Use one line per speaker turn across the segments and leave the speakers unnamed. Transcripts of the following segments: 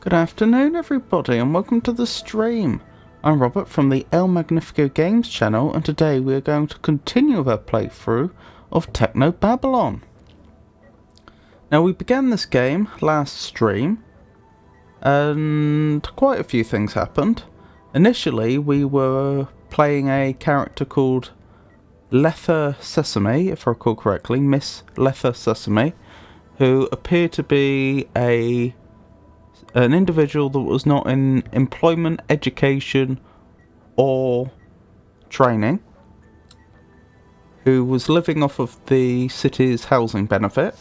Good afternoon everybody and welcome to the stream. I'm Robert from the El Magnifico Games channel and today we are going to continue with our playthrough of Technobabylon. Now we began this game last stream and quite a few things happened. Initially we were playing a character called Letha Sesame, if I recall correctly, Miss Letha Sesame, who appeared to be an individual that was not in employment, education or training, who was living off of the city's housing benefit,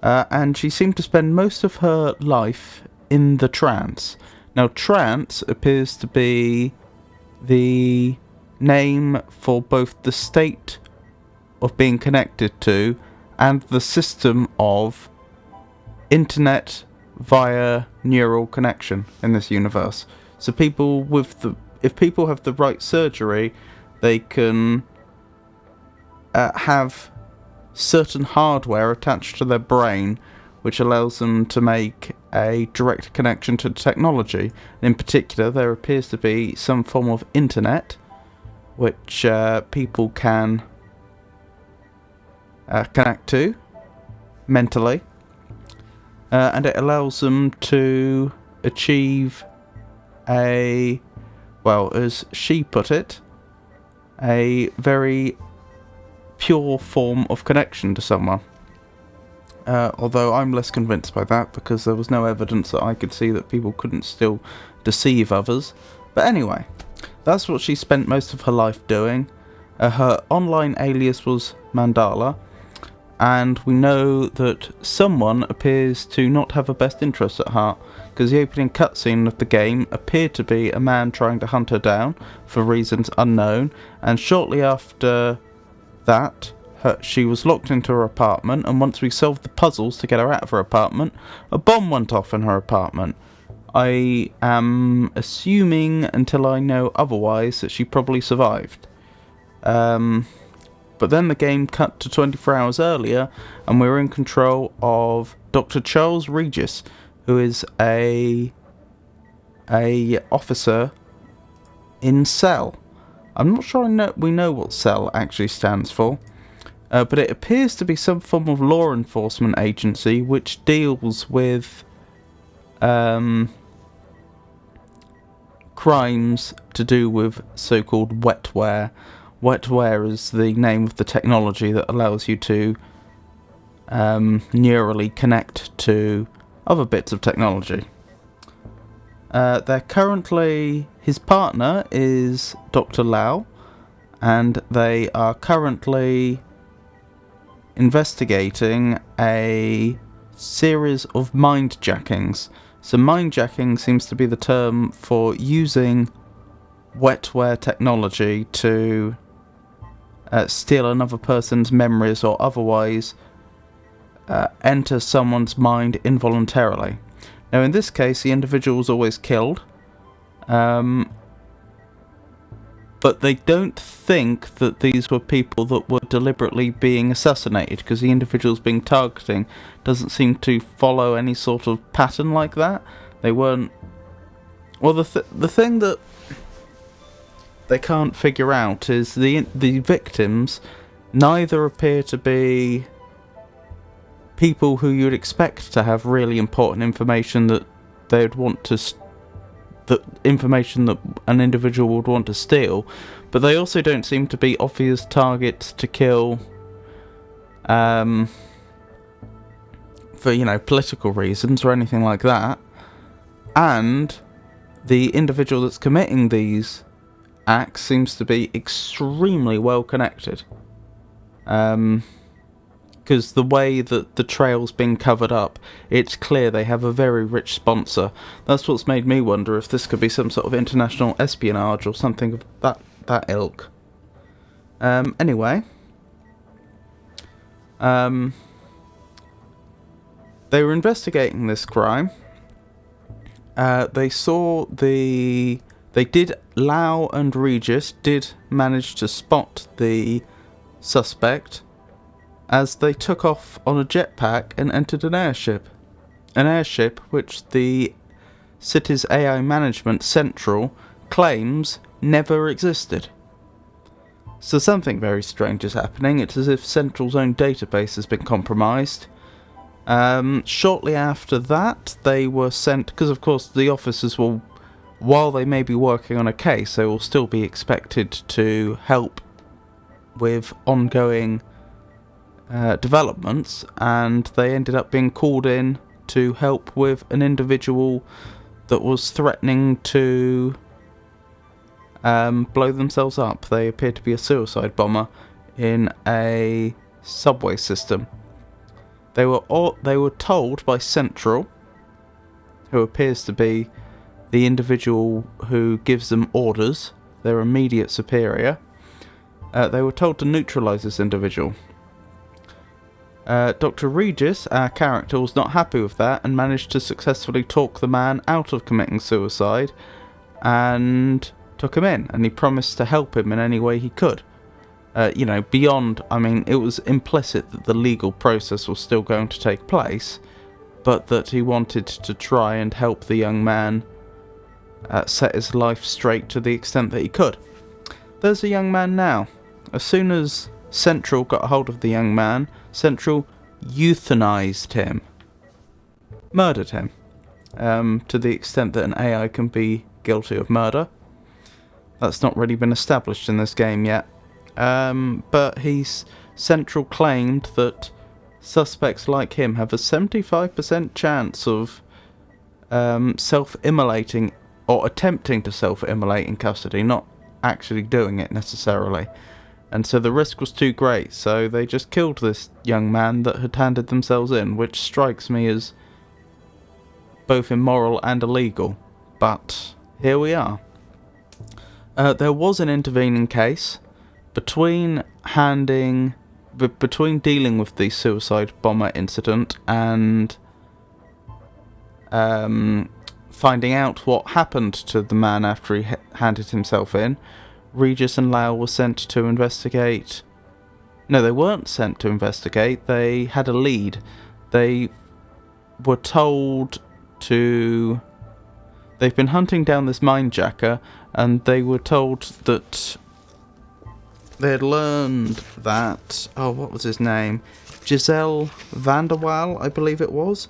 and she seemed to spend most of her life in the trance. Now trance appears to be the name for both the state of being connected to and the system of internet via neural connection in this universe. So if people have the right surgery, they can have certain hardware attached to their brain which allows them to make a direct connection to technology. In particular, there appears to be some form of internet which people can connect to mentally. And it allows them to achieve as she put it, a very pure form of connection to someone. Although I'm less convinced by that because there was no evidence that I could see that people couldn't still deceive others. But anyway, that's what she spent most of her life doing. Her online alias was Mandala. And we know that someone appears to not have her best interests at heart, because the opening cutscene of the game appeared to be a man trying to hunt her down for reasons unknown, and shortly after that she was locked into her apartment, and once we solved the puzzles to get her out of her apartment, a bomb went off in her apartment. I am assuming, until I know otherwise, that she probably survived. But then the game cut to 24 hours earlier, and we were in control of Dr. Charles Regis, who is a officer in Cell. I'm not sure we know what Cell actually stands for, but it appears to be some form of law enforcement agency which deals with crimes to do with so-called wetware. Wetware is the name of the technology that allows you to neurally connect to other bits of technology. His partner is Dr. Lau, and they are currently investigating a series of mindjackings. So mindjacking seems to be the term for using wetware technology to steal another person's memories or otherwise enter someone's mind involuntarily. Now in this case the individual was always killed, but they don't think that these were people that were deliberately being assassinated, because the individuals being targeting doesn't seem to follow any sort of pattern like that. They weren't... Well, the thing that they can't figure out is the victims neither appear to be people who you'd expect to have really important information that they'd want to that information that an individual would want to steal, but they also don't seem to be obvious targets to kill for, you know, political reasons or anything like that. And the individual that's committing these acts seems to be extremely well connected. Because the way that the trail's been covered up, it's clear they have a very rich sponsor. That's what's made me wonder if this could be some sort of international espionage or something of that ilk. Anyway. They were investigating this crime. Lau and Regis did manage to spot the suspect as they took off on a jetpack and entered an airship. An airship which the city's AI management central claims never existed. So something very strange is happening. It's as if Central's own database has been compromised. Shortly after that, they were sent, because of course the officers will, while they may be working on a case, they will still be expected to help with ongoing developments, and they ended up being called in to help with an individual that was threatening to blow themselves up. They appeared to be a suicide bomber in a subway system. They were told by Central, who appears to be the individual who gives them orders, their immediate superior. They were told to neutralise this individual. Dr. Regis, our character, was not happy with that and managed to successfully talk the man out of committing suicide and took him in, and he promised to help him in any way he could. Beyond, I mean, it was implicit that the legal process was still going to take place, but that he wanted to try and help the young man set his life straight to the extent that he could. There's a young man now. As soon as Central got a hold of the young man, Central euthanized him. Murdered him. To the extent that an AI can be guilty of murder. That's not really been established in this game yet. But Central claimed that suspects like him have a 75% chance of self-immolating or attempting to self-immolate in custody, not actually doing it necessarily. And so the risk was too great, so they just killed this young man that had handed themselves in, which strikes me as both immoral and illegal. But here we are. There was an intervening case between dealing with the suicide bomber incident and finding out what happened to the man after he handed himself in. Regis and Lau were sent to investigate. No, they weren't sent to investigate. They had a lead. They were told to... They've been hunting down this minejacker, and they were told that they had learned that... Oh, what was his name? Giselle Vanderwaal, I believe it was,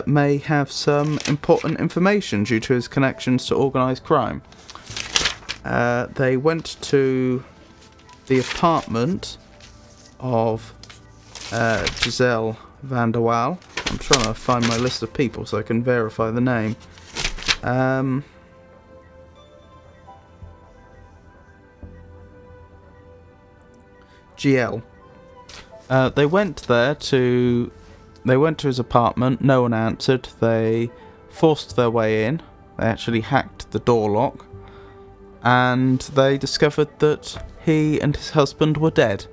may have some important information due to his connections to organised crime. They went to the apartment of Giselle Vanderwaal. I'm trying to find my list of people so I can verify the name. GL. They went to his apartment. No one answered. They forced their way in. They actually hacked the door lock. And they discovered that he and his husband were dead.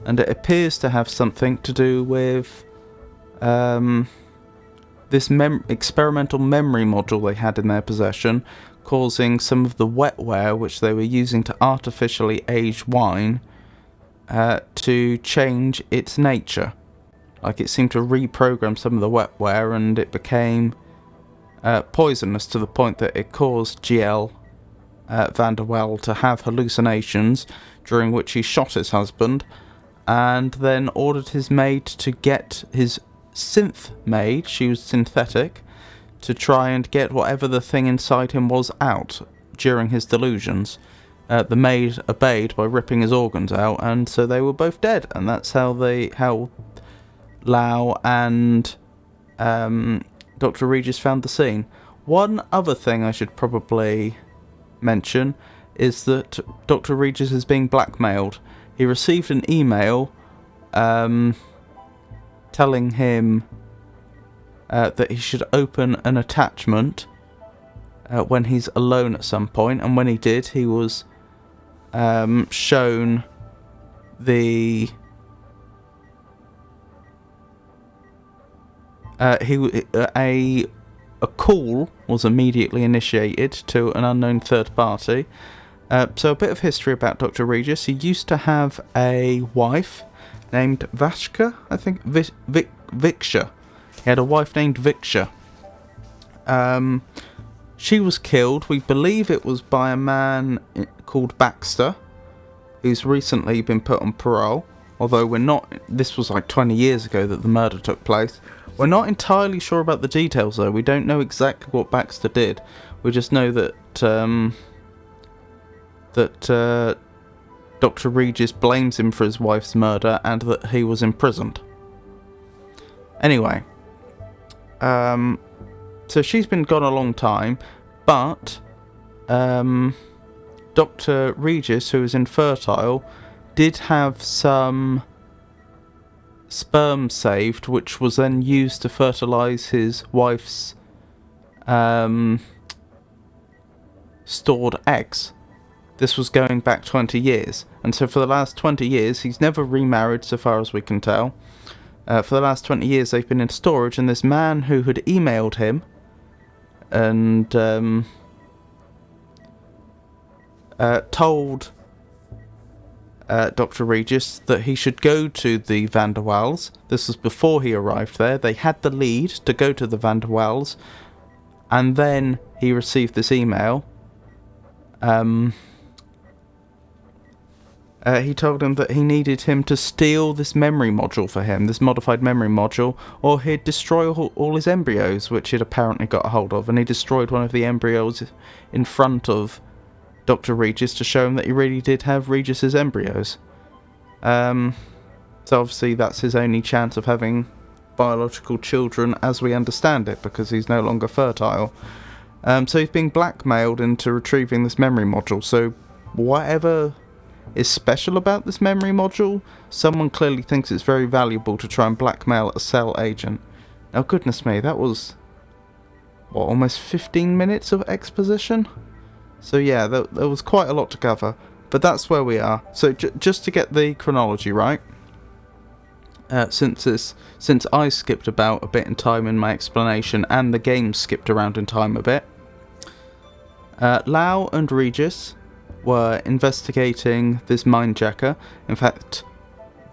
And it appears to have something to do with this experimental memory module they had in their possession, causing some of the wetware which they were using to artificially age wine to change its nature. Like, it seemed to reprogram some of the wetware, and it became poisonous to the point that it caused GL Van der Wel to have hallucinations, during which he shot his husband, and then ordered his maid to get his synth maid, she was synthetic, to try and get whatever the thing inside him was out during his delusions. The maid obeyed by ripping his organs out, and so they were both dead, and that's how Lau and Dr. Regis found the scene. One other thing I should probably mention is that Dr. Regis is being blackmailed. He received an email telling him that he should open an attachment when he's alone at some point, and when he did, he was shown the a call was immediately initiated to an unknown third party. So a bit of history about Dr. Regis. He used to have a wife named Vashka, I think, Viksha. He had a wife named Viksha. She was killed, we believe it was by a man called Baxter, who's recently been put on parole, although this was like 20 years ago that the murder took place. We're not entirely sure about the details though. We don't know exactly what Baxter did. We just know that Dr. Regis blames him for his wife's murder and that he was imprisoned. Anyway, so she's been gone a long time, but Dr. Regis, who is infertile, did have some sperm saved, which was then used to fertilise his wife's stored eggs. This was going back 20 years, and so for the last 20 years he's never remarried so far as we can tell. For the last 20 years they've been in storage, and this man who had emailed him and told Dr. Regis that he should go to the Van der Waals. This was before he arrived there. They had the lead to go to the Van der Waals, and then he received this email. He told him that he needed him to steal this memory module for him, this modified memory module, or he'd destroy all his embryos, which he'd apparently got a hold of, and he destroyed one of the embryos in front of Dr. Regis to show him that he really did have Regis's embryos. So obviously that's his only chance of having biological children as we understand it, because he's no longer fertile. So he's being blackmailed into retrieving this memory module. So whatever is special about this memory module, someone clearly thinks it's very valuable to try and blackmail a cell agent. Now goodness me, that was almost 15 minutes of exposition? So yeah, there was quite a lot to cover, but that's where we are. So just to get the chronology right, since I skipped about a bit in time in my explanation and the game skipped around in time a bit, Lau and Regis were investigating this mindjacker. In fact,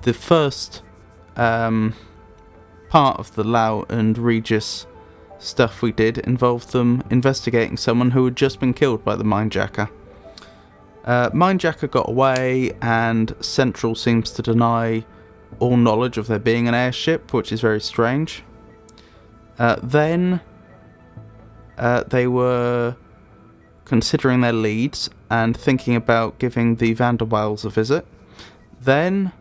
the first part of the Lau and Regis stuff we did involved them investigating someone who had just been killed by the mindjacker. Mindjacker got away, and Central seems to deny all knowledge of there being an airship, which is very strange. Then they were considering their leads and thinking about giving the Van der Waals a visit. Then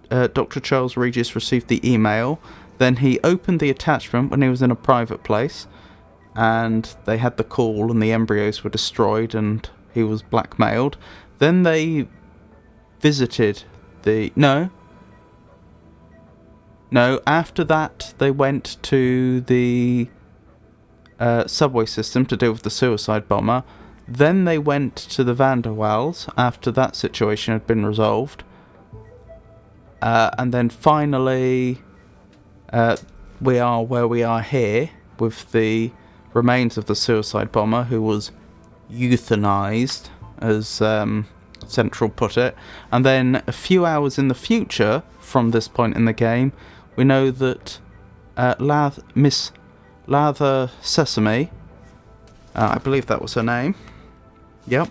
Dr. Charles Regis received the email. Then he opened the attachment when he was in a private place, and they had the call and the embryos were destroyed and he was blackmailed. Then they visited the... No, after that they went to the subway system to deal with the suicide bomber. Then they went to the Van der Waals after that situation had been resolved. And then finally we are where we are here with the remains of the suicide bomber, who was euthanized, as Central put it. And then a few hours in the future from this point in the game, we know that Miss Lather Sesame, I believe that was her name, Yep.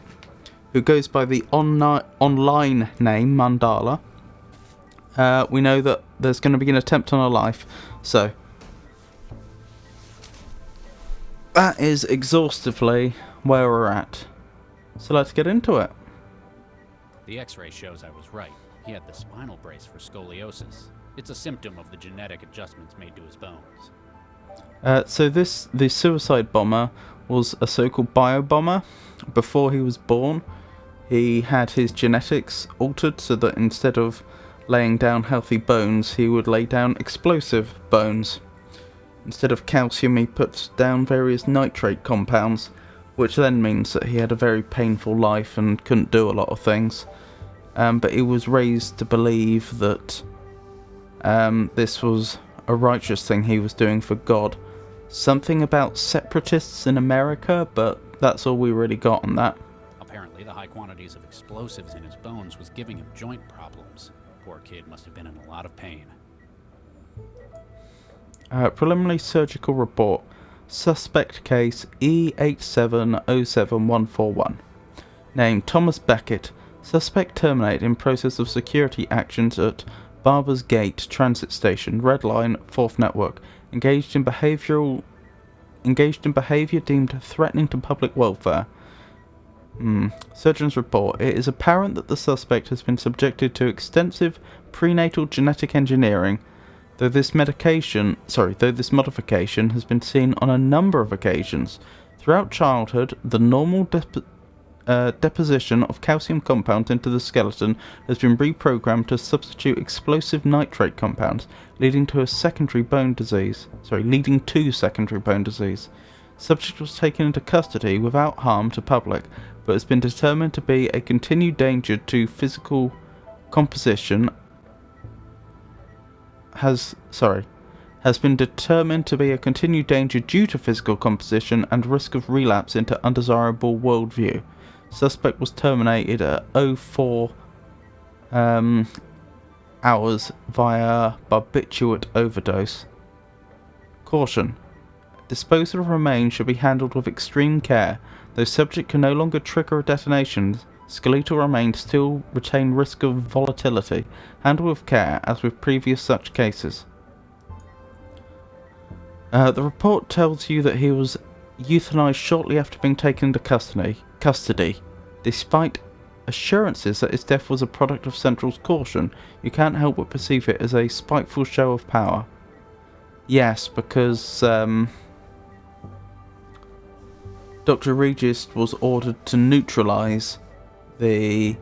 Who goes by the online name Mandala. We know that there's going to be an attempt on her life. So, that is exhaustively where we're at. So let's get into it.
The X-ray shows I was right. He had the spinal brace for scoliosis. It's a symptom of the genetic adjustments made to his bones.
So the suicide bomber was a so-called bio-bomber. Before he was born, he had his genetics altered so that instead of laying down healthy bones, he would lay down explosive bones. Instead of calcium, he puts down various nitrate compounds, which then means that he had a very painful life and couldn't do a lot of things. But he was raised to believe that this was a righteous thing he was doing for God. Something about separatists in America, but that's all we really got on that.
Apparently, the high quantities of explosives in his bones was giving him joint problems. Poor kid must have been in a lot of pain.
Preliminary surgical report. Suspect case E8707141. Name Thomas Beckett. Suspect terminated in process of security actions at Barber's Gate Transit Station, Red Line, 4th Network. Engaged in behaviour deemed threatening to public welfare. Surgeon's report. It is apparent that the suspect has been subjected to extensive prenatal genetic engineering, though this modification has been seen on a number of occasions. Throughout childhood, the normal deposition of calcium compounds into the skeleton has been reprogrammed to substitute explosive nitrate compounds, leading to secondary bone disease. Subject was taken into custody without harm to public, but has been determined to be a continued danger to physical composition. Has been determined to be a continued danger due to physical composition and risk of relapse into undesirable worldview. Suspect was terminated at 04 hours via barbiturate overdose. Caution. Disposal of remains should be handled with extreme care. Though subject can no longer trigger a detonation, skeletal remains still retain risk of volatility. Handle with care, as with previous such cases. The report tells you that he was euthanized shortly after being taken into custody. Despite assurances that his death was a product of Central's caution, you can't help but perceive it as a spiteful show of power. Yes, because Dr. Regis was ordered to neutralize the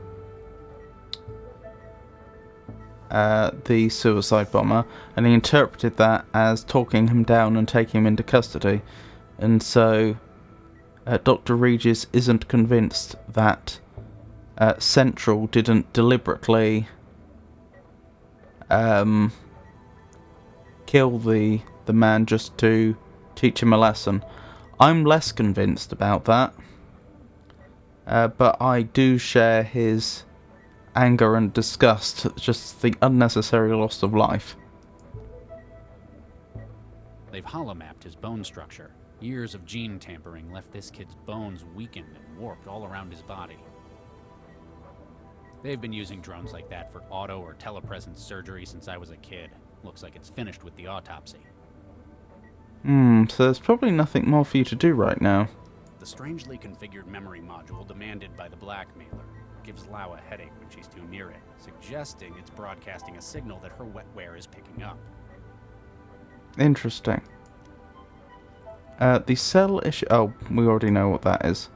suicide bomber, and he interpreted that as talking him down and taking him into custody. And so Dr. Regis isn't convinced that Central didn't deliberately kill the man just to teach him a lesson. I'm less convinced about that, but I do share his anger and disgust at just the unnecessary loss of life.
They've holomapped his bone structure. Years of gene tampering left this kid's bones weakened and warped all around his body. They've been using drones like that for auto or telepresence surgery since I was a kid. Looks like it's finished with the autopsy.
So there's probably nothing more for you to do right now.
The strangely configured memory module demanded by the blackmailer gives Lau a headache when she's too near it, suggesting it's broadcasting a signal that her wetware is picking up.
Interesting. The cell issue... Oh, we already know what that is.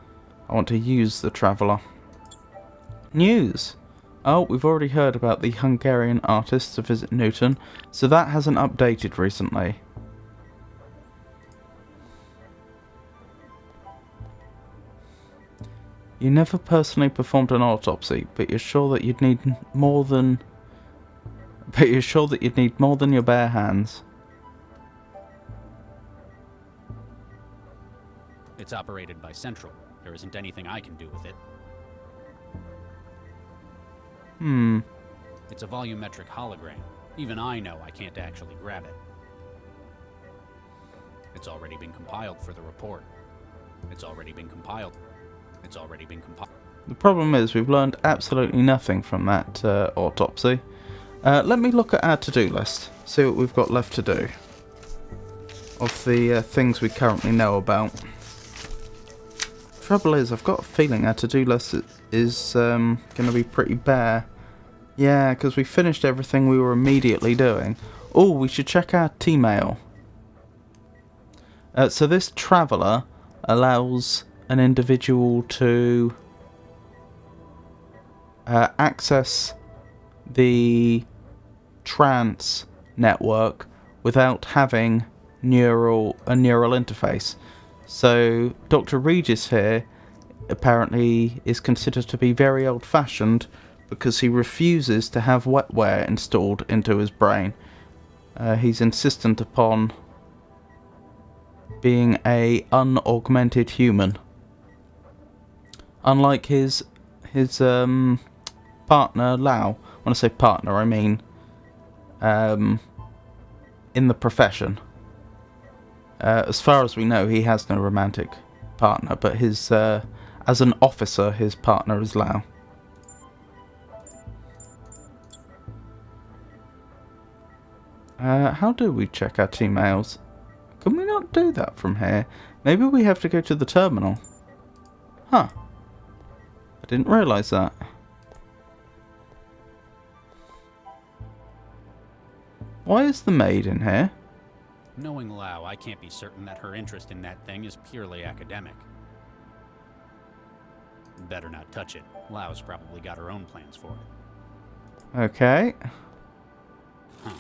I want to use the Traveller. News! Oh, we've already heard about the Hungarian artist to visit Newton, so that hasn't updated recently. You never personally performed an autopsy, but you're sure that you'd need more than... your bare hands.
It's operated by Central. There isn't anything I can do with it. It's a volumetric hologram. Even I know I can't actually grab it. It's already been compiled for the report. It's already been compiled. It's already been compiled.
The problem is we've learned absolutely nothing from that autopsy. Let me look at our to-do list, see what we've got left to do of the things we currently know about. Trouble is, I've got a feeling our to-do list is going to be pretty bare. Yeah, because we finished everything we were immediately doing. Oh, we should check our T-mail. So this traveller allows an individual to access the trance network without having a neural interface. So Dr. Regis here apparently is considered to be very old-fashioned because he refuses to have wetware installed into his brain. He's insistent upon being a unaugmented human. Unlike his partner Lau. When I say partner, I mean in the profession. As far as we know, he has no romantic partner, but his as an officer, his partner is Lau. How do we check our T-mails? Can we not do that from here? Maybe we have to go to the terminal. Huh. I didn't realise that. Why is the maid in here?
Knowing Lau, I can't be certain that her interest in that thing is purely academic. Better not touch it. Lau's probably got her own plans for it.
Okay.
Huh.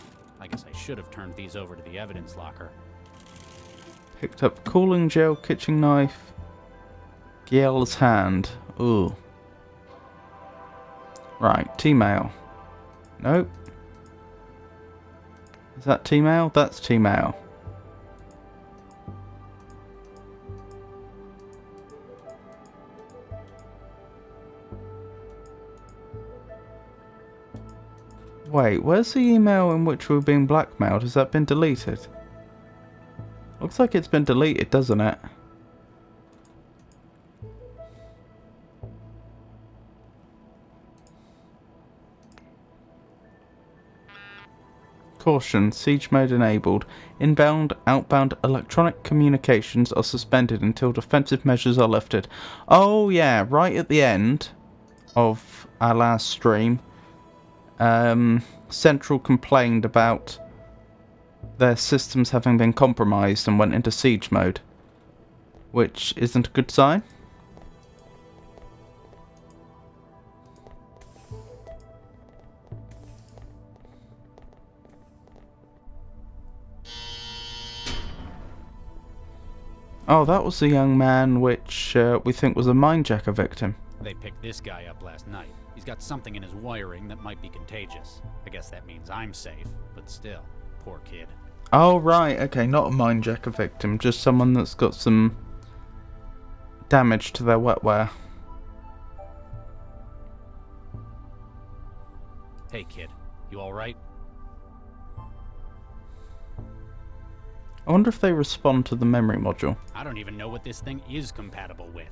I guess I should have turned these over to the evidence locker.
Picked up cooling gel, kitchen knife, Giel's hand. Ooh. Right, T-mail. Nope. Is that T-mail? That's T-mail. Wait, where's the email in which we were being blackmailed? Has that been deleted? Looks like it's been deleted, doesn't it? Caution, siege mode enabled. Inbound, outbound electronic communications are suspended until defensive measures are lifted. Oh yeah, right at the end of our last stream, Central complained about their systems having been compromised and went into siege mode, which isn't a good sign. Oh, that was the young man which we think was a minejacker victim.
They picked this guy up last night. He's got something in his wiring that might be contagious. I guess that means I'm safe, but still, poor kid.
Oh, right, okay, not a minejacker victim, just someone that's got some damage to their wetware.
Hey kid, you alright?
I wonder if they respond to the memory module.
I don't even know what this thing is compatible with.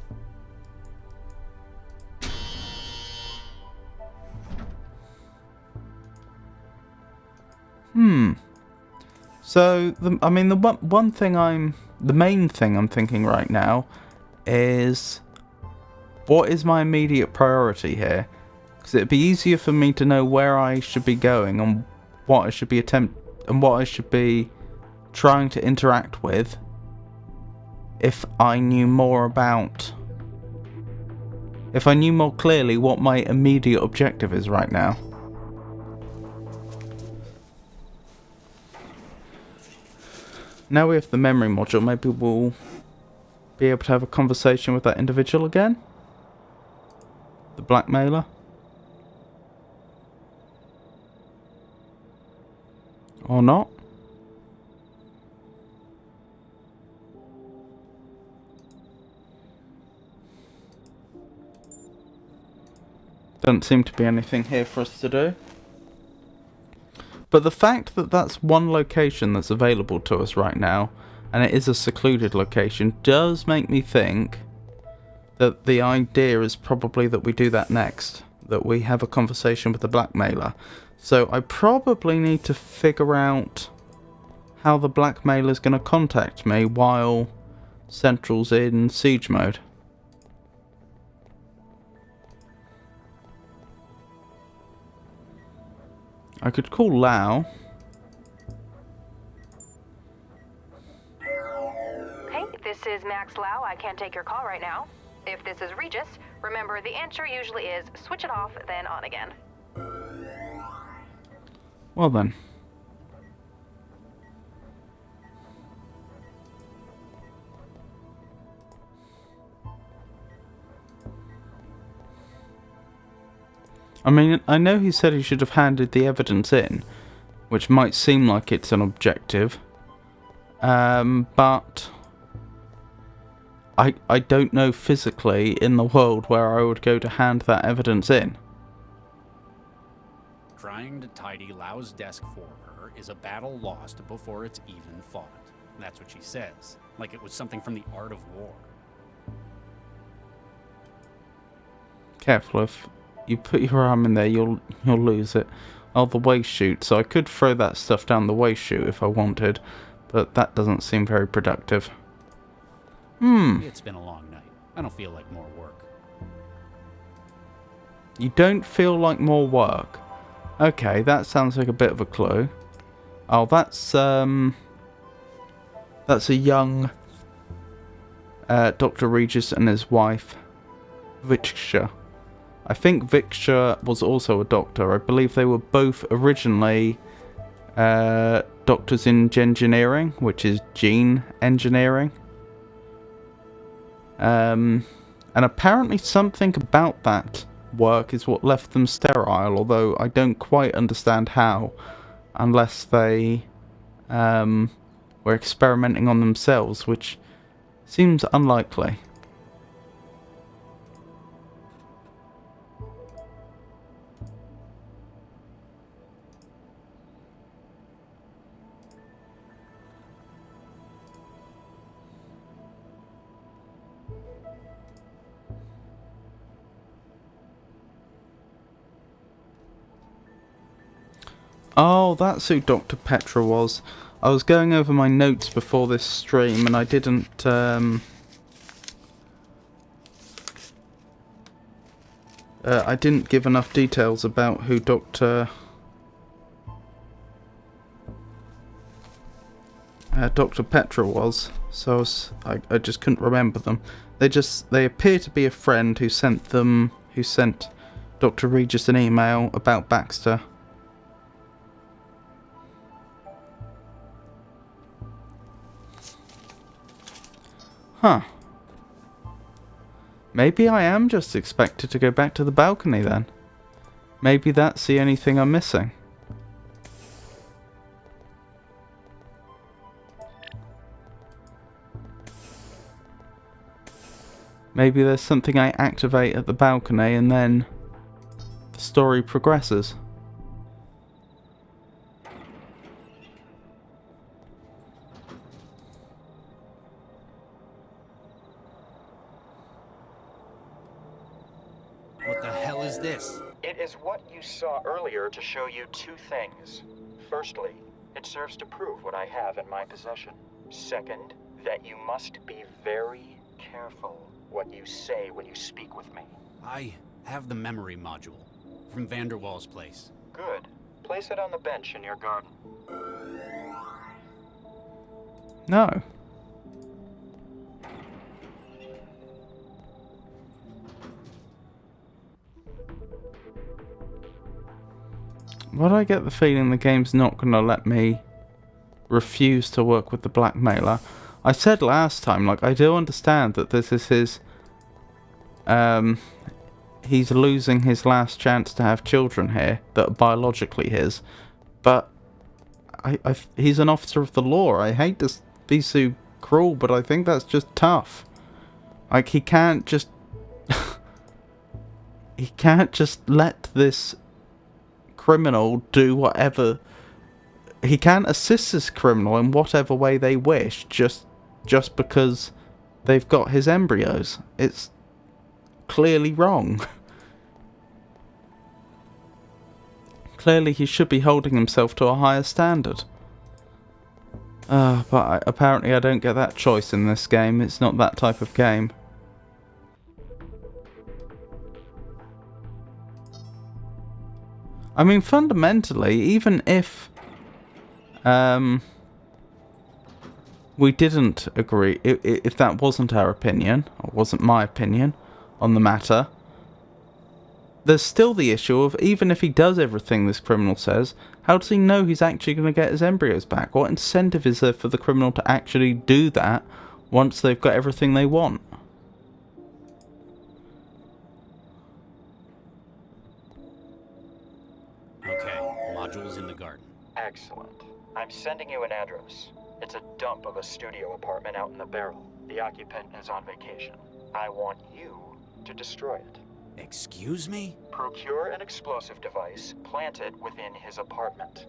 So, the main thing I'm thinking right now is, what is my immediate priority here? Because it'd be easier for me to know where I should be going and what I should be trying to interact with if I knew more clearly what my immediate objective is right now. Now we have the memory module, maybe we'll be able to have a conversation with that individual again? The blackmailer? Or not? Doesn't seem to be anything here for us to do. But the fact that that's one location that's available to us right now, and it is a secluded location, does make me think that the idea is probably that we do that next. That we have a conversation with the blackmailer. So I probably need to figure out how the blackmailer's going to contact me while Central's in siege mode. I could call Lau.
Hey, this is Max Lau. I can't take your call right now. If this is Regis, remember the answer usually is switch it off, then on again.
Well then. I mean, I know he said he should have handed the evidence in, which might seem like it's an objective, but I don't know physically in the world where I would go to hand that evidence in.
Trying to tidy Lau's desk for her is a battle lost before it's even fought. That's what she says, like it was something from the art of war.
Careful, if you put your arm in there, you'll lose it. Oh, the waste chute. So I could throw that stuff down the waste chute if I wanted, but that doesn't seem very productive.
It's been a long night. I don't feel like more work.
You don't feel like more work? Okay, that sounds like a bit of a clue. Oh, that's a young Dr. Regis and his wife, Viksha. I think Viksha was also a doctor. I believe they were both originally doctors in engineering, which is gene engineering. And apparently something about that work is what left them sterile, although I don't quite understand how, unless they were experimenting on themselves, which seems unlikely. Oh, that's who Dr. Petra was. I was going over my notes before this stream and I didn't give enough details about who Dr. Petra was, so I just couldn't remember them. They appear to be a friend who sent Dr. Regis an email about Baxter. Huh. Maybe I am just expected to go back to the balcony then. Maybe that's the only thing I'm missing. Maybe there's something I activate at the balcony and then the story progresses.
What the hell is this?
It is what you saw earlier to show you two things. Firstly, it serves to prove what I have in my possession. Second, that you must be very careful what you say when you speak with me.
I have the memory module from Vanderwall's place.
Good. Place it on the bench in your garden.
No. Why do I get the feeling the game's not going to let me refuse to work with the blackmailer? I said last time, like, I do understand that this is his... he's losing his last chance to have children here that are biologically his. But he's an officer of the law. I hate to be so cruel, but I think that's just tough. Like, he can't just... he can't just let this criminal do whatever. He can't assist this criminal in whatever way they wish just because they've got his embryos. It's clearly wrong. Clearly he should be holding himself to a higher standard. But apparently I don't get that choice in this game. It's not that type of game. I mean, fundamentally, even if we didn't agree, if that wasn't our opinion, or wasn't my opinion on the matter, there's still the issue of, even if he does everything this criminal says, how does he know he's actually going to get his embryos back? What incentive is there for the criminal to actually do that once they've got everything they want?
Okay, module's in the garden.
Excellent. I'm sending you an address. It's a dump of a studio apartment out in the barrel. The occupant is on vacation. I want you to destroy it.
Excuse me?
Procure an explosive device, plant it within his apartment.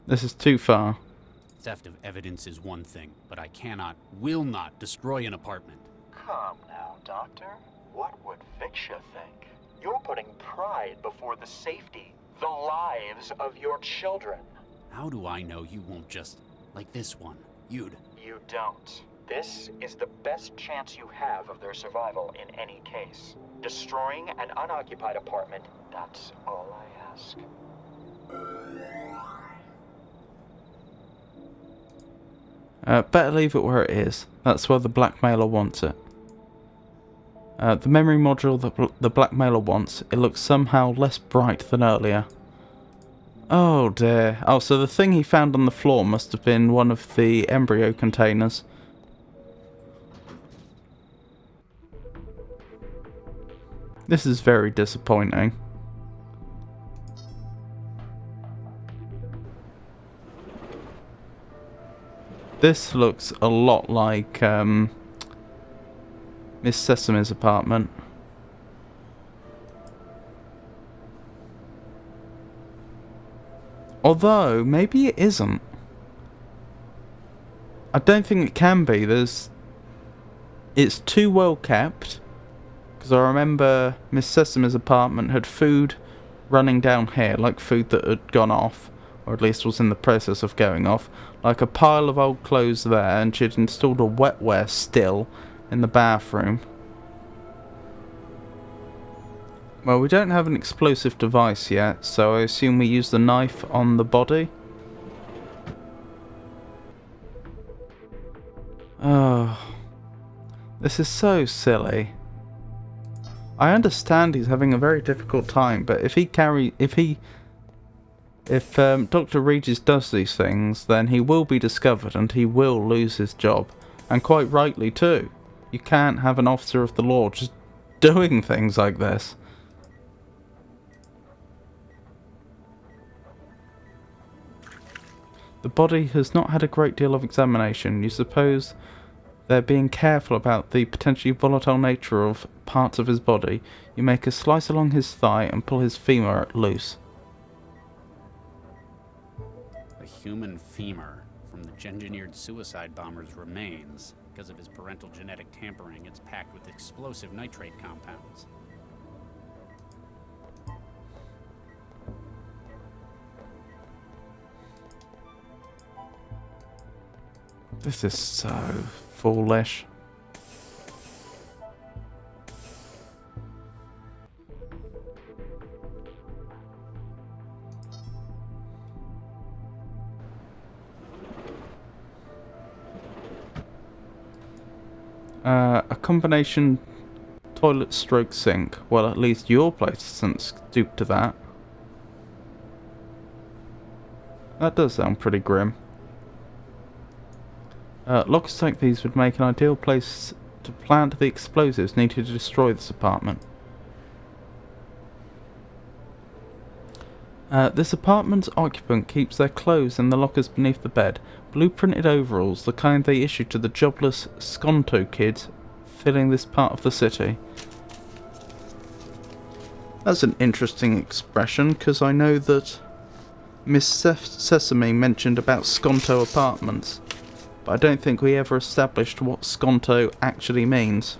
This is too far.
Theft of evidence is one thing, but I will not destroy an apartment.
Come now, Doctor. What would Viksha think? You're putting pride before the safety, the lives of your children.
How do I know you won't just, like this one, You
don't. This is the best chance you have of their survival in any case. Destroying an unoccupied apartment, that's all I ask.
Better leave it where it is. That's where the blackmailer wants it. The memory module that the blackmailer wants, it looks somehow less bright than earlier. Oh dear. Oh, so the thing he found on the floor must have been one of the embryo containers. This is very disappointing. This looks a lot like Miss Sesame's apartment. Although, maybe it isn't. I don't think it can be. It's too well kept. Because I remember Miss Sesame's apartment had food running down here, like food that had gone off, or at least was in the process of going off, like a pile of old clothes there, and she'd installed a wetware still in the bathroom. Well, we don't have an explosive device yet, so I assume we use the knife on the body. Oh, this is so silly. I understand he's having a very difficult time, but if Dr. Regis does these things, then he will be discovered and he will lose his job. And quite rightly too. You can't have an officer of the law just doing things like this. The body has not had a great deal of examination. You suppose they're being careful about the potentially volatile nature of parts of his body. You make a slice along his thigh and pull his femur loose.
A human femur from the engineered suicide bomber's remains. Because of his parental genetic tampering, it's packed with explosive nitrate compounds.
This is so foolish. A combination toilet stroke sink. Well, at least your place isn't stooped to that. That does sound pretty grim. Lockers like these would make an ideal place to plant the explosives needed to destroy this apartment. This apartment's occupant keeps their clothes in the lockers beneath the bed. Blueprinted overalls, the kind they issue to the jobless Skonto kids filling this part of the city. That's an interesting expression, because I know that Miss Sesame mentioned about Skonto apartments. but I don't think we ever established what Skonto actually means.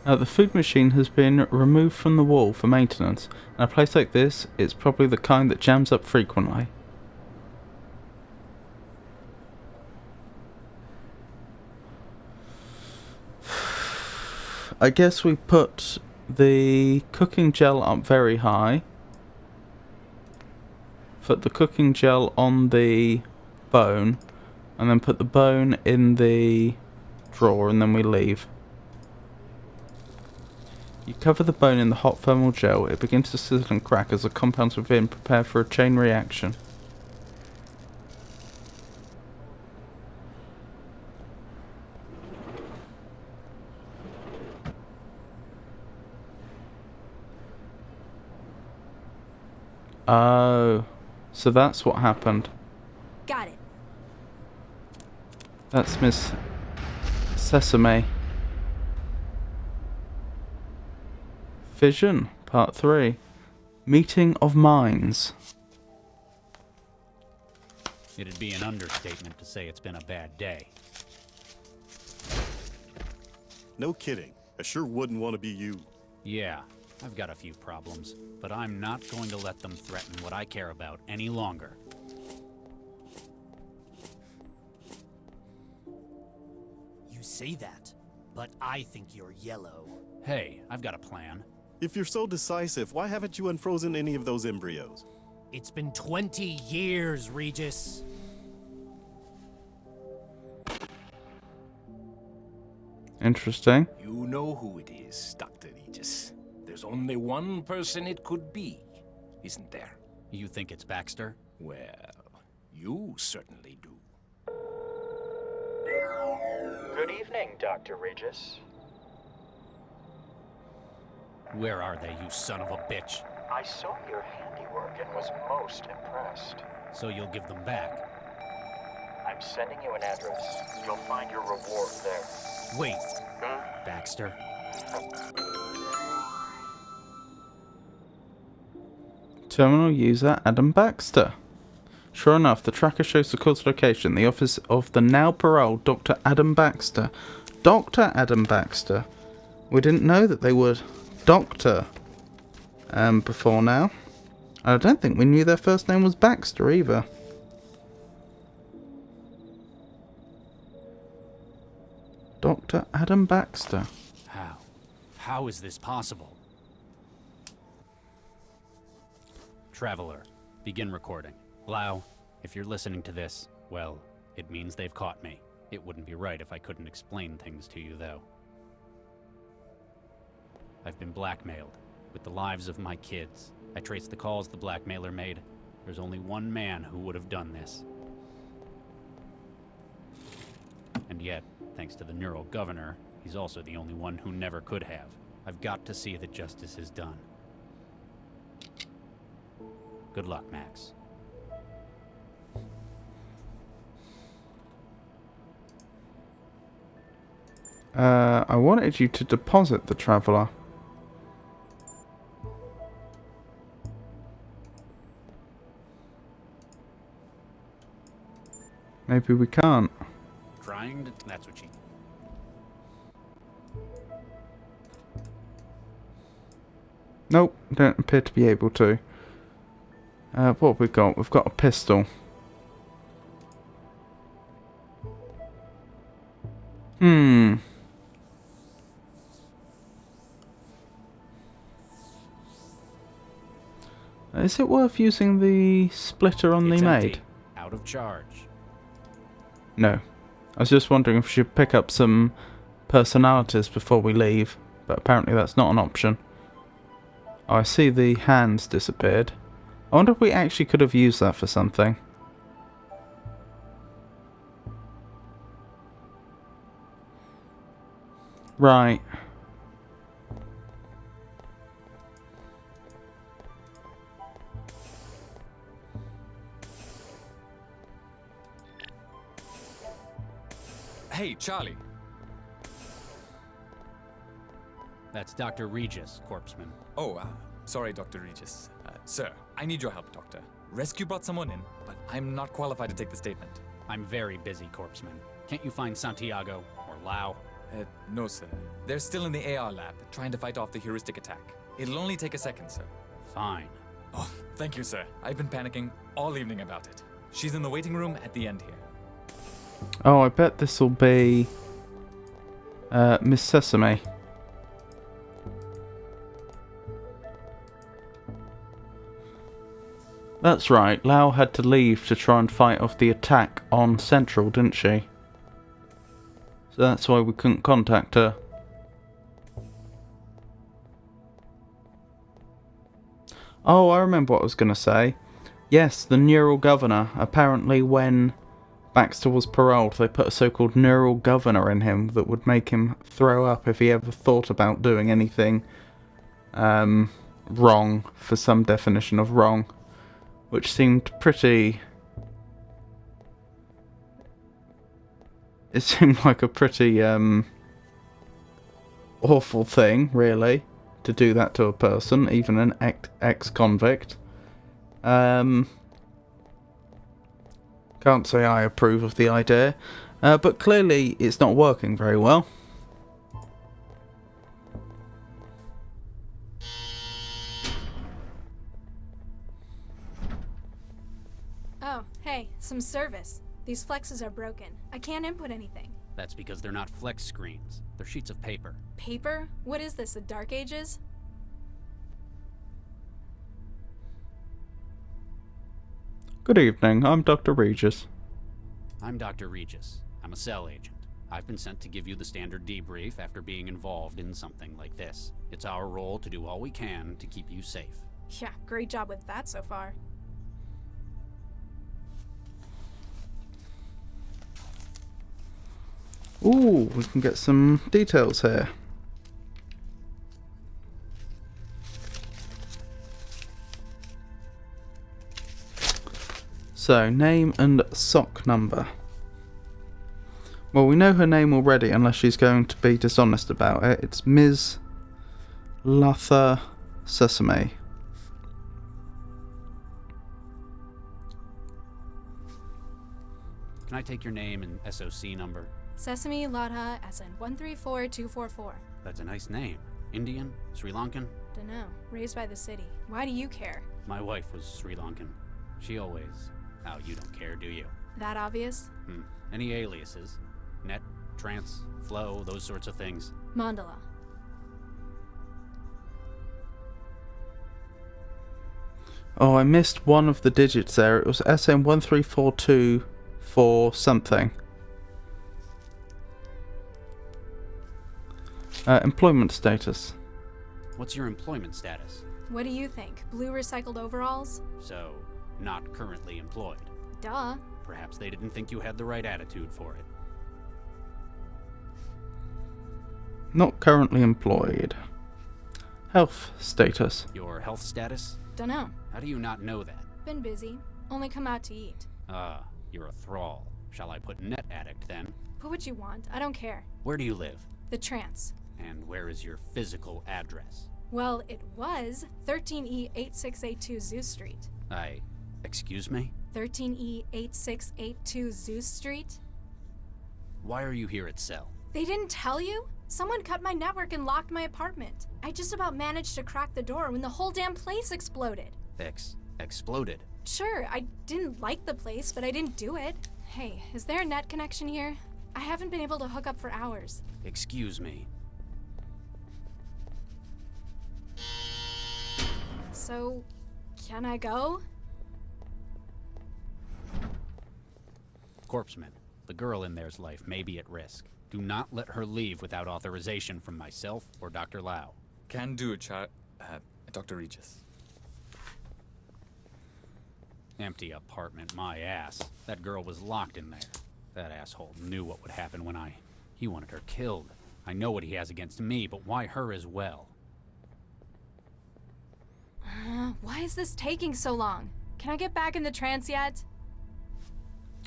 The food machine has been removed from the wall for maintenance. In a place like this, it's probably the kind that jams up frequently. I guess we put the cooking gel up very high. Put the cooking gel on the bone, and then put the bone in the drawer, and then we leave. You cover the bone in the hot thermal gel, it begins to sizzle and crack as the compounds within prepare for a chain reaction. Oh, so that's what happened.
Got it.
That's Miss Sesame. Fission, Part 3. Meeting of Minds.
It'd be an understatement to say it's been a bad day.
No kidding. I sure wouldn't want to be you.
Yeah, I've got a few problems, but I'm not going to let them threaten what I care about any longer.
You say that, but I think you're yellow.
Hey, I've got a plan.
If you're so decisive, why haven't you unfrozen any of those embryos?
It's been 20 years, Regis.
Interesting.
You know who it is, Dr. Regis. There's only one person it could be, isn't there?
You think it's Baxter?
Well, you certainly do.
Good evening, Dr. Regis.
Where are they, you son of a bitch?
I saw your handiwork and was most impressed.
So you'll give them back?
I'm sending you an address. You'll find your reward there.
Wait, Baxter.
Terminal user Adam Baxter. Sure enough, the tracker shows the call's location, the office of the now paroled Dr. Adam Baxter. Dr. Adam Baxter. We didn't know that they were Doctor before now. I don't think we knew their first name was Baxter either. Dr. Adam Baxter.
How? How is this possible? Traveler, begin recording. Lau, if you're listening to this, well, it means they've caught me. It wouldn't be right if I couldn't explain things to you, though. I've been blackmailed, with the lives of my kids. I traced the calls the blackmailer made. There's only one man who would have done this. And yet, thanks to the neural governor, he's also the only one who never could have. I've got to see that justice is done. Good luck, Max.
I wanted you to deposit the Traveller. Maybe we can't.
Trying to... That's what she...
Nope, don't appear to be able to. What have we got? We've got a pistol. Is it worth using the splitter on
It's
the
empty.
maid?
Out of charge.
No. I was just wondering if we should pick up some personalities before we leave, but apparently that's not an option. Oh, I see the hands disappeared. I wonder if we actually could have used that for something. Right.
Charlie.
That's Dr. Regis, Corpseman.
Oh, sorry, Dr. Regis. Sir, I need your help, Doctor. Rescue brought someone in, but I'm not qualified to take the statement.
I'm very busy, Corpseman. Can't you find Santiago or Lau?
No, sir. They're still in the AR lab, trying to fight off the heuristic attack. It'll only take a second, sir.
Fine.
Oh, thank you, sir. I've been panicking all evening about it. She's in the waiting room at the end here.
Oh, I bet this will be Miss Sesame. That's right, Lau had to leave to try and fight off the attack on Central, didn't she? So that's why we couldn't contact her. Oh, I remember what I was going to say. Yes, the neural governor. Apparently when Baxter was paroled, they put a so-called neural governor in him that would make him throw up if he ever thought about doing anything wrong, for some definition of wrong. Which seemed pretty... It seemed like a pretty awful thing, really, to do that to a person, even an ex-convict. Can't say I approve of the idea, but clearly it's not working very well.
Oh, hey, some service. These flexes are broken. I can't input anything.
That's because they're not flex screens. They're sheets of paper.
Paper? What is this, the Dark Ages?
Good evening, I'm Dr. Regis.
I'm Dr. Regis. I'm a cell agent. I've been sent to give you the standard debrief after being involved in something like this. It's our role to do all we can to keep you safe.
Yeah, great job with that so far.
Ooh, we can get some details here. So, name and SOC number. Well, we know her name already, unless she's going to be dishonest about it. It's Ms. Luther Sesame.
Can I take your name and SOC number?
Sesame Latha SN 134244.
That's a nice name. Indian? Sri Lankan?
Dunno. Raised by the city. Why do you care?
My wife was Sri Lankan. She always... Oh, you don't care, do you?
That obvious?
Any aliases? Net, trance, flow, those sorts of things?
Mandala.
Oh, I missed one of the digits there. It was SM1342 for something. Employment status.
What's your employment status?
What do you think? Blue recycled overalls?
So, not currently employed.
Duh.
Perhaps they didn't think you had the right attitude for it.
Not currently employed. Health status.
Your health status?
Dunno.
How do you not know that?
Been busy. Only come out to eat.
Ah, you're a thrall. Shall I put net addict then?
Put what you want. I don't care.
Where do you live?
The trance.
And where is your physical address?
Well, it was 13E8682 Zeus Street.
Excuse me?
13E8682 Zeus Street?
Why are you here at Cell?
They didn't tell you? Someone cut my network and locked my apartment. I just about managed to crack the door when the whole damn place exploded.
Exploded?
Sure, I didn't like the place, but I didn't do it. Hey, is there a net connection here? I haven't been able to hook up for hours.
Excuse me.
So, can I go?
Corpseman, the girl in there's life may be at risk. Do not let her leave without authorization from myself or Dr. Lau.
Can do, Dr. Regis.
Empty apartment, my ass. That girl was locked in there. That asshole knew what would happen when he wanted her killed. I know what he has against me, but why her as well?
Why is this taking so long? Can I get back in the trance yet?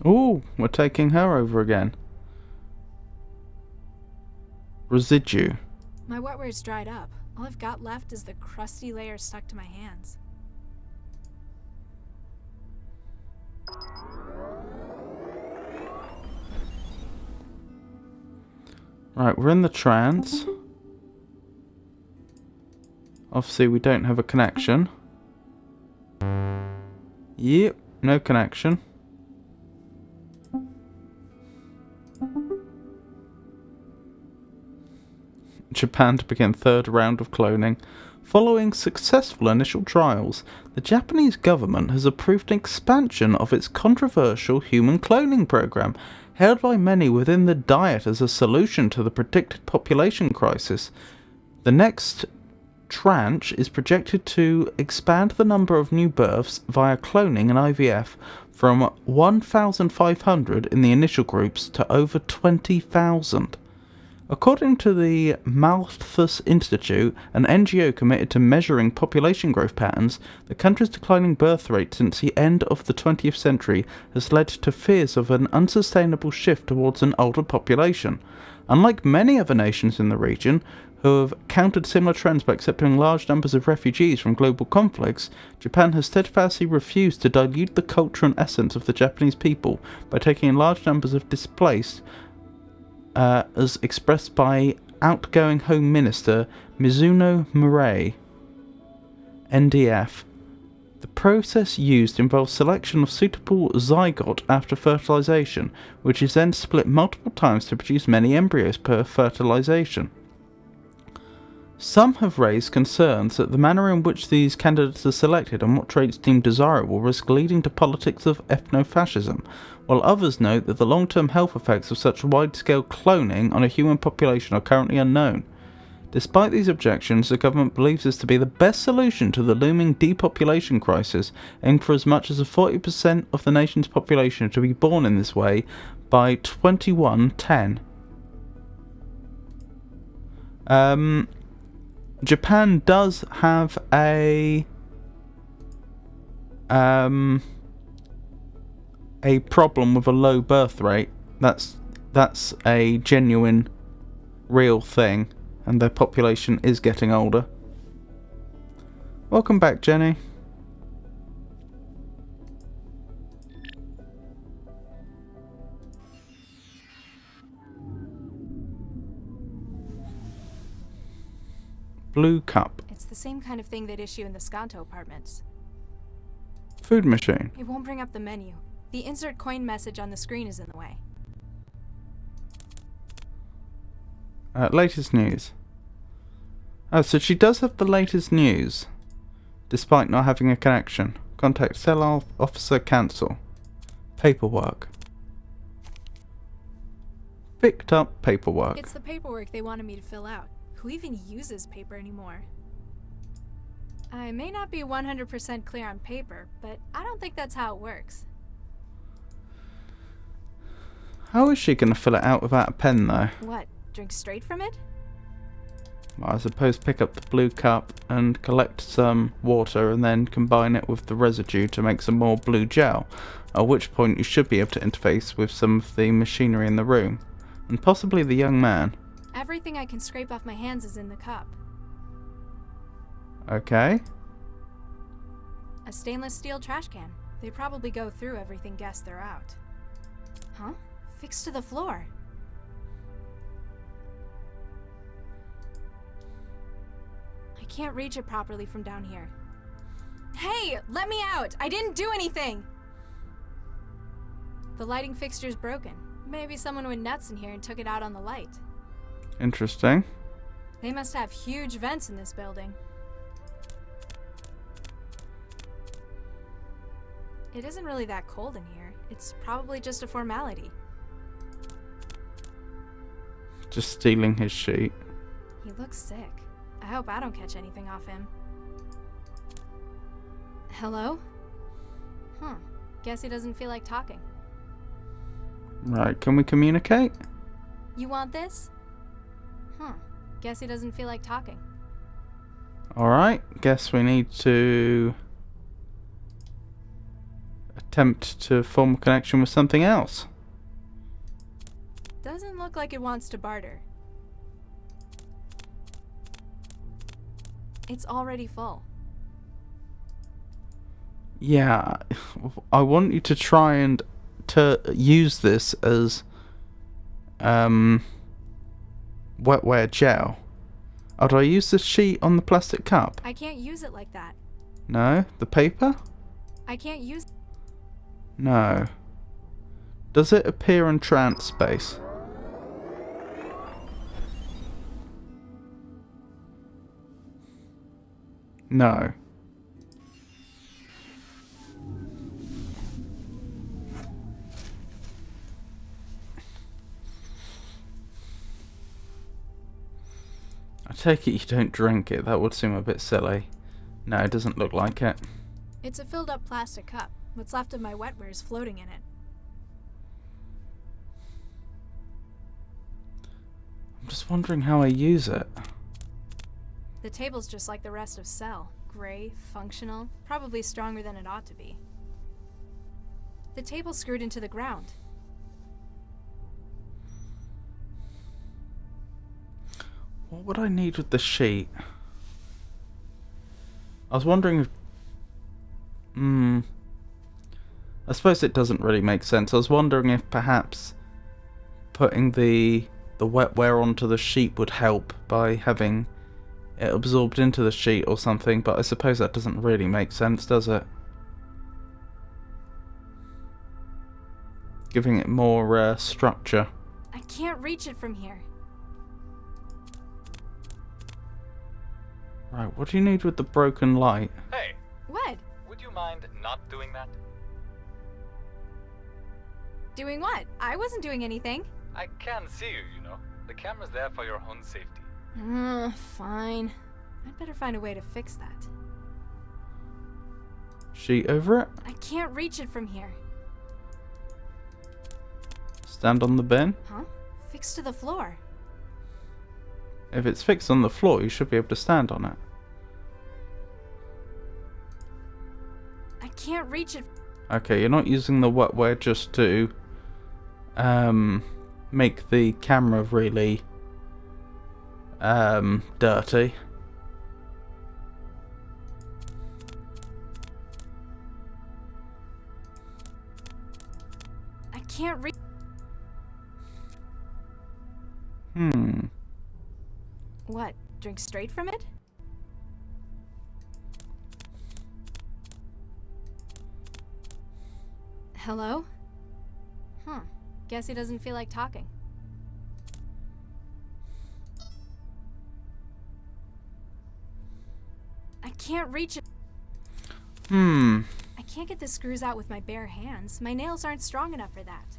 Ooh, we're taking her over again. residue.
My wetware's dried up. All I've got left is the crusty layer stuck to my hands.
Right, we're in the trance. Obviously, we don't have a connection. Yep, no connection. Japan to begin third round of cloning. Following successful initial trials, the Japanese government has approved an expansion of its controversial human cloning program, hailed by many within the Diet as a solution to the predicted population crisis. The next tranche is projected to expand the number of new births via cloning and IVF from 1,500 in the initial groups to over 20,000. According to the Malthus Institute, an NGO committed to measuring population growth patterns, the country's declining birth rate since the end of the 20th century has led to fears of an unsustainable shift towards an older population. Unlike many other nations in the region, who have countered similar trends by accepting large numbers of refugees from global conflicts, Japan has steadfastly refused to dilute the culture and essence of the Japanese people by taking in large numbers of displaced, as expressed by outgoing Home Minister Mizuno Murray, NDF. The process used involves selection of suitable zygote after fertilization, which is then split multiple times to produce many embryos per fertilization. Some have raised concerns that the manner in which these candidates are selected and what traits deemed desirable risk leading to politics of ethno-fascism, while others note that the long-term health effects of such wide-scale cloning on a human population are currently unknown. Despite these objections, the government believes this to be the best solution to the looming depopulation crisis, aiming for as much as 40% of the nation's population to be born in this way by 2110. Japan does have a problem with a low birth rate. That's a genuine, real thing, and their population is getting older. Welcome back, Jenny. Blue cup.
It's the same kind of thing they'd issue in the Skanto apartments.
Food machine.
It won't bring up the menu. The insert coin message on the screen is in the way.
Latest news. Oh, so she does have the latest news, despite not having a connection. Contact cell officer, cancel. Paperwork. Picked up paperwork.
It's the paperwork they wanted me to fill out. Who even uses paper anymore? I may not be 100% clear on paper, but I don't think that's how it works.
How is she going to fill it out without a pen, though?
What? Drink straight from it?
Well, I suppose pick up the blue cup and collect some water and then combine it with the residue to make some more blue gel, at which point you should be able to interface with some of the machinery in the room, and possibly the young man.
Everything I can scrape off my hands is in the cup.
Okay.
A stainless steel trash can. They probably go through everything guessed they're out. Huh? Fixed to the floor. I can't reach it properly from down here. Hey! Let me out! I didn't do anything! The lighting fixture's broken. Maybe someone went nuts in here and took it out on the light.
Interesting.
They must have huge vents in this building. It isn't really that cold in here. It's probably just a formality.
Just stealing his sheet.
He looks sick. I hope I don't catch anything off him. Hello? Huh. Guess he doesn't feel like talking.
Right, can we communicate?
You want this? Huh. Guess he doesn't feel like talking.
Alright, guess we need to attempt to form a connection with something else.
Doesn't look like it wants to barter. It's already full.
Yeah, I want you to try and use this as wetware gel. Oh, do I use the sheet on the plastic cup?
I can't use it like that.
No? The paper?
I can't use...
No. Does it appear in trance space? No. I take it you don't drink it. That would seem a bit silly. No, it doesn't look like it.
It's a filled up plastic cup. What's left of my wetware is floating in it.
I'm just wondering how I use it.
The table's just like the rest of Cell. Gray, functional, probably stronger than it ought to be. The table's screwed into the ground.
What would I need with the sheet? I was wondering if... I suppose it doesn't really make sense. I was wondering if perhaps putting the wetware onto the sheet would help by having it absorbed into the sheet or something, but I suppose that doesn't really make sense, does it? Giving it more structure.
I can't reach it from here.
Right, what do you need with the broken light?
Hey,
What?
would you mind not doing that?
Doing what? I wasn't doing anything.
I can see you, you know. The camera's there for your own safety.
Fine. I'd better find a way to fix that.
Sheet over it?
I can't reach it from here.
Stand on the bin?
Huh? Fixed to the floor.
If it's fixed on the floor, you should be able to stand on it.
I can't reach it.
Okay, you're not using the wetware just to make the camera really dirty.
I can't reach. What? Drink straight from it? Hello? Guess he doesn't feel like talking. I can't reach it. I can't get the screws out with my bare hands. My nails aren't strong enough for that.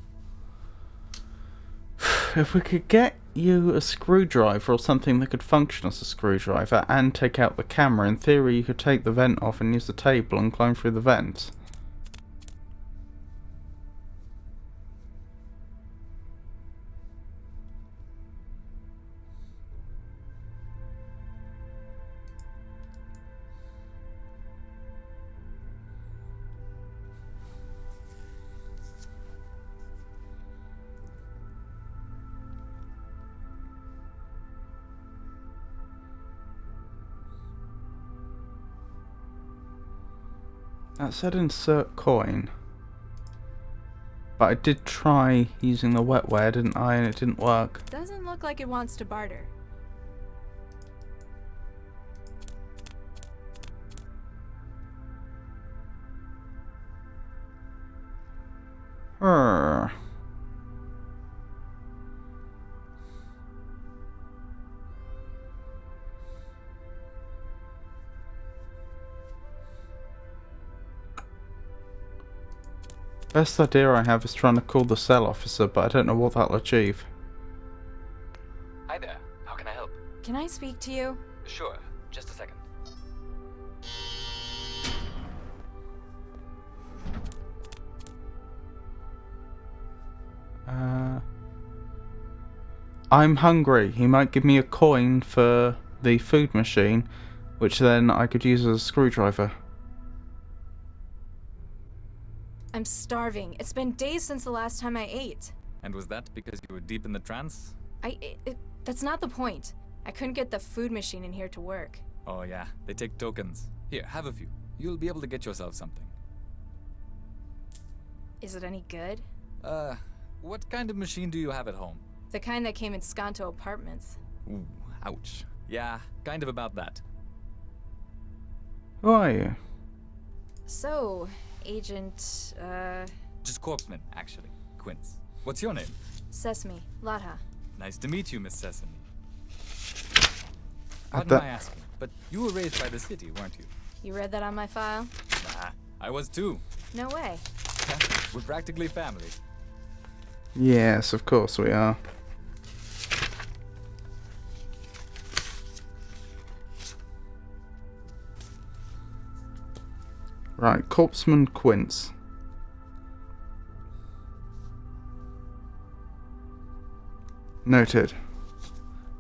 If we could get you a screwdriver or something that could function as a screwdriver and take out the camera, in theory you could take the vent off and use the table and climb through the vents. That said insert coin. But I did try using the wetware, didn't I? And it didn't work.
Doesn't look like it wants to barter.
Best idea I have is trying to call the cell officer, but I don't know what that'll achieve.
Hi there. How can I help?
Can I speak to you?
Sure. Just a second.
I'm hungry. He might give me a coin for the food machine, which then I could use as a screwdriver.
I'm starving. It's been days since the last time I ate.
And was that because you were deep in the trance?
That's not the point. I couldn't get the food machine in here to work.
Oh yeah, they take tokens. Here, have a few. You'll be able to get yourself something.
Is it any good?
What kind of machine do you have at home?
The kind that came in Skanto apartments.
Ooh, ouch. Yeah, kind of about that.
Who are you?
So, Agent,
Just Corpseman, actually. Quince. What's your name?
Sesame, Latha.
Nice to meet you, Miss Sesame.
At
Pardon
that-
my asking, but you were raised by the city, weren't you?
You read that on my file?
Nah, I was too.
No way.
We're practically family.
Yes, of course we are. Right, Corpseman Quince. Noted.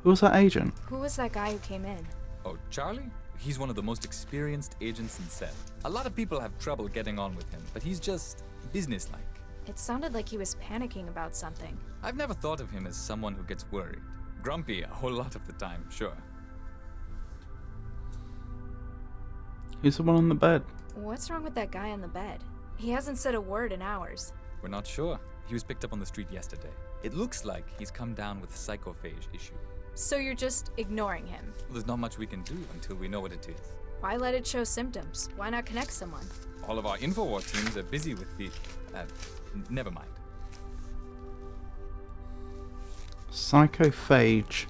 Who was that agent?
Who was that guy who came in?
Oh, Charlie? He's one of the most experienced agents in Cell. A lot of people have trouble getting on with him, but he's just businesslike.
It sounded like he was panicking about something.
I've never thought of him as someone who gets worried. Grumpy a whole lot of the time, sure.
Who's the one on the bed?
What's wrong with that guy on the bed? He hasn't said a word in hours.
We're not sure. He was picked up on the street yesterday. It looks like he's come down with a psychophage issue.
So you're just ignoring him.
Well, there's not much we can do until we know what it is.
Why let it show symptoms? Why not connect someone?
All of our Infowar teams are busy with the... never mind.
Psychophage.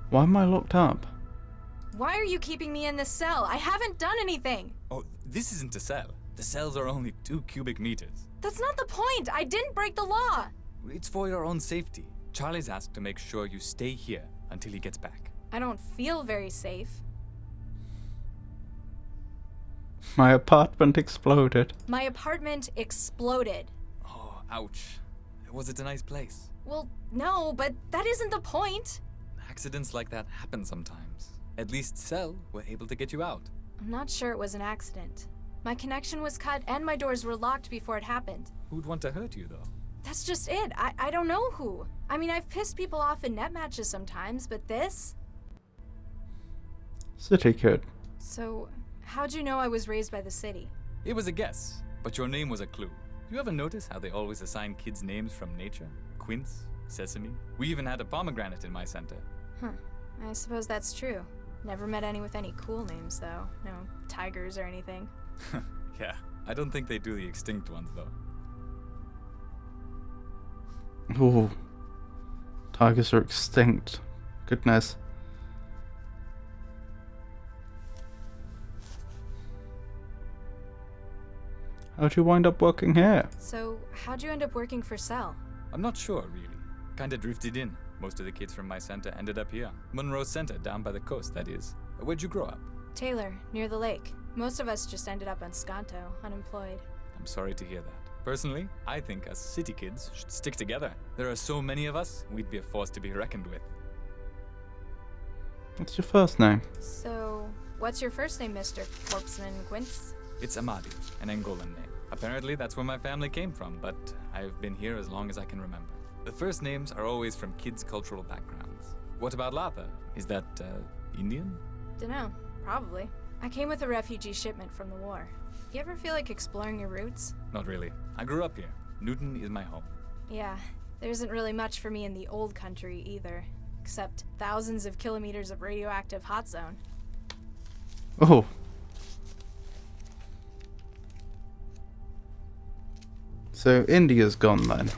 Why am I locked up?
Why are you keeping me in this cell? I haven't done anything!
Oh, this isn't a cell. The cells are only 2 cubic meters.
That's not the point! I didn't break the law!
It's for your own safety. Charlie's asked to make sure you stay here until he gets back.
I don't feel very safe.
My apartment exploded.
My apartment exploded.
Oh, ouch. Was it a nice place?
Well, no, but that isn't the point.
Accidents like that happen sometimes. At least Cell were able to get you out.
I'm not sure it was an accident. My connection was cut and my doors were locked before it happened.
Who'd want to hurt you, though?
That's just it. I don't know who. I mean, I've pissed people off in net matches sometimes, but this?
City kid.
So, how'd you know I was raised by the city?
It was a guess, but your name was a clue. You ever notice how they always assign kids names from nature? Quince, Sesame. We even had a pomegranate in my center.
Huh. I suppose that's true. Never met any with any cool names, though. No tigers or anything.
Yeah, I don't think they do the extinct ones, though.
Ooh. Tigers are extinct. Goodness. How'd you wind up working here?
So, how'd you end up working for Cell?
I'm not sure, really. Kinda drifted in. Most of the kids from my center ended up here. Monroe Center, down by the coast, that is. Where'd you grow up?
Taylor, near the lake. Most of us just ended up on Skanto, unemployed.
I'm sorry to hear that. Personally, I think us city kids should stick together. There are so many of us, we'd be a force to be reckoned with.
What's your first name?
So, what's your first name, Mr. Corpseman Quince?
It's Amadi, an Angolan name. Apparently that's where my family came from, but I've been here as long as I can remember. The first names are always from kids' cultural backgrounds. What about Latha? Is that, Indian?
Dunno. Probably. I came with a refugee shipment from the war. You ever feel like exploring your roots?
Not really. I grew up here. Newton is my home.
Yeah. There isn't really much for me in the old country either. Except thousands of kilometers of radioactive hot zone.
Oh. So India's gone then.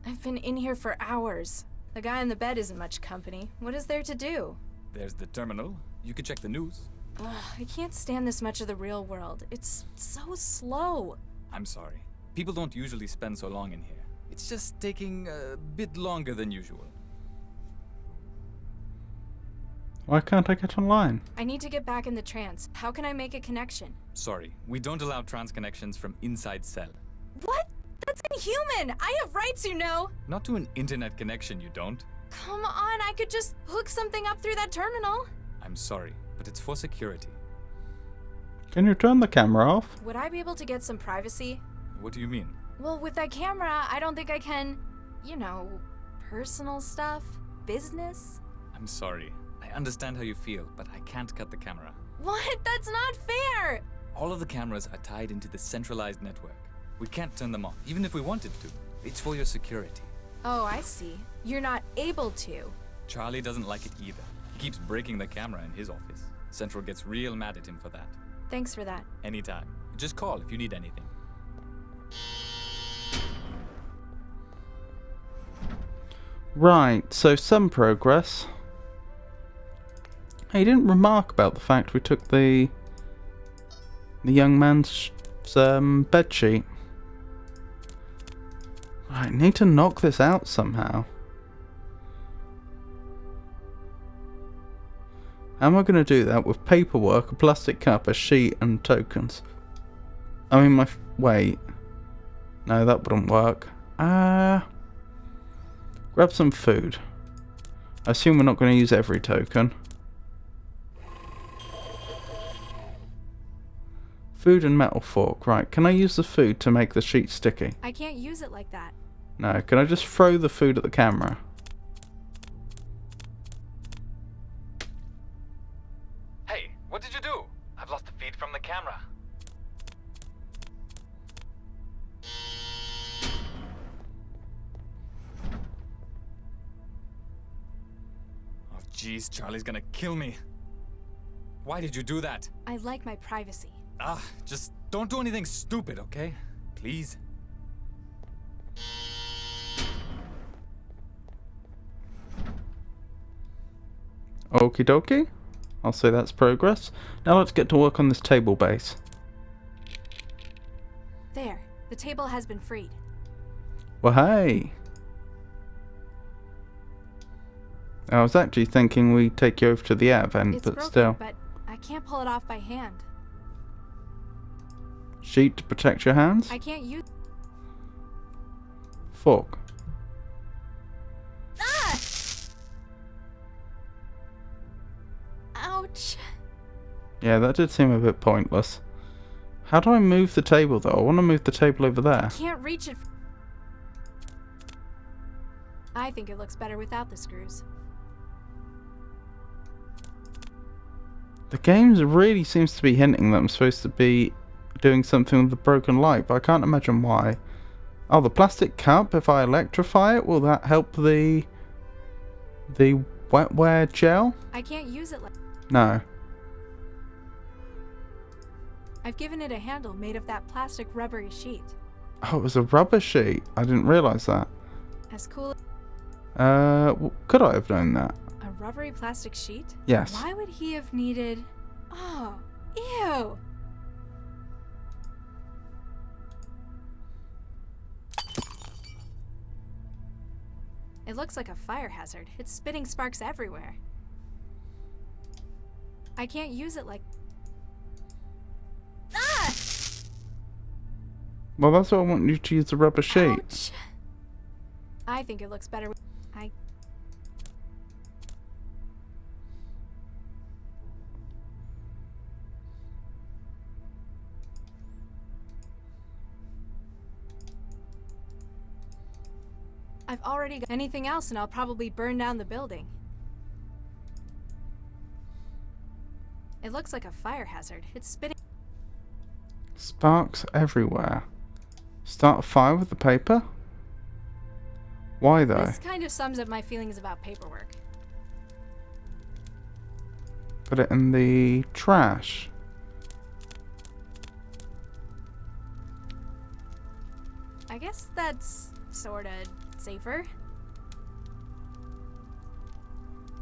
I've been in here for hours. The guy in the bed isn't much company. What is there to do?
There's the terminal. You can check the news.
Ugh, I can't stand this much of the real world. It's so slow.
I'm sorry. People don't usually spend so long in here. It's just taking a bit longer than usual.
Why can't I get online?
I need to get back in the trance. How can I make a connection?
Sorry, we don't allow trans connections from inside Cell.
What? That's inhuman! I have rights, you know!
Not to an internet connection, you don't.
Come on, I could just hook something up through that terminal.
I'm sorry, but it's for security.
Can you turn the camera off?
Would I be able to get some privacy?
What do you mean?
Well, with that camera, I don't think I can, you know, personal stuff, business.
I'm sorry. I understand how you feel, but I can't cut the camera.
What? That's not fair!
All of the cameras are tied into the centralized network. We can't turn them off, even if we wanted to. It's for your security.
Oh, I see. You're not able to.
Charlie doesn't like it either. He keeps breaking the camera in his office. Central gets real mad at him for that.
Thanks for that.
Anytime. Just call if you need anything.
Right, so some progress. He didn't remark about the fact we took the young man's bed sheet. Right, need to knock this out somehow. How am I going to do that with paperwork, a plastic cup, a sheet, and tokens? I mean, wait. No, that wouldn't work. Grab some food. I assume we're not going to use every token. Food and metal fork. Right, can I use the food to make the sheet sticky?
I can't use it like that.
No, can I just throw the food at the camera?
Hey, what did you do? I've lost the feed from the camera. Oh, jeez, Charlie's gonna kill me. Why did you do that?
I like my privacy.
Just don't do anything stupid, okay? Please?
Okie dokie. I'll say that's progress. Now let's get to work on this table base.
There. The table has been freed.
Well, hey. I was actually thinking we'd take you over to the air vent,
It's
but
broken,
still.
but I can't pull it off by hand.
Sheet to protect your hands?
I can't use...
Fork.
Ah! Ouch.
Yeah, that did seem a bit pointless. How do I move the table, though? I want to move the table over there.
Can't reach it. I think it looks better without the screws.
The game really seems to be hinting that I'm supposed to be doing something with the broken light, but I can't imagine why. Oh, the plastic cup, if I electrify it, will that help the wetware gel?
I can't use it like...
No.
I've given it a handle made of that plastic rubbery sheet.
Oh, it was a rubber sheet. I didn't realise that.
As cool...
Could I have known that?
A rubbery plastic sheet?
Yes.
Why would he have needed... Oh, ew! It looks like a fire hazard. It's spitting sparks everywhere. I can't use it like... Ah!
Well, that's why I want you to use the rubber sheet.
Ouch. I think it looks better with... I've already got anything else and I'll probably burn down the building. It looks like a fire hazard. It's spitting...
Sparks everywhere. Start a fire with the paper? Why though?
This kind of sums up my feelings about paperwork.
Put it in the trash.
I guess that's sorta safer.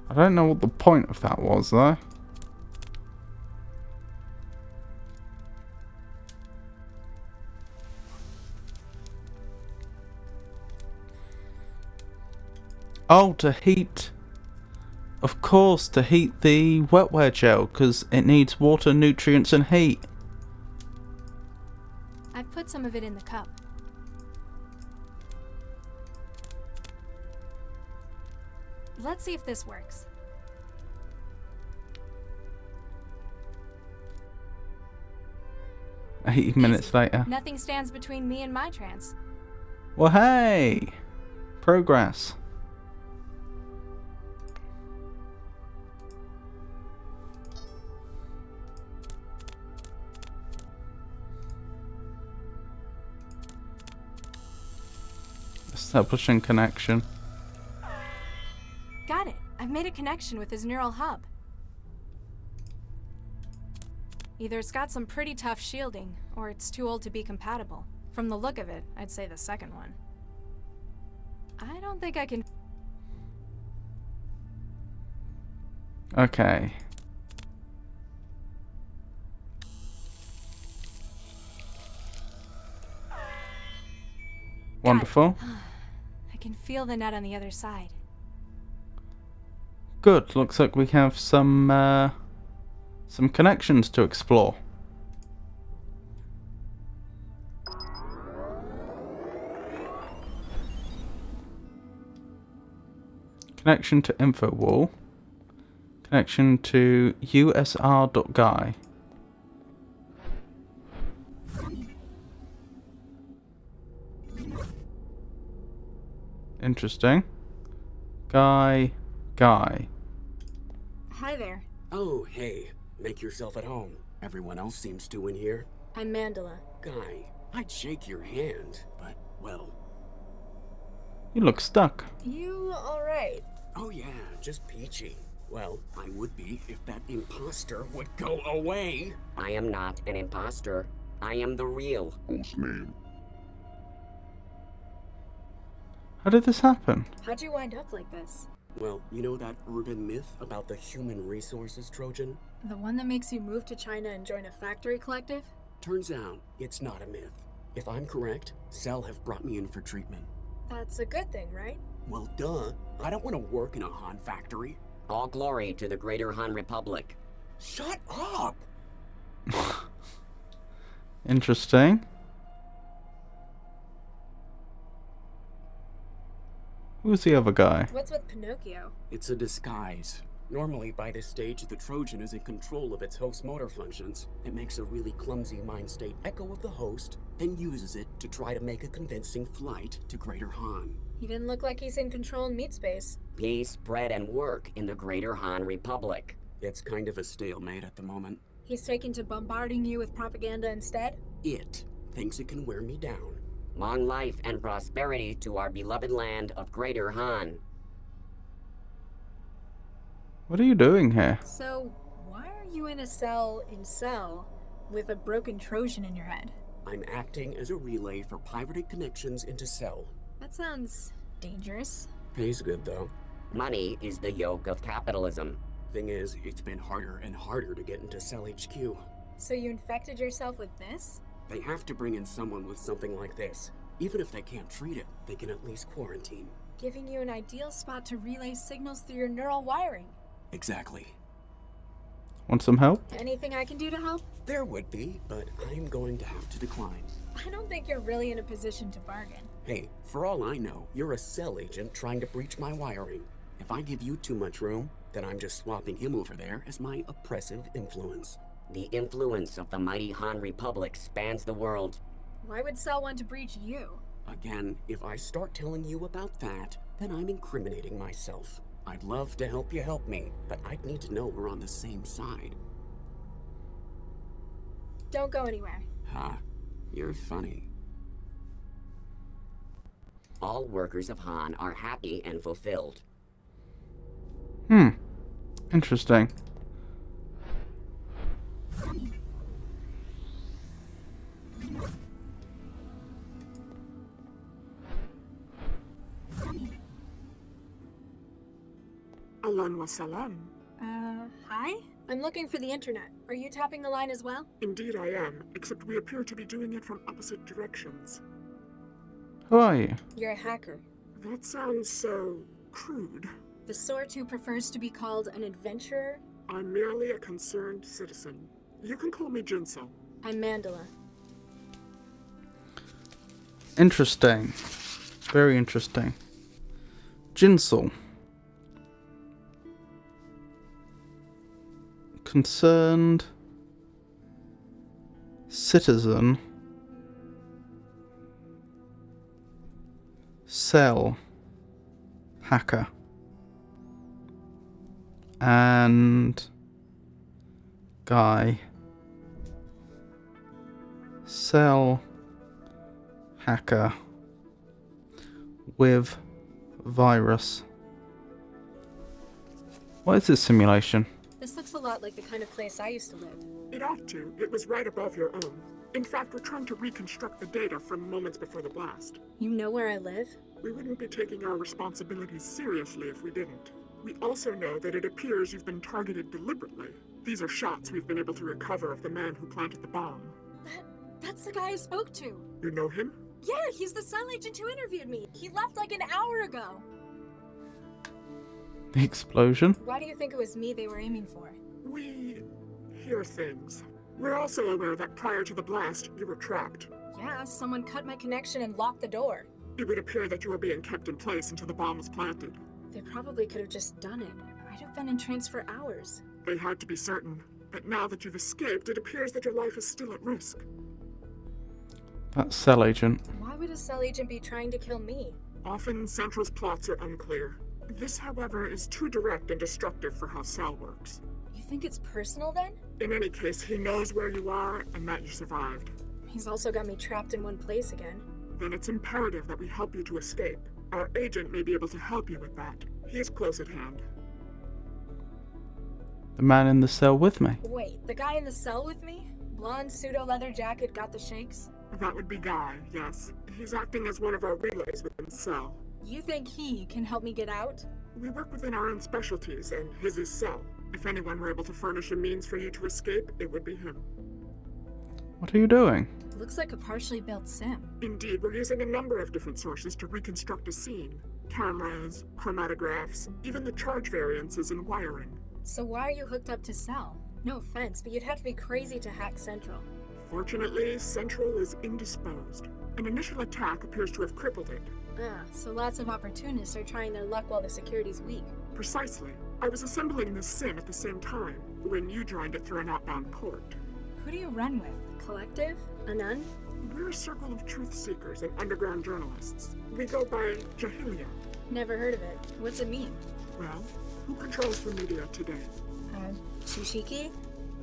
I don't know what the point of that was though. Oh, to heat. Of course, to heat the wetware gel, because it needs water, nutrients, and heat.
I've put some of it in the cup. Let's see if this works.
8 minutes later.
Nothing stands between me and my trance.
Well, hey! Progress. Establishing connection.
Got it. I've made a connection with his neural hub. Either it's got some pretty tough shielding, or it's too old to be compatible. From the look of it, I'd say the second one. I don't think I can...
Okay. Wonderful.
I can feel the net on the other side.
Good. Looks like we have some connections to explore. Connection to info wall. Connection to usr.guy. Interesting. Guy.
Hi there.
Oh, hey. Make yourself at home. Everyone else seems to in here.
I'm Mandela.
Guy, I'd shake your hand, but, well...
You look stuck.
You alright?
Oh yeah, just peachy. Well, I would be if that imposter would go away. I am not an imposter. I am the real.
Whose name?
How did this happen?
How'd you wind up like this?
Well, you know that urban myth about the human resources Trojan?
The one that makes you move to China and join a factory collective?
Turns out, it's not a myth. If I'm correct, Cell have brought me in for treatment.
That's a good thing, right?
Well, duh. I don't want to work in a Han factory. All glory to the Greater Han Republic. Shut up!
Interesting. Who's the other guy?
What's with Pinocchio?
It's a disguise. Normally, by this stage, the Trojan is in control of its host motor functions. It makes a really clumsy mind state echo of the host, then uses it to try to make a convincing flight to Greater Han.
He didn't look like he's in control in meat space.
Peace, bread, and work in the Greater Han Republic. It's kind of a stalemate at the moment.
He's taken to bombarding you with propaganda instead?
It thinks it can wear me down. Long life and prosperity to our beloved land of Greater Han.
What are you doing here?
So, why are you in a cell in Cell with a broken Trojan in your head?
I'm acting as a relay for pirated connections into Cell.
That sounds dangerous.
Pays good, though. Money is the yoke of capitalism. Thing is, it's been harder and harder to get into Cell HQ.
So you infected yourself with this?
They have to bring in someone with something like this. Even if they can't treat it, they can at least quarantine.
Giving you an ideal spot to relay signals through your neural wiring.
Exactly.
Want some help?
Anything I can do to help?
There would be, but I'm going to have to decline.
I don't think you're really in a position to bargain.
Hey, for all I know, you're a Cell agent trying to breach my wiring. If I give you too much room, then I'm just swapping him over there as my oppressive influence. The influence of the mighty Han Republic spans the world.
Why would Cell want to breach you?
Again, if I start telling you about that, then I'm incriminating myself. I'd love to help you help me, but I'd need to know we're on the same side.
Don't go anywhere.
Ha, you're funny. All workers of Han are happy and fulfilled.
Interesting.
Alan wasalam.
Hi? I'm looking for the internet. Are you tapping the line as well?
Indeed I am, except we appear to be doing it from opposite directions.
Who are you?
You're a hacker.
That sounds so crude.
The sort who prefers to be called an adventurer?
I'm merely a concerned citizen. You can call me Jinsel.
I'm Mandela.
Interesting. Very interesting. Jinsel. Concerned citizen, cell, hacker, and guy, cell, hacker, with virus. What is this simulation?
This looks a lot like the kind of place I used to live.
It ought to. It was right above your own. In fact, we're trying to reconstruct the data from moments before the blast.
You know where I live?
We wouldn't be taking our responsibilities seriously if we didn't. We also know that it appears you've been targeted deliberately. These are shots we've been able to recover of the man who planted the bomb.
That's the guy I spoke to.
You know him?
Yeah, he's the cell agent who interviewed me. He left like an hour ago.
The explosion?
Why do you think it was me they were aiming for?
We hear things. We're also aware that prior to the blast, you were trapped.
Yeah, someone cut my connection and locked the door.
It would appear that you were being kept in place until the bomb was planted.
They probably could have just done it. I'd have been in trance for hours.
They had to be certain. But now that you've escaped, it appears that your life is still at risk.
That's cell agent.
Why would a cell agent be trying to kill me?
Often, Central's plots are unclear. This, however, is too direct and destructive for how Cell works.
You think it's personal then?
In any case, he knows where you are and that you survived.
He's also got me trapped in one place again.
Then it's imperative that we help you to escape. Our agent may be able to help you with that. He is close at hand.
The man in the cell with me.
Wait, the guy in the cell with me? Blonde pseudo-leather jacket, got the shakes?
That would be Guy, yes. He's acting as one of our relays within Cell.
You think he can help me get out?
We work within our own specialties, and his is Cell. If anyone were able to furnish a means for you to escape, it would be him.
What are you doing?
Looks like a partially built sim.
Indeed, we're using a number of different sources to reconstruct a scene. Cameras, chromatographs, even the charge variances and wiring.
So why are you hooked up to Cell? No offense, but you'd have to be crazy to hack Central.
Fortunately, Central is indisposed. An initial attack appears to have crippled it.
Ah, so lots of opportunists are trying their luck while the security's weak.
Precisely. I was assembling this sim at the same time, when you joined it through an outbound port.
Who do you run with? Collective? A nun?
We're a circle of truth seekers and underground journalists. We go by Jahilia.
Never heard of it. What's it mean?
Well, who controls the media today?
Chishiki?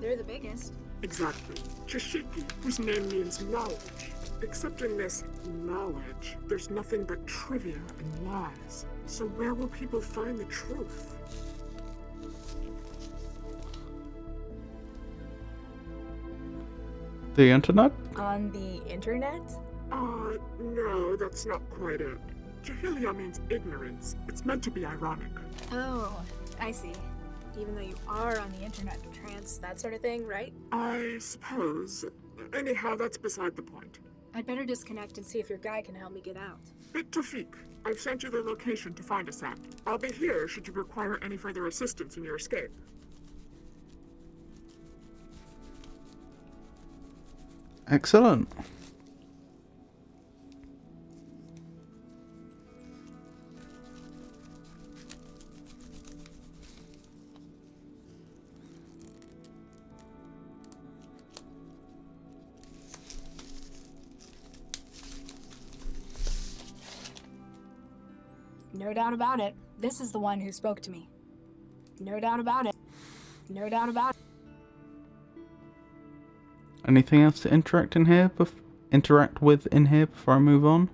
They're the biggest.
Exactly. Chishiki, whose name means knowledge. Except in this knowledge, there's nothing but trivia and lies. So where will people find the truth?
The internet?
On the internet?
No, that's not quite it. Jahilia means ignorance. It's meant to be ironic.
Oh, I see. Even though you are on the internet, trance, that sort of thing, right?
I suppose. Anyhow, that's beside the point.
I'd better disconnect and see if your guy can help me get out.
Tawfiq, I've sent you the location to find us at. I'll be here should you require any further assistance in your escape.
Excellent.
No doubt about it. This is the one who spoke to me. No doubt about it. No doubt about it.
Anything else to interact with in here before I move on?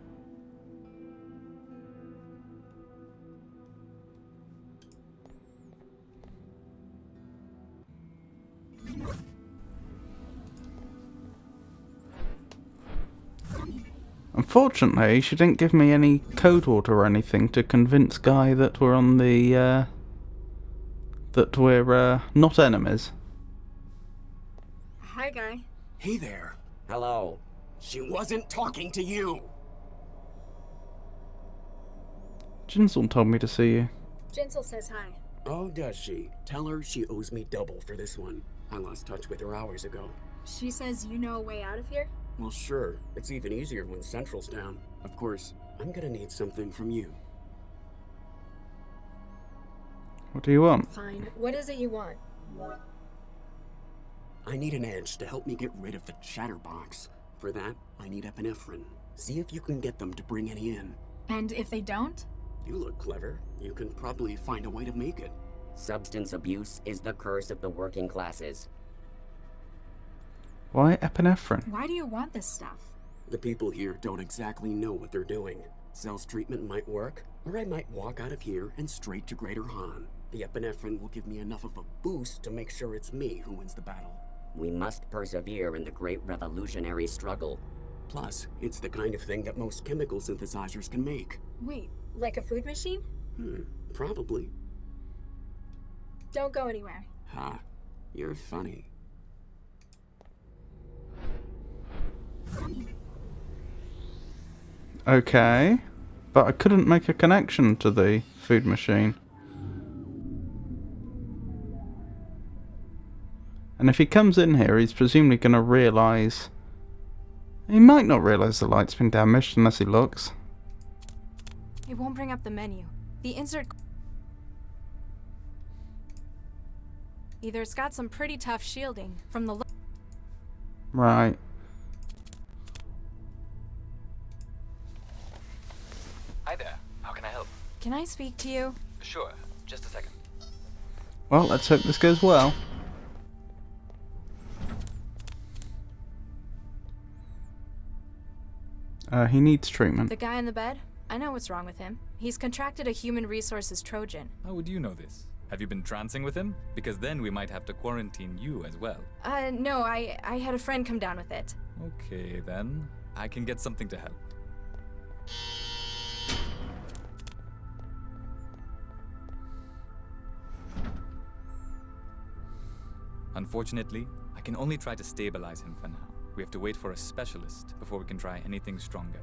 Unfortunately, she didn't give me any code word or anything to convince Guy that we're on the, that we're, not enemies.
Hi, Guy.
Hey there. Hello. She wasn't talking to you.
Jinsel told me to see you.
Jinsel says hi.
Oh, does she? Tell her she owes me double for this one. I lost touch with her hours ago.
She says you know a way out of here?
Well, sure. It's even easier when Central's down. Of course, I'm gonna need something from you.
What do you want?
Fine. What is it you want?
I need an edge to help me get rid of the chatterbox. For that, I need epinephrine. See if you can get them to bring any in.
And if they don't?
You look clever. You can probably find a way to make it.
Substance abuse is the curse of the working classes.
Why epinephrine?
Why do you want this stuff?
The people here don't exactly know what they're doing. Cell's treatment might work, or I might walk out of here and straight to Greater Han. The epinephrine will give me enough of a boost to make sure it's me who wins the battle.
We must persevere in the great revolutionary struggle.
Plus, it's the kind of thing that most chemical synthesizers can make.
Wait, like a food machine?
Probably.
Don't go anywhere.
Ha, you're funny.
Okay, but I couldn't make a connection to the food machine. And if he comes in here, he's presumably going to realise... He might not realise the light's been damaged unless he looks.
It won't bring up the menu. The insert... Either it's got some pretty tough shielding from the...
Right.
Hi there. How can I help?
Can I speak to you?
Sure. Just a second.
Well, let's hope this goes well. He needs treatment.
The guy in the bed? I know what's wrong with him. He's contracted a human resources Trojan.
How would you know this? Have you been trancing with him? Because then we might have to quarantine you as well.
No, I had a friend come down with it.
Okay, then. I can get something to help. Unfortunately, I can only try to stabilize him for now. We have to wait for a specialist before we can try anything stronger.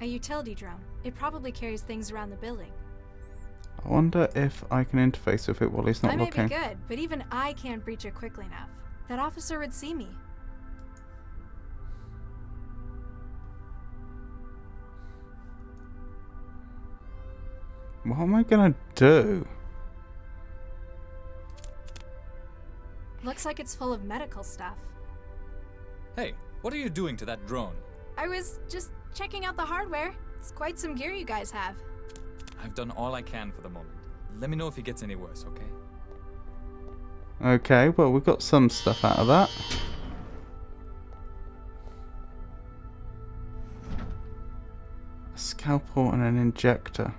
A utility drone. It probably carries things around the building.
I wonder if I can interface with it while he's not
I may
looking.
be good, but even I can't breach it quickly enough. That officer would see me.
What am I gonna do?
Looks like it's full of medical stuff.
Hey, what are you doing to that drone?
I was just checking out the hardware. It's quite some gear you guys have.
I've done all I can for the moment. Let me know if he gets any worse, okay?
Okay, well, we got some stuff out of that. A scalpel and an injector.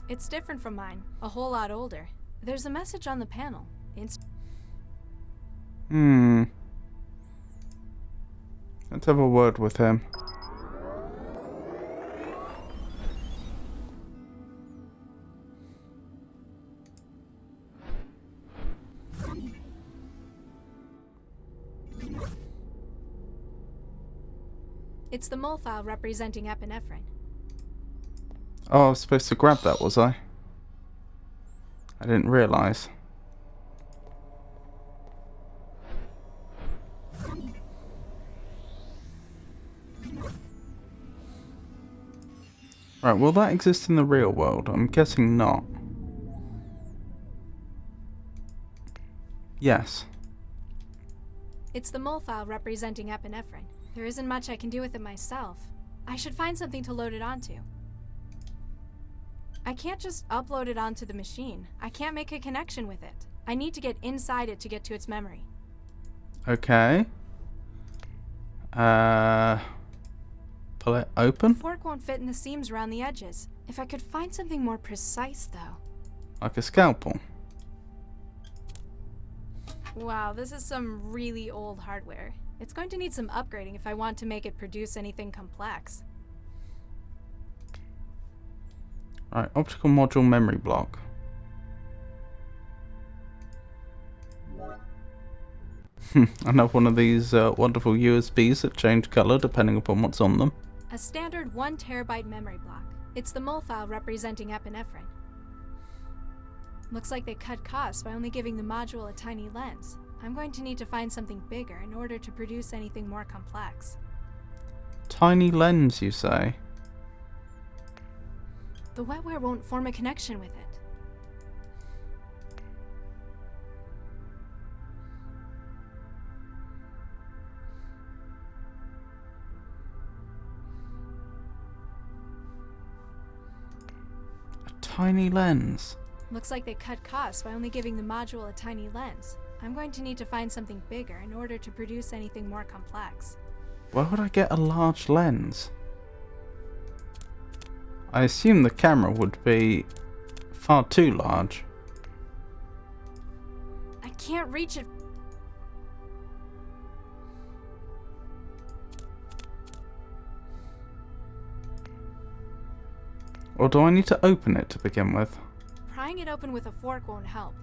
It's different from mine, a whole lot older. There's a message on the panel.
Let's have a word with him.
It's the mole file representing epinephrine.
Oh, I was supposed to grab that, was I? I didn't realise. Right, will that exist in the real world? I'm guessing not. Yes.
It's the mole file representing epinephrine. There isn't much I can do with it myself. I should find something to load it onto. I can't just upload it onto the machine. I can't make a connection with it. I need to get inside it to get to its memory.
Okay. Pull it open?
The fork won't fit in the seams around the edges. If I could find something more precise, though.
Like a scalpel?
Wow, this is some really old hardware. It's going to need some upgrading if I want to make it produce anything complex.
Right, optical module memory block. Another one of these wonderful USBs that change colour depending upon what's on them.
A standard 1 terabyte memory block. It's the mole file representing epinephrine. Looks like they cut costs by only giving the module a tiny lens. I'm going to need to find something bigger in order to produce anything more complex.
Tiny lens, you say?
The wetware won't form a connection with it.
A tiny lens.
Looks like they cut costs by only giving the module a tiny lens. I'm going to need to find something bigger in order to produce anything more complex.
Where would I get a large lens? I assume the camera would be far too large.
I can't reach it.
Or do I need to open it to begin with?
Prying it open with a fork won't help.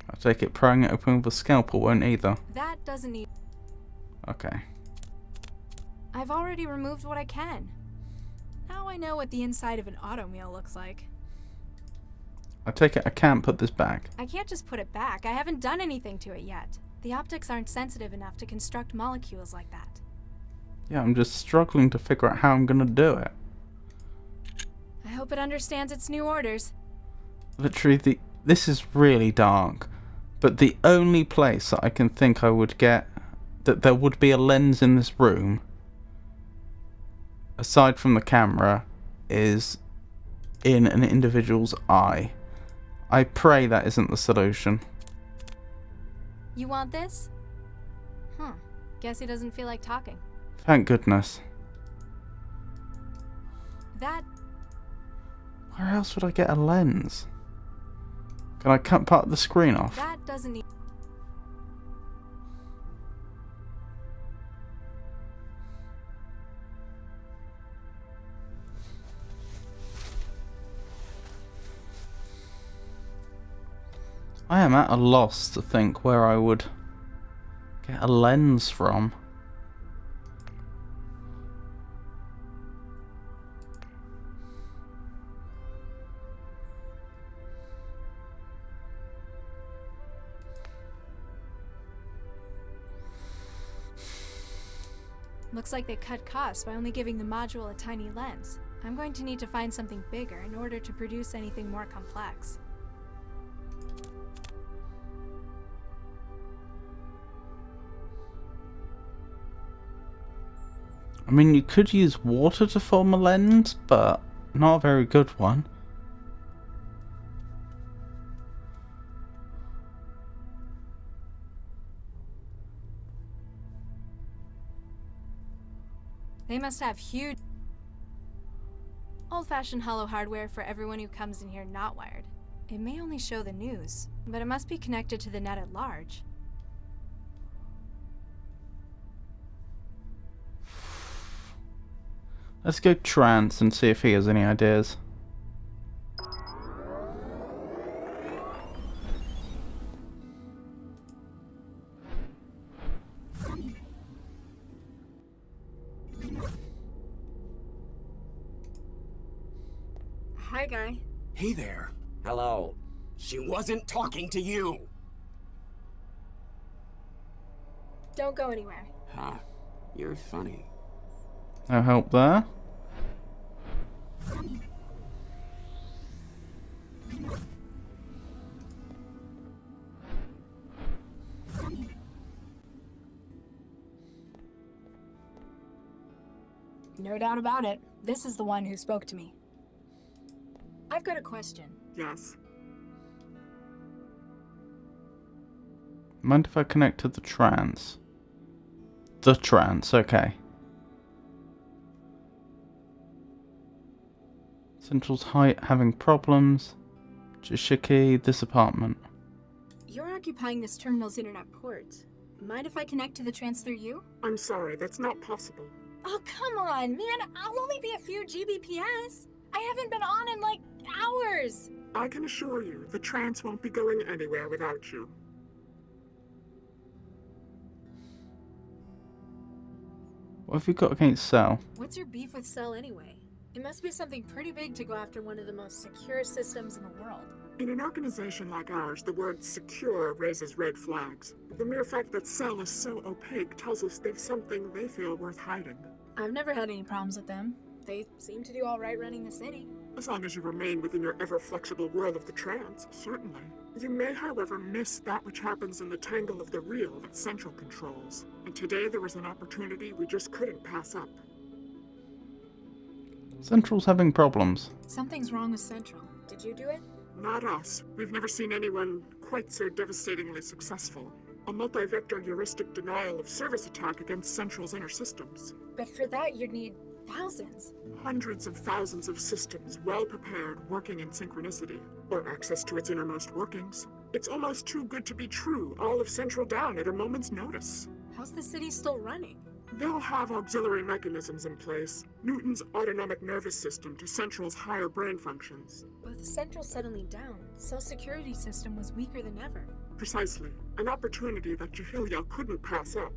I take it prying it open with a scalpel won't either.
That doesn't need...
Okay.
I've already removed what I can. Now I know what the inside of an automeal looks like.
I take it I can't put this back.
I can't just put it back. I haven't done anything to it yet. The optics aren't sensitive enough to construct molecules like that.
Yeah, I'm just struggling to figure out how I'm gonna do it.
I hope it understands its new orders.
Literally, this is really dark. But the only place that I can think I would get that there would be a lens in this room, aside from the camera, is in an individual's eye. I pray that isn't the solution.
You want this? Guess he doesn't feel like talking.
Thank goodness.
That...
Where else would I get a lens? Can I cut part of the screen off?
That doesn't need...
I am at a loss to think where I would get a lens from.
Looks like they cut costs by only giving the module a tiny lens. I'm going to need to find something bigger in order to produce anything more complex.
I mean, you could use water to form a lens, but not a very good one.
They must have huge... old-fashioned hollow hardware for everyone who comes in here not wired. It may only show the news, but it must be connected to the net at large.
Let's go trance and see if he has any ideas.
Hi, guy.
Hey there. Hello. She wasn't talking to you.
Don't go anywhere.
Huh. You're funny.
No help there.
No doubt about it. This is the one who spoke to me. I've got a question.
Yes.
Mind if I connect to the trance? The trance, okay. Central's height having problems. Jishiki, this apartment.
You're occupying this terminal's internet port. Mind if I connect to the trans through you?
I'm sorry, that's not possible.
Oh, come on, man. I'll only be a few Gbps. I haven't been on in, like, hours.
I can assure you, the trance won't be going anywhere without you.
What have you got against Cell?
What's your beef with Cell anyway? It must be something pretty big to go after one of the most secure systems in the world.
In an organization like ours, the word secure raises red flags. The mere fact that Cell is so opaque tells us they've something they feel worth hiding.
I've never had any problems with them. They seem to do all right running the city.
As long as you remain within your ever-flexible world of the trance, certainly. You may, however, miss that which happens in the tangle of the real that Central controls. And today there was an opportunity we just couldn't pass up.
Central's having problems.
Something's wrong with Central. Did you do it?
Not us. We've never seen anyone quite so devastatingly successful. A multi-vector heuristic denial of service attack against Central's inner systems.
But for that, you'd need thousands.
Hundreds of thousands of systems, well prepared, working in synchronicity, or access to its innermost workings. It's almost too good to be true, all of Central down at a moment's notice.
How's the city still running?
They'll have auxiliary mechanisms in place. Newton's autonomic nervous system to Central's higher brain functions.
But with Central suddenly down, Cell's security system was weaker than ever.
Precisely. An opportunity that Jahilia couldn't pass up.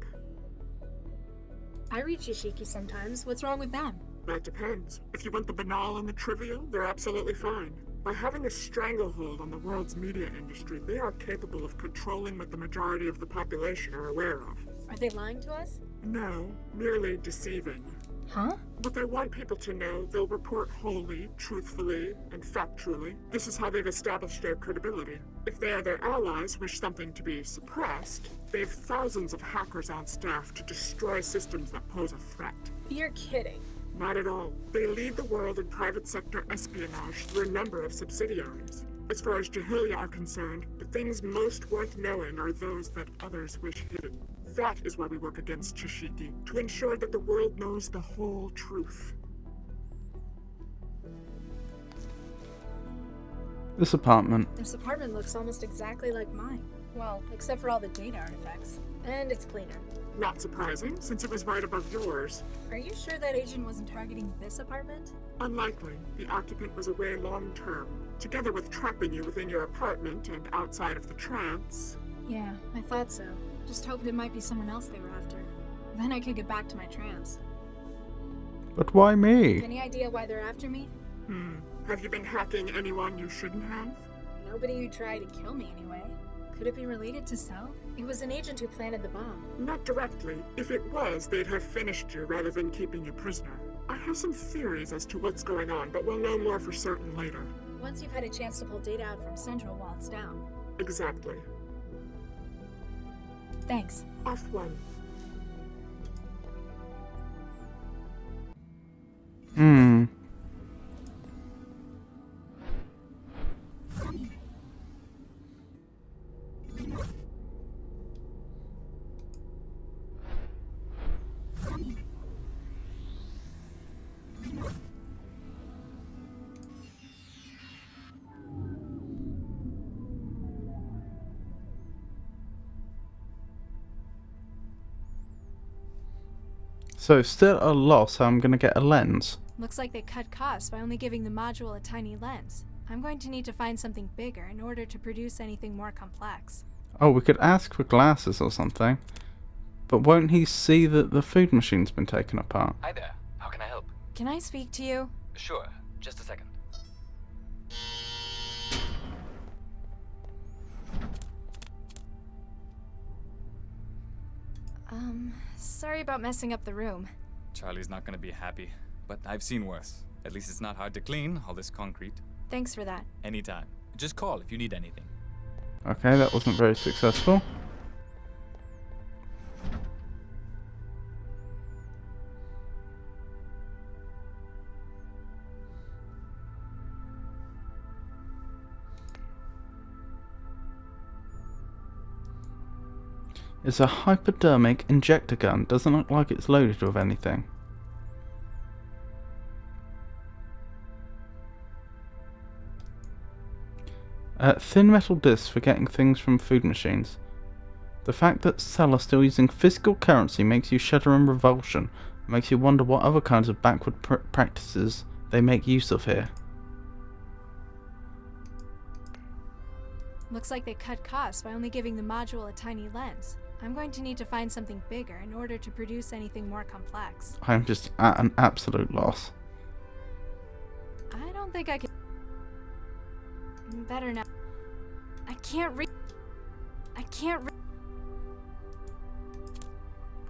I read Yashiki sometimes. What's wrong with them?
That depends. If you want the banal and the trivial, they're absolutely fine. By having a stranglehold on the world's media industry, they are capable of controlling what the majority of the population are aware of.
Are they lying to us?
No, merely deceiving.
Huh?
What they want people to know, they'll report wholly, truthfully, and factually. This is how they've established their credibility. If they or their allies wish something to be suppressed, they have thousands of hackers on staff to destroy systems that pose a threat.
You're kidding.
Not at all. They lead the world in private sector espionage through a number of subsidiaries. As far as Jahilia are concerned, the things most worth knowing are those that others wish hidden. That is why we work against Chishiki, to ensure that the world knows the whole truth.
This apartment.
This apartment looks almost exactly like mine. Well, except for all the data artifacts. And it's cleaner.
Not surprising, since it was right above yours.
Are you sure that agent wasn't targeting this apartment?
Unlikely. The occupant was away long term. Together with trapping you within your apartment and outside of the trance.
Yeah, I thought so. Just hoped it might be someone else they were after. Then I could get back to my trance.
But why me?
Any idea why they're after me?
Have you been hacking anyone you shouldn't have?
Nobody who tried to kill me anyway. Could it be related to Cell? It was an agent who planted the bomb.
Not directly. If it was, they'd have finished you rather than keeping you prisoner. I have some theories as to what's going on, but we'll know more for certain later.
Once you've had a chance to pull data out from Central while it's down.
Exactly.
Thanks.
Off one.
So still a loss how I'm going to get a lens.
Looks like they cut costs by only giving the module a tiny lens. I'm going to need to find something bigger in order to produce anything more complex.
Oh, we could ask for glasses or something. But won't he see that the food machine's been taken apart?
Hi there. How can I help?
Can I speak to you?
Sure. Just a second.
Sorry about messing up the room.
Charlie's not gonna be happy, but I've seen worse. At least it's not hard to clean, all this concrete.
Thanks for that.
Anytime. Just call if you need anything.
Okay, that wasn't very successful. It's a hypodermic injector gun. Doesn't look like it's loaded with anything. Thin metal discs for getting things from food machines. The fact that Cell are still using physical currency makes you shudder in revulsion. It makes you wonder what other kinds of backward practices they make use of here.
Looks like they cut costs by only giving the module a tiny lens. I'm going to need to find something bigger in order to produce anything more complex.
I am just at an absolute loss.
I don't think I can... Better now. I can't read.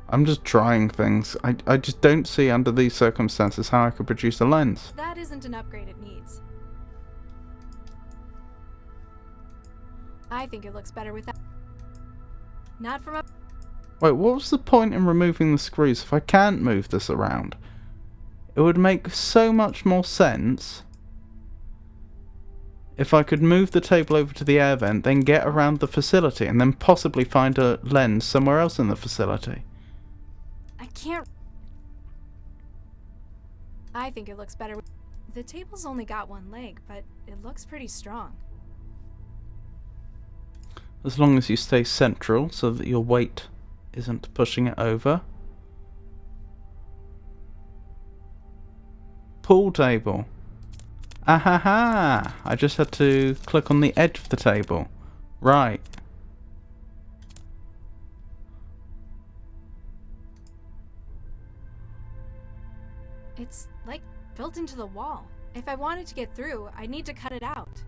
I'm just trying things. I just don't see under these circumstances how I could produce a lens.
That isn't an upgrade it needs. I think it looks better without. Not from a.
Wait, what was the point in removing the screws if I can't move this around? It would make so much more sense if I could move the table over to the air vent, then get around the facility, and then possibly find a lens somewhere else in the facility.
I can't. I think it looks better. The table's only got one leg, but it looks pretty strong.
As long as you stay central so that your weight isn't pushing it over. Pool table. Ahaha! I just had to click on the edge of the table. Right.
It's like built into the wall. If I wanted to get through, I'd need to cut it out.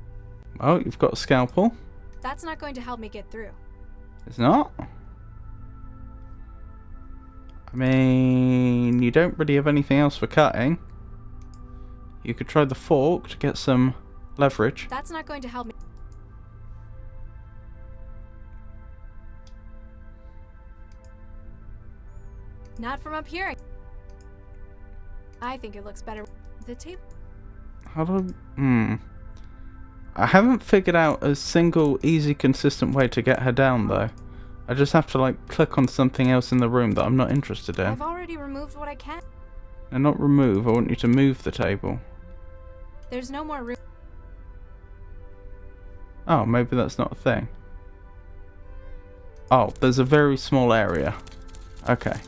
Oh, you've got a scalpel.
That's not going to help me get through.
It's not? I mean, you don't really have anything else for cutting. You could try the fork to get some leverage.
That's not going to help me. Not from up here. I think it looks better. The table.
How do I haven't figured out a single easy consistent way to get her down though. I just have to like click on something else in the room that I'm not interested in.
I've already removed what I can.
No, not remove, I want you to move the table.
There's no more room.
Oh, maybe that's not a thing. Oh, there's a very small area. Okay.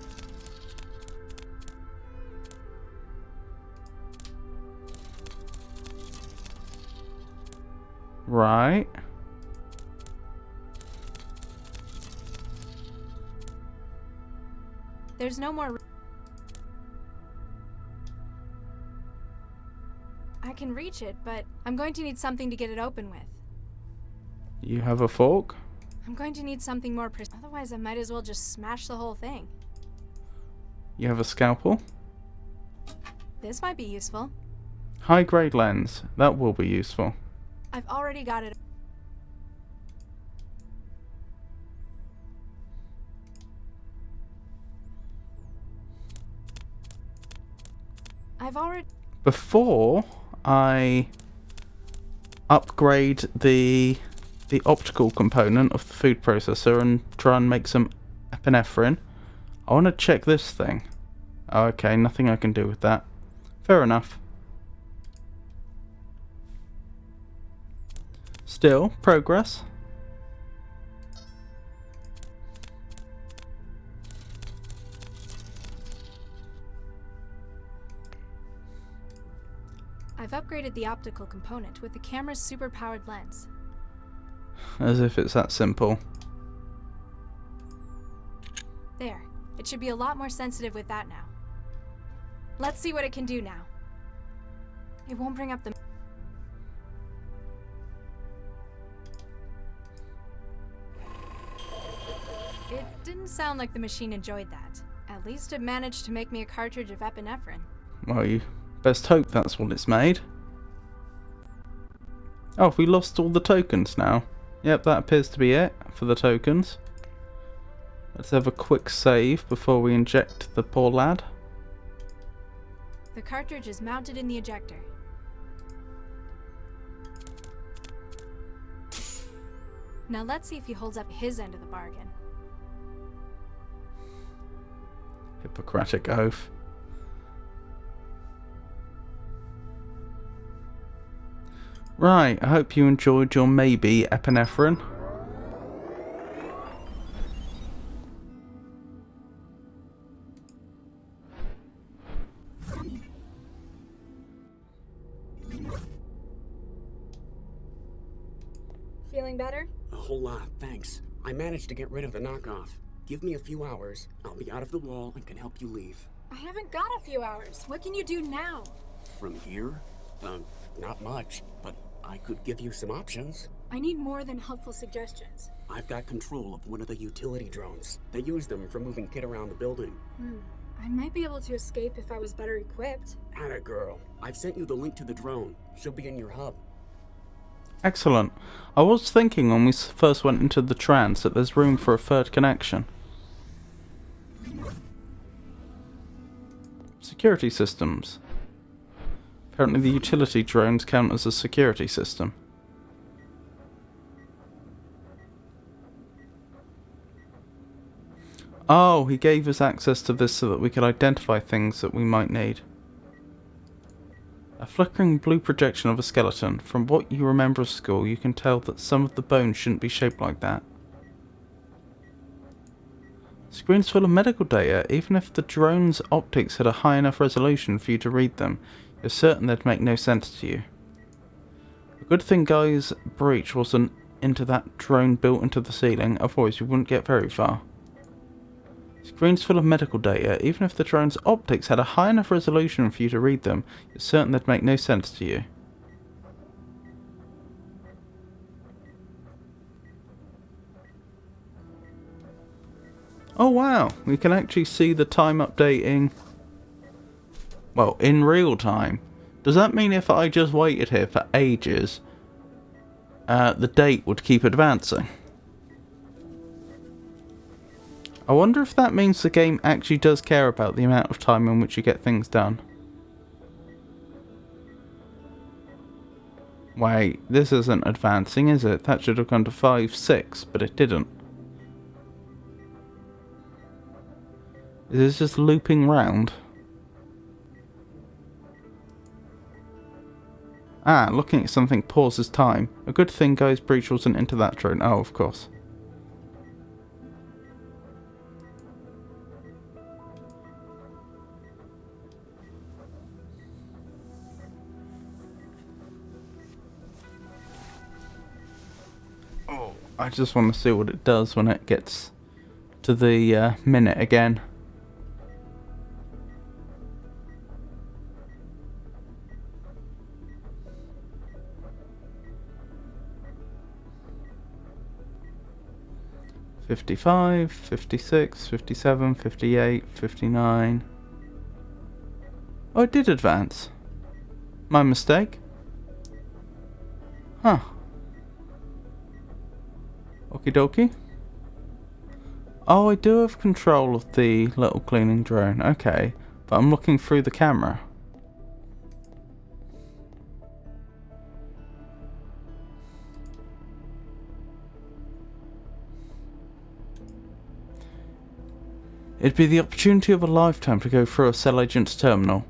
Right.
There's no more room. I can reach it, but I'm going to need something to get it open with.
You have a fork?
I'm going to need something more precise. Otherwise, I might as well just smash the whole thing.
You have a scalpel?
This might be useful.
High grade lens. That will be useful.
I've already got it.
Before I upgrade the optical component of the food processor and try and make some epinephrine, I want to check this thing. Okay, nothing I can do with that. Fair enough. Still, progress.
I've upgraded the optical component with the camera's super-powered lens.
As if it's that simple.
There. It should be a lot more sensitive with that now. Let's see what it can do now. It won't bring up the... It didn't sound like the machine enjoyed that. At least it managed to make me a cartridge of epinephrine.
Well, you best hope that's what it's made. Oh, we lost all the tokens now. Yep, that appears to be it for the tokens. Let's have a quick save before we inject the poor lad.
The cartridge is mounted in the ejector. Now let's see if he holds up his end of the bargain.
Hippocratic oath. Right, I hope you enjoyed your maybe epinephrine.
Feeling better?
A whole lot, thanks. I managed to get rid of the knockoff. Give me a few hours. I'll be out of the wall and can help you leave.
I haven't got a few hours. What can you do now?
From here? Not much, but I could give you some options.
I need more than helpful suggestions.
I've got control of one of the utility drones. They use them for moving Kid around the building.
I might be able to escape if I was better equipped.
Atta girl. I've sent you the link to the drone. She'll be in your hub.
Excellent. I was thinking when we first went into the trans that there's room for a third connection. Security systems. Apparently the utility drones count as a security system. Oh, he gave us access to this so that we could identify things that we might need. A flickering blue projection of a skeleton. From what you remember of school, you can tell that some of the bones shouldn't be shaped like that. Screens full of medical data. Even if the drone's optics had a high enough resolution for you to read them, you're certain they'd make no sense to you. A good thing Guy's breach wasn't into that drone built into the ceiling, otherwise we wouldn't get very far. Screens full of medical data. Even if the drone's optics had a high enough resolution for you to read them, you're certain they'd make no sense to you. Oh wow, we can actually see the time updating, well, in real time. Does that mean if I just waited here for ages, the date would keep advancing? I wonder if that means the game actually does care about the amount of time in which you get things done. Wait, this isn't advancing, is it? That should have gone to 5, 6, but it didn't. Is this just looping round? Ah, looking at something pauses time. A good thing Guy's breach wasn't into that drone. Oh, of course. I just want to see what it does when it gets to the minute again. $55, $56, $57, $58, $59. Oh, it did advance. My mistake? Huh. Okie dokie. Oh, I do have control of the little cleaning drone. Okay. But I'm looking through the camera. It'd be the opportunity of a lifetime to go through a cell agent's terminal.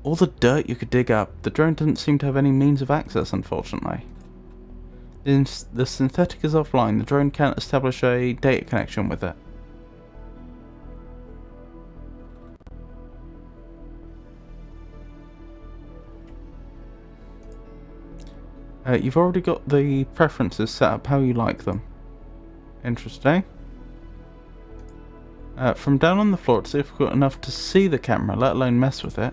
All the dirt you could dig up. The drone doesn't seem to have any means of access, unfortunately. The synthetic is offline. The drone can't establish a data connection with it. You've already got the preferences set up how you like them. Interesting. From down on the floor, it's difficult enough to see the camera, let alone mess with it.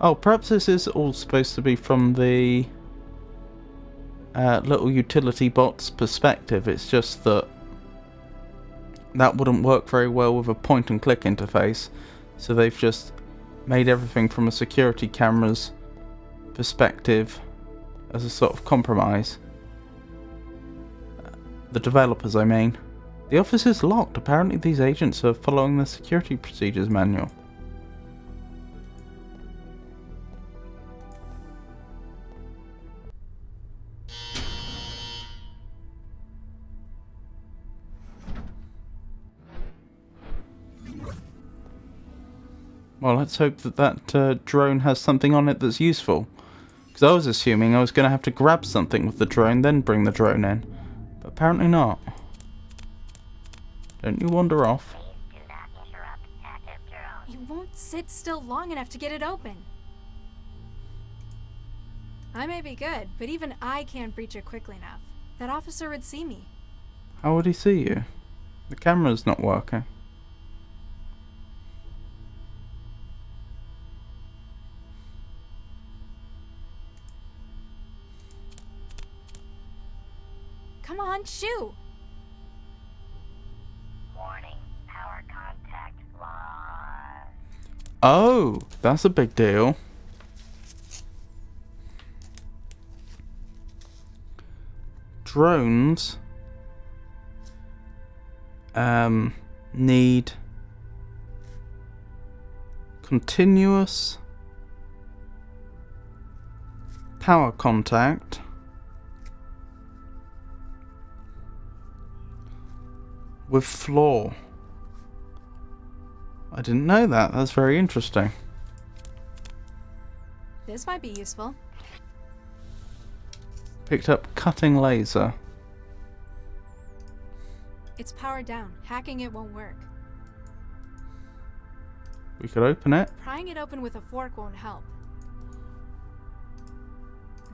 Oh, perhaps this is all supposed to be from the little utility bot's perspective. It's just that that wouldn't work very well with a point and click interface, so they've just made everything from a security camera's perspective as a sort of compromise. The developers, I mean. The office is locked. Apparently these agents are following the security procedures manual. Well, let's hope that that drone has something on it that's useful. Because I was assuming I was going to have to grab something with the drone, then bring the drone in. But apparently not. Don't you wander off.
You won't sit still long enough to get it open. I may be good, but even I can't breach it quickly enough. That officer would see me.
How would he see you? The camera's not working. Oh, that's a big deal. Drones need continuous power contact with floor. I didn't know that. That's very interesting.
This might be useful.
Picked up cutting laser.
It's powered down. Hacking it won't work.
We could open it.
Prying it open with a fork won't help.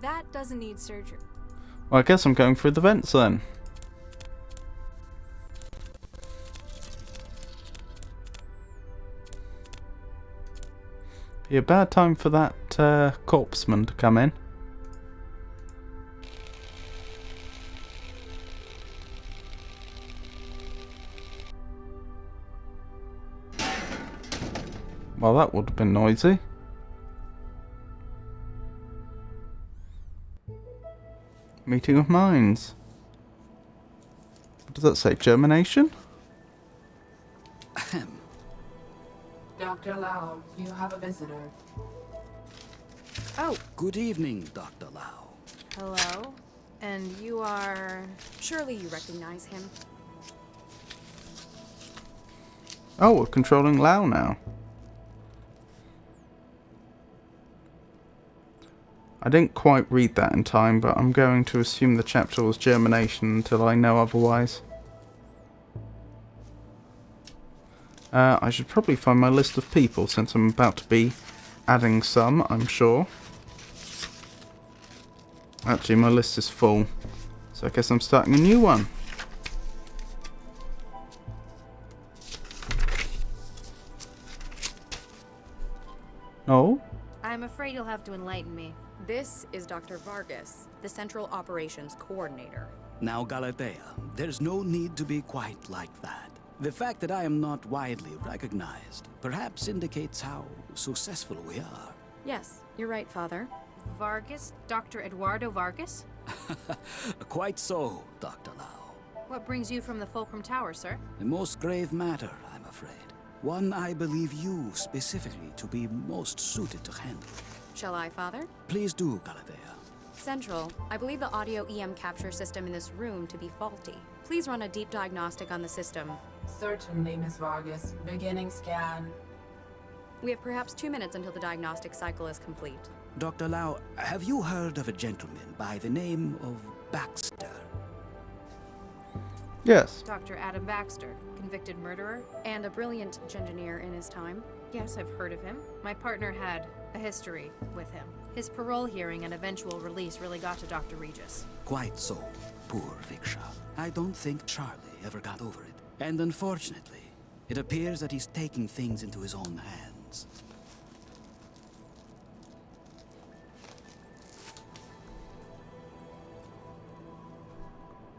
That doesn't need surgery.
Well, I guess I'm going through the vents then. Be a bad time for that corpseman to come in. Well, that would have been noisy. Meeting of minds. What does that say? Germination?
Dr. Lau, you have a visitor.
Oh.
Good evening, Dr. Lau.
Hello? And you are...
Surely you recognize him.
Oh, we're controlling Lau now. I didn't quite read that in time, but I'm going to assume the chapter was germination until I know otherwise. I should probably find my list of people since I'm about to be adding some, I'm sure. Actually, my list is full, so I guess I'm starting a new one. Oh?
I'm afraid you'll have to enlighten me. This is Dr. Vargas, the Central Operations Coordinator.
Now, Galatea, there's no need to be quite like that. The fact that I am not widely recognized perhaps indicates how successful we are.
Yes, you're right, Father.
Vargas? Dr. Eduardo Vargas?
Quite so, Dr. Lau.
What brings you from the Fulcrum Tower, sir?
A most grave matter, I'm afraid. One I believe you specifically to be most suited to handle.
Shall I, Father?
Please do, Galatea.
Central, I believe the audio EM capture system in this room to be faulty. Please run a deep diagnostic on the system.
Certainly, Miss Vargas. Beginning scan.
We have perhaps 2 minutes until the diagnostic cycle is complete.
Dr. Lau, have you heard of a gentleman by the name of Baxter?
Yes.
Dr. Adam Baxter, convicted murderer?
And a brilliant engineer in his time.
Yes, I've heard of him. My partner had a history with him. His parole hearing and eventual release really got to Dr. Regis.
Quite so, poor Viksha. I don't think Charlie ever got over it. And unfortunately, it appears that he's taking things into his own hands.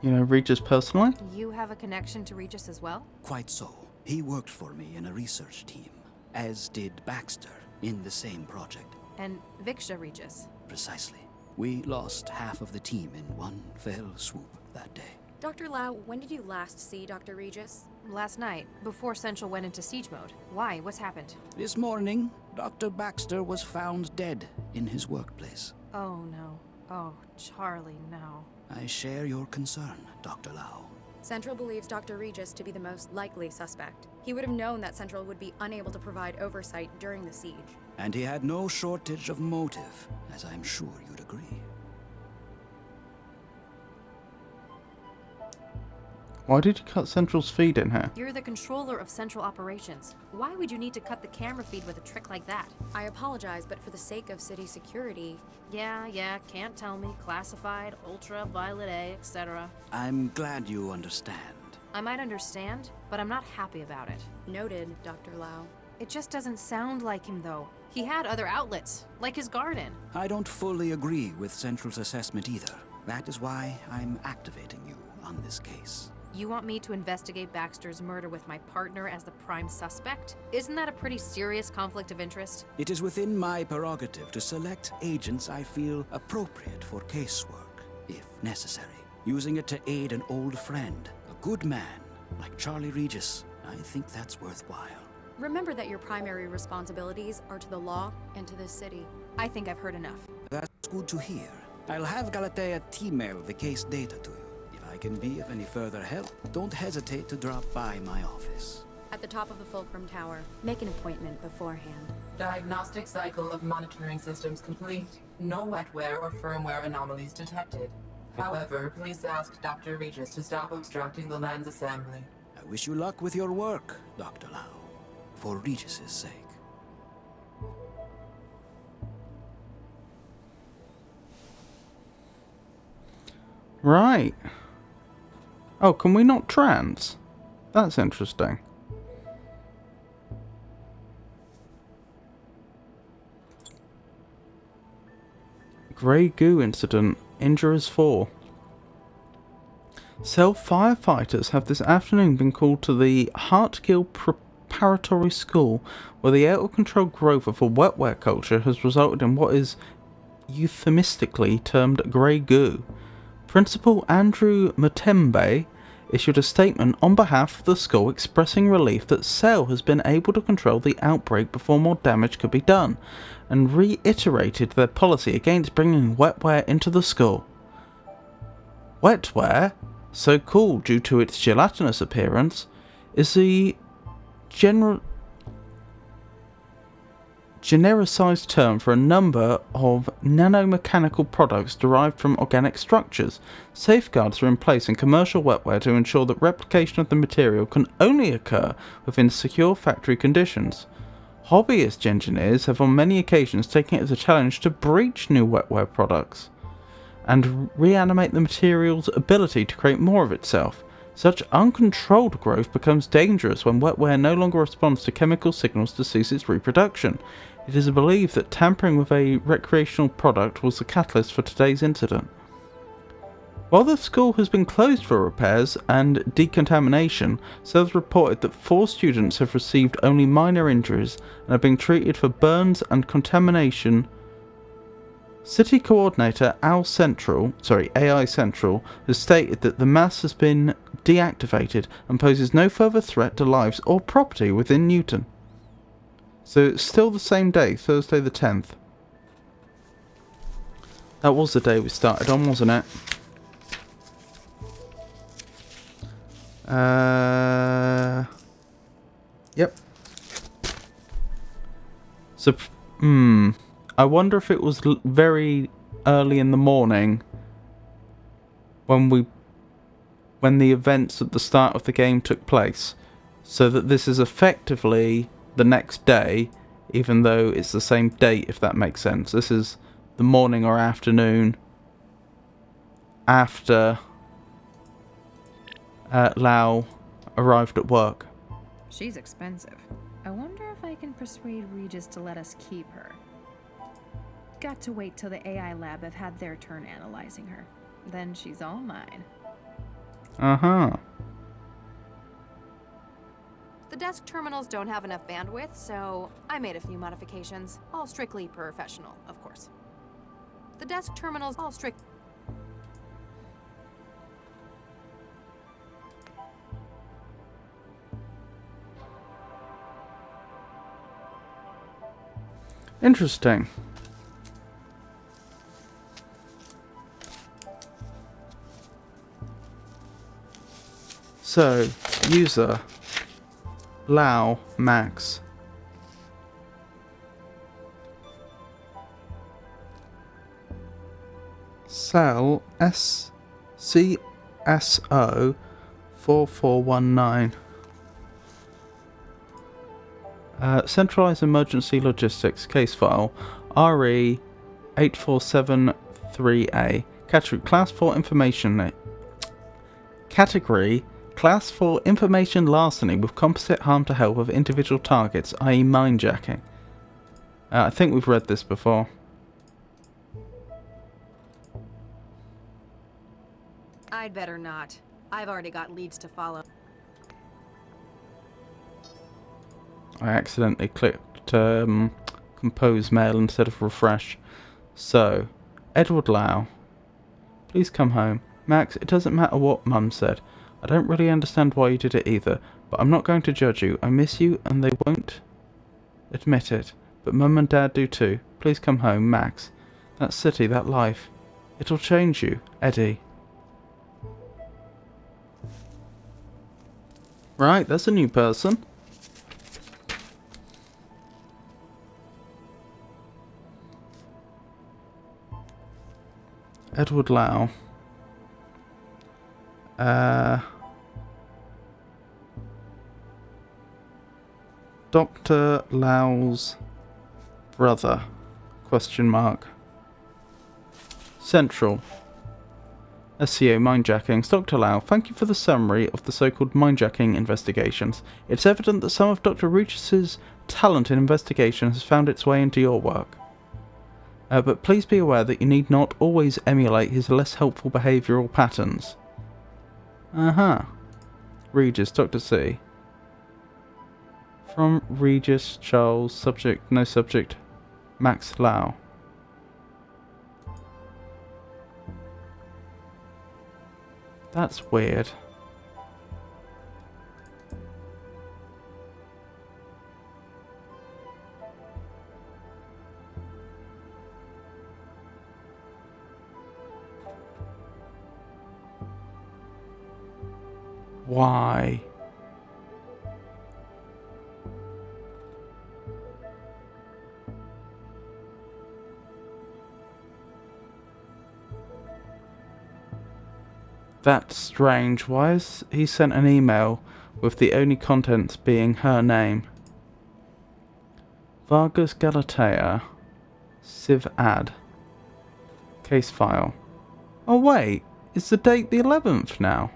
You know Regis personally?
You have a connection to Regis as well?
Quite so. He worked for me in a research team, as did Baxter, in the same project.
And Viksha Regis?
Precisely. We lost half of the team in one fell swoop that day.
Dr. Lau, when did you last see Dr. Regis?
Last night, before Central went into siege mode. Why? What's happened?
This morning, Dr. Baxter was found dead in his workplace.
Oh no. Oh, Charlie, no.
I share your concern, Dr. Lau.
Central believes Dr. Regis to be the most likely suspect. He would have known that Central would be unable to provide oversight during the siege.
And he had no shortage of motive, as I'm sure you'd agree.
Why did you cut Central's feed in here?
You're the controller of Central Operations. Why would you need to cut the camera feed with a trick like that?
I apologize, but for the sake of city security...
Yeah, can't tell me. Classified, ultraviolet A, etc.
I'm glad you understand.
I might understand, but I'm not happy about it.
Noted, Dr. Lau.
It just doesn't sound like him, though. He had other outlets, like his garden.
I don't fully agree with Central's assessment either. That is why I'm activating you on this case.
You want me to investigate Baxter's murder with my partner as the prime suspect? Isn't that a pretty serious conflict of interest?
It is within my prerogative to select agents I feel appropriate for casework, if necessary. Using it to aid an old friend, a good man, like Charlie Regis, I think that's worthwhile.
Remember that your primary responsibilities are to the law and to this city.
I think I've heard enough.
That's good to hear. I'll have Galatea email the case data to you. If I can be of any further help, don't hesitate to drop by my office.
At the top of the Fulcrum Tower. Make an appointment beforehand.
Diagnostic cycle of monitoring systems complete. No wetware or firmware anomalies detected. However, please ask Dr. Regis to stop obstructing the land's assembly.
I wish you luck with your work, Dr. Lau. For Regis's sake.
Right. Oh, can we not trans? That's interesting. Grey goo incident. Injures 4. Self-firefighters have this afternoon been called to the Hartgill Preparatory School, where the out-of-control growth of a wetware culture has resulted in what is euphemistically termed grey goo. Principal Andrew Mutembe issued a statement on behalf of the school expressing relief that Cell has been able to control the outbreak before more damage could be done, and reiterated their policy against bringing wetware into the school. Wetware, so called due to its gelatinous appearance, is the genericized term for a number of nanomechanical products derived from organic structures. Safeguards are in place in commercial wetware to ensure that replication of the material can only occur within secure factory conditions. Hobbyist engineers have on many occasions taken it as a challenge to breach new wetware products and reanimate the material's ability to create more of itself. Such uncontrolled growth becomes dangerous when wetware no longer responds to chemical signals to cease its reproduction. It is believed that tampering with a recreational product was the catalyst for today's incident. While the school has been closed for repairs and decontamination, Cells reported that 4 students have received only minor injuries and are being treated for burns and contamination. City Coordinator AI Central has stated that the mass has been deactivated and poses no further threat to lives or property within Newton. So it's still the same day, Thursday the 10th. That was the day we started on, wasn't it? Yep. So, I wonder if it was very early in the morning when the events at the start of the game took place, so that this is effectively the next day, even though it's the same date, if that makes sense. This is the morning or afternoon after Lau arrived at work.
She's expensive. I wonder if I can persuade Regis to let us keep her. Got to wait till the AI lab have had their turn analyzing her. Then she's all mine.
Uh-huh.
The desk terminals don't have enough bandwidth, so I made a few modifications. All strictly professional, of course. The desk terminals all strict...
Interesting. So, user Lau Max. Cell SCSO 4419. Centralized Emergency Logistics Case File RE 8473A. Category Class 4 Information. Category Class 4 Information Larceny with composite harm to health of individual targets, i.e. mindjacking. I think we've read this before.
I'd better not. I've already got leads to follow.
I accidentally clicked compose mail instead of refresh. So, Edward Lau, please come home. Max, it doesn't matter what Mum said. I don't really understand why you did it either, but I'm not going to judge you. I miss you and they won't admit it. But Mum and Dad do too. Please come home, Max. That city, that life. It'll change you, Eddie. Right, that's a new person. Edward Lau. Dr. Lau's brother? Question mark. Central. SCO mindjackings. Dr. Lau, thank you for the summary of the so-called mindjacking investigations. It's evident that some of Dr. Regis's talent in investigation has found its way into your work. But please be aware that you need not always emulate his less helpful behavioural patterns. Regis, Dr. C. From Regis, Charles, subject, no subject, Max Lau. That's weird. Why? That's strange. Why has he sent an email with the only contents being her name? Vargas Galatea. Civ Ad. Case file. Oh wait, is the date the 11th now?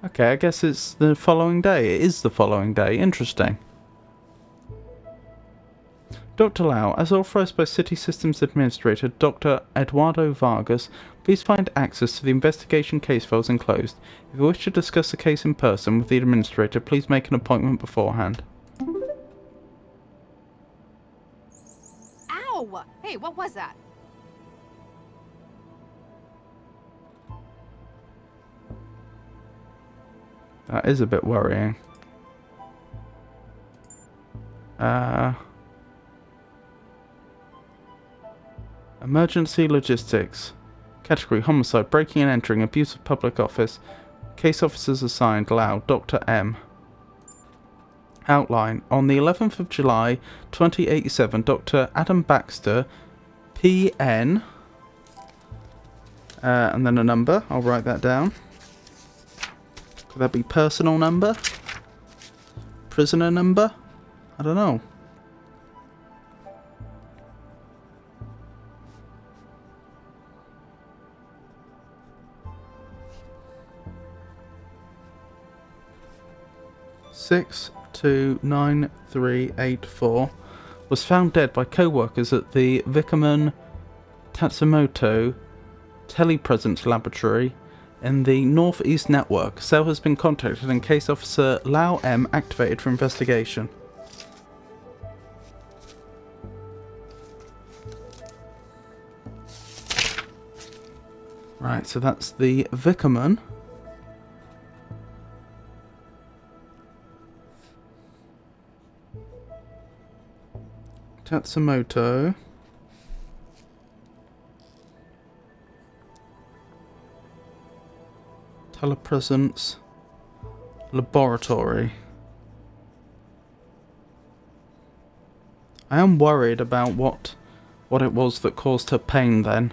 Okay, I guess it's the following day. It is the following day. Interesting. Dr. Lau, as authorized by City Systems Administrator Dr. Eduardo Vargas, please find access to the investigation case files enclosed. If you wish to discuss the case in person with the Administrator, please make an appointment beforehand.
Ow! Hey, what was that?
That is a bit worrying. Emergency logistics. Category homicide, breaking and entering, abuse of public office. Case officers assigned, Lau, Dr. M. Outline. On the 11th of July, 2087, Dr. Adam Baxter, PN, and then a number. I'll write that down. Could that be personal number? Prisoner number? I don't know. Six 29384 was found dead by co-workers at the Vickerman Tatsumoto Telepresence Laboratory in the Northeast Network. Cell has been contacted and Case Officer Lau M activated for investigation. Right, so that's the Vickerman. Tatsumoto. Telepresence Laboratory. I am worried about what it was that caused her pain then.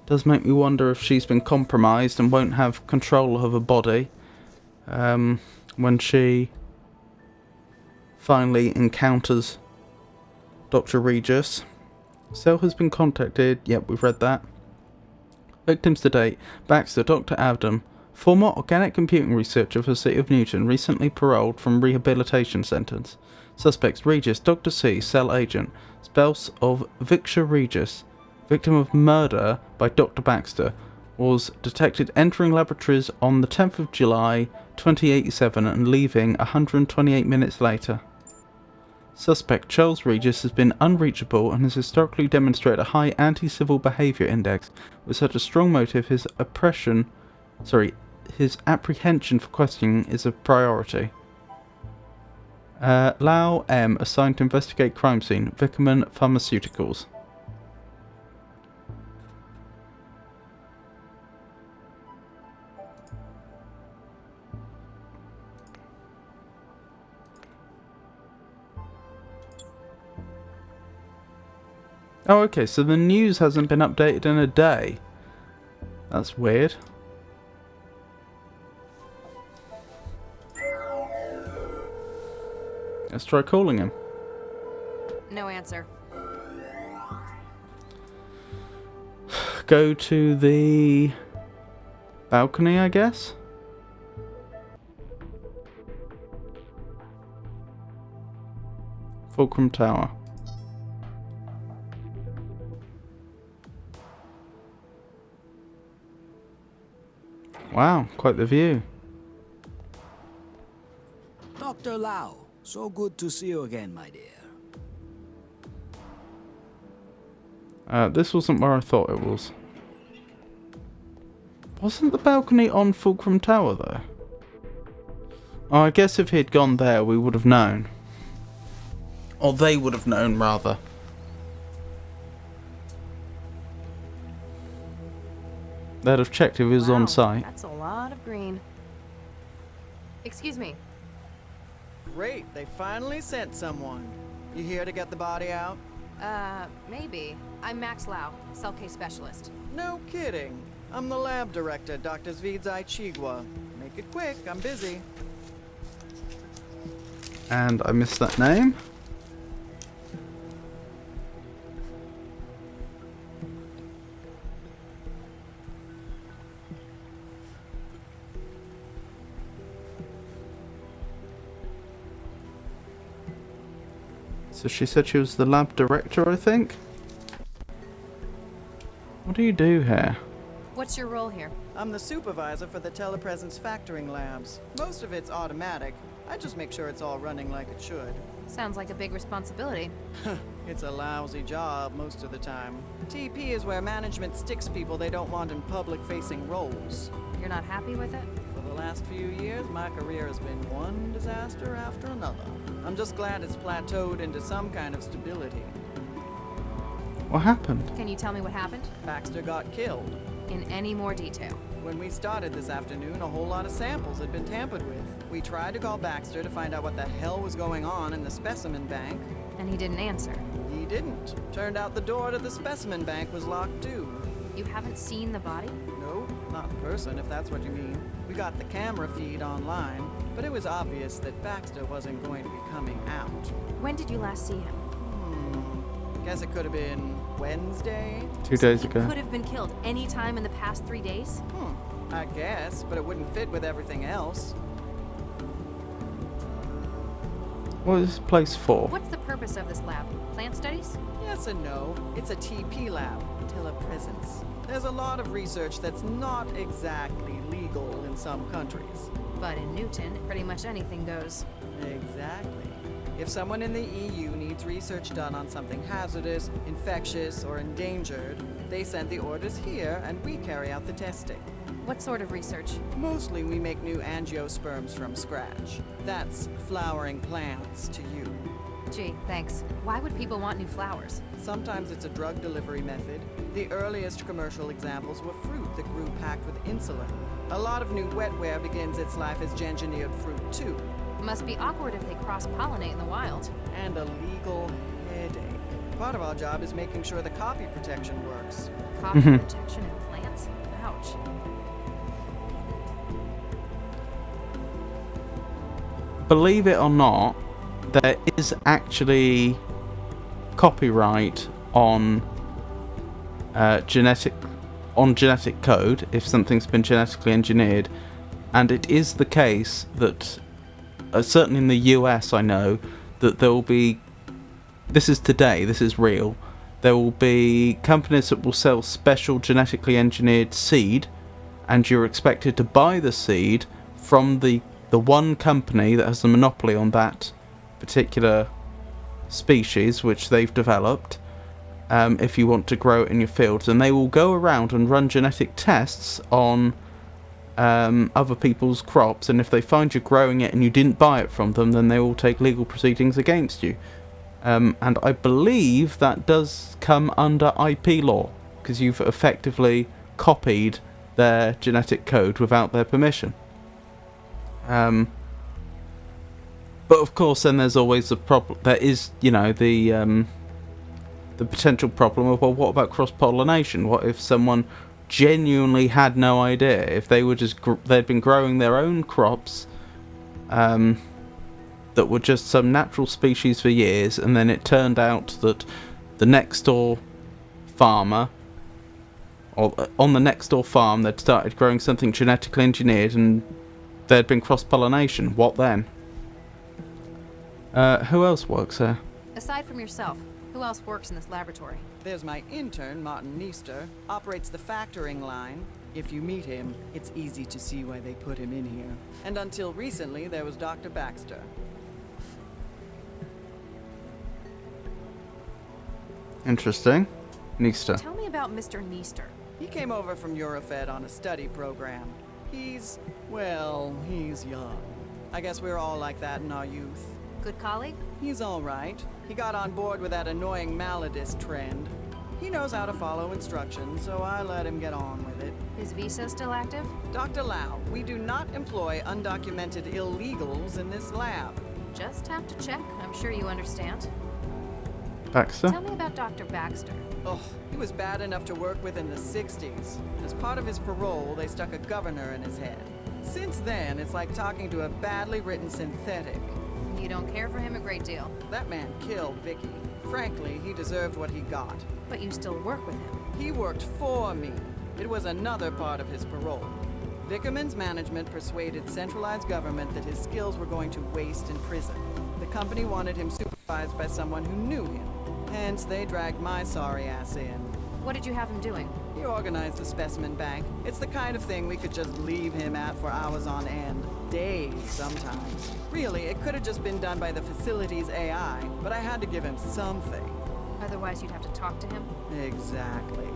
Does make me wonder if she's been compromised and won't have control of her body when she finally encounters Dr. Regis. Cell has been contacted. Yep, we've read that. Victims to date: Baxter, Dr. Avdom, former organic computing researcher for the City of Newton, recently paroled from rehabilitation sentence. Suspects: Regis, Dr. C, Cell agent, spouse of Victor Regis, victim of murder by Dr. Baxter, was detected entering laboratories on the 10th of July 2087 and leaving 128 minutes later. Suspect Charles Regis has been unreachable and has historically demonstrated a high anti-civil behaviour index. With such a strong motive, his apprehension for questioning is a priority. Lau M. assigned to investigate crime scene. Vickerman Pharmaceuticals. Oh, okay, so the news hasn't been updated in a day. That's weird. Let's try calling him.
No answer.
Go to the balcony, I guess? Fulcrum Tower. Wow, quite the view.
Dr. Lau, so good to see you again, my dear.
This wasn't where I thought it was. Wasn't the balcony on Fulcrum Tower, though? Oh, I guess if he'd gone there, we would have known. Or they would have known, rather. They'd have checked if he was on site.
That's a lot of green. Excuse me.
Great, they finally sent someone. You here to get the body out?
Maybe. I'm Max Lau, cell case specialist.
No kidding. I'm the lab director, Dr. Zvidzai Chigwa. Make it quick, I'm busy.
And I missed that name. So she said she was the lab director, I think? What do you do here?
What's your role here?
I'm the supervisor for the telepresence factoring labs. Most of it's automatic. I just make sure it's all running like it should.
Sounds like a big responsibility.
It's a lousy job most of the time. TP is where management sticks people they don't want in public-facing roles.
You're not happy with it?
For the last few years, my career has been one disaster after another. I'm just glad it's plateaued into some kind of stability.
What happened?
Can you tell me what happened?
Baxter got killed.
In any more detail?
When we started this afternoon, a whole lot of samples had been tampered with. We tried to call Baxter to find out what the hell was going on in the specimen bank.
And he didn't answer?
He didn't. Turned out the door to the specimen bank was locked too.
You haven't seen the body?
No, not in person, if that's what you mean. We got the camera feed online, but it was obvious that Baxter wasn't going to be coming out.
When did you last see him?
Guess it could have been Wednesday?
2 days ago.
He could have been killed any time in the past 3 days?
I guess, but it wouldn't fit with everything else.
What is this place for?
What's the purpose of this lab? Plant studies?
Yes and no. It's a TP lab, telepresence. There's a lot of research that's not exactly legal in some countries.
But in Newton, pretty much anything goes.
Exactly. If someone in the EU needs research done on something hazardous, infectious, or endangered, they send the orders here and we carry out the testing.
What sort of research?
Mostly we make new angiosperms from scratch. That's flowering plants to you.
Gee, thanks. Why would people want new flowers?
Sometimes it's a drug delivery method. The earliest commercial examples were fruit that grew packed with insulin. A lot of new wetware begins its life as engineered fruit too.
Must be awkward if they cross-pollinate in the wild.
And a legal headache. Part of our job is making sure the copy protection works.
Copy protection in plants? Ouch.
Believe it or not, there is actually copyright on genetic code if something's been genetically engineered, and it is the case that certainly in the US I know that there will be, this is today, this is real, there will be companies that will sell special genetically engineered seed, and you're expected to buy the seed from the one company that has the monopoly on that particular species which they've developed, if you want to grow it in your fields. And they will go around and run genetic tests on other people's crops, and if they find you growing it and you didn't buy it from them, then they will take legal proceedings against you. And I believe that does come under IP law, because you've effectively copied their genetic code without their permission. But of course, then there's always the problem. There is, the potential problem of, well, what about cross-pollination? What if someone genuinely had no idea? If they were just they'd been growing their own crops, that were just some natural species for years, and then it turned out that the next door farmer, or on the next door farm, they'd started growing something genetically engineered, and there'd been cross-pollination. What then? Who else works there?
Aside from yourself, who else works in this laboratory?
There's my intern, Martin Neester, operates the factoring line. If you meet him, it's easy to see why they put him in here. And until recently, there was Dr. Baxter.
Interesting. Neester.
Tell me about Mr. Neester.
He came over from Eurofed on a study program. He's young. I guess we're all like that in our youth.
Good colleague?
He's all right. He got on board with that annoying Maladist trend. He knows how to follow instructions, so I let him get on with it.
His visa still active?
Dr. Lau, we do not employ undocumented illegals in this lab.
Just have to check. I'm sure you understand.
Baxter?
Tell me about Dr. Baxter.
Oh, he was bad enough to work with in the 60s. As part of his parole, they stuck a governor in his head. Since then, it's like talking to a badly written synthetic.
You don't care for him a great deal.
That man killed Vicky. Frankly, he deserved what he got.
But you still work with him.
He worked for me. It was another part of his parole. Vickerman's management persuaded centralized government that his skills were going to waste in prison. The company wanted him supervised by someone who knew him. Hence, they dragged my sorry ass in.
What did you have him doing?
He organized the specimen bank. It's the kind of thing we could just leave him at for hours on end. Days, sometimes. Really, it could have just been done by the facility's AI, but I had to give him something.
Otherwise, you'd have to talk to him?
Exactly.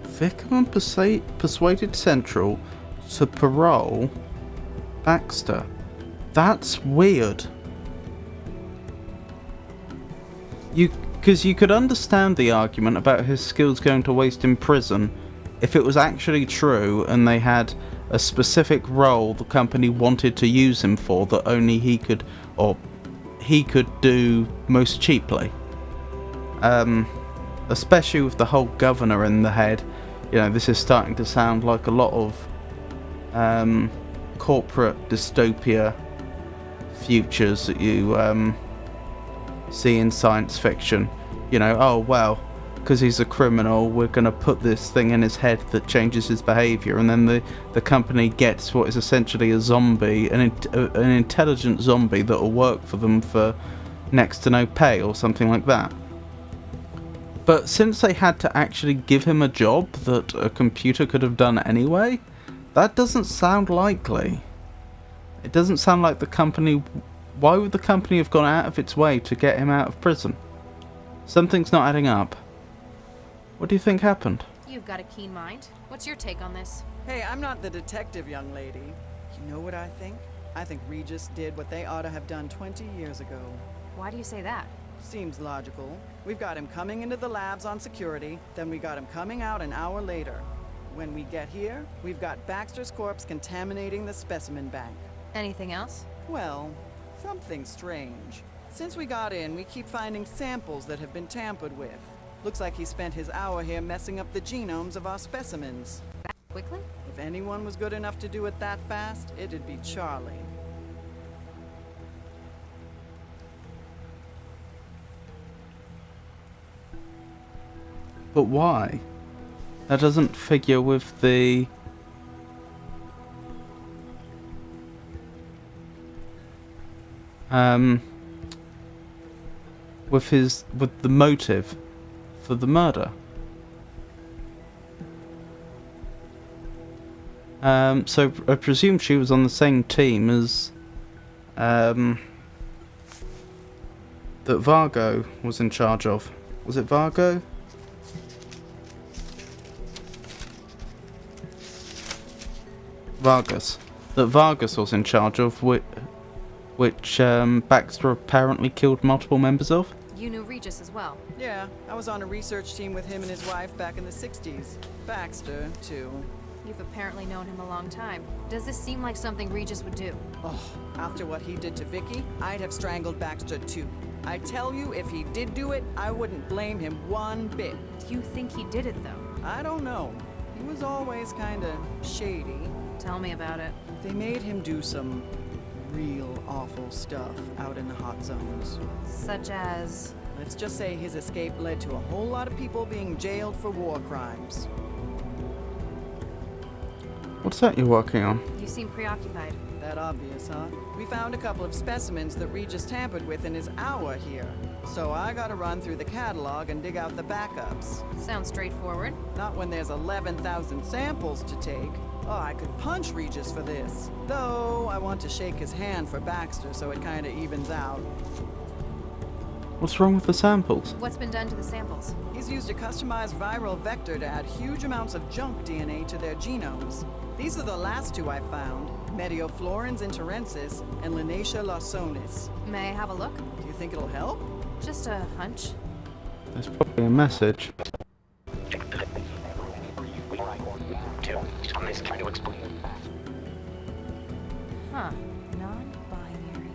Vickerman persuaded Central to parole Baxter. That's weird. Because you could understand the argument about his skills going to waste in prison if it was actually true and they had a specific role the company wanted to use him for that only he could do most cheaply. Especially with the whole governor in the head. This is starting to sound like a lot of corporate dystopia futures that you see in science fiction. Because he's a criminal, we're going to put this thing in his head that changes his behaviour, and then the company gets what is essentially a zombie, an intelligent zombie that will work for them for next to no pay or something like that. But since they had to actually give him a job that a computer could have done anyway, that doesn't sound likely. It doesn't sound like the company... Why would the company have gone out of its way to get him out of prison? Something's not adding up. What do you think happened?
You've got a keen mind. What's your take on this?
Hey, I'm not the detective, young lady. You know what I think? I think Regis did what they ought to have done 20 years ago.
Why do you say that?
Seems logical. We've got him coming into the labs on security, then we got him coming out an hour later. When we get here, we've got Baxter's corpse contaminating the specimen bank.
Anything else?
Well, something strange. Since we got in, we keep finding samples that have been tampered with. Looks like he spent his hour here messing up the genomes of our specimens.
That quickly?
If anyone was good enough to do it that fast, it'd be Charlie.
But why? That doesn't figure with the... with the motive for the murder. So I presume she was on the same team as that Vargo was in charge of. Was it Vargo? Vargas. That Vargas was in charge of, which Baxter apparently killed multiple members of.
You knew Regis as well.
Yeah, I was on a research team with him and his wife back in the 60s. Baxter, too.
You've apparently known him a long time. Does this seem like something Regis would do?
Oh, after what he did to Vicky, I'd have strangled Baxter too. I tell you, if he did do it, I wouldn't blame him one bit.
Do you think he did it, though?
I don't know. He was always kinda shady.
Tell me about it.
They made him do some real awful stuff out in the hot zones.
Such as?
Let's just say his escape led to a whole lot of people being jailed for war crimes.
What's that you're working on?
You seem preoccupied.
That obvious, huh? We found a couple of specimens that Regis tampered with in his hour here. So I gotta run through the catalog and dig out the backups.
Sounds straightforward.
Not when there's 11,000 samples to take. Oh, I could punch Regis for this. Though, I want to shake his hand for Baxter so it kinda evens out.
What's wrong with the samples?
What's been done to the samples?
He's used a customized viral vector to add huge amounts of junk DNA to their genomes. These are the last two I found, Medioflorens interensis and Linacia lawsonis.
May I have a look?
Do you think it'll help?
Just a hunch.
There's probably a message.
Huh. Non-binary.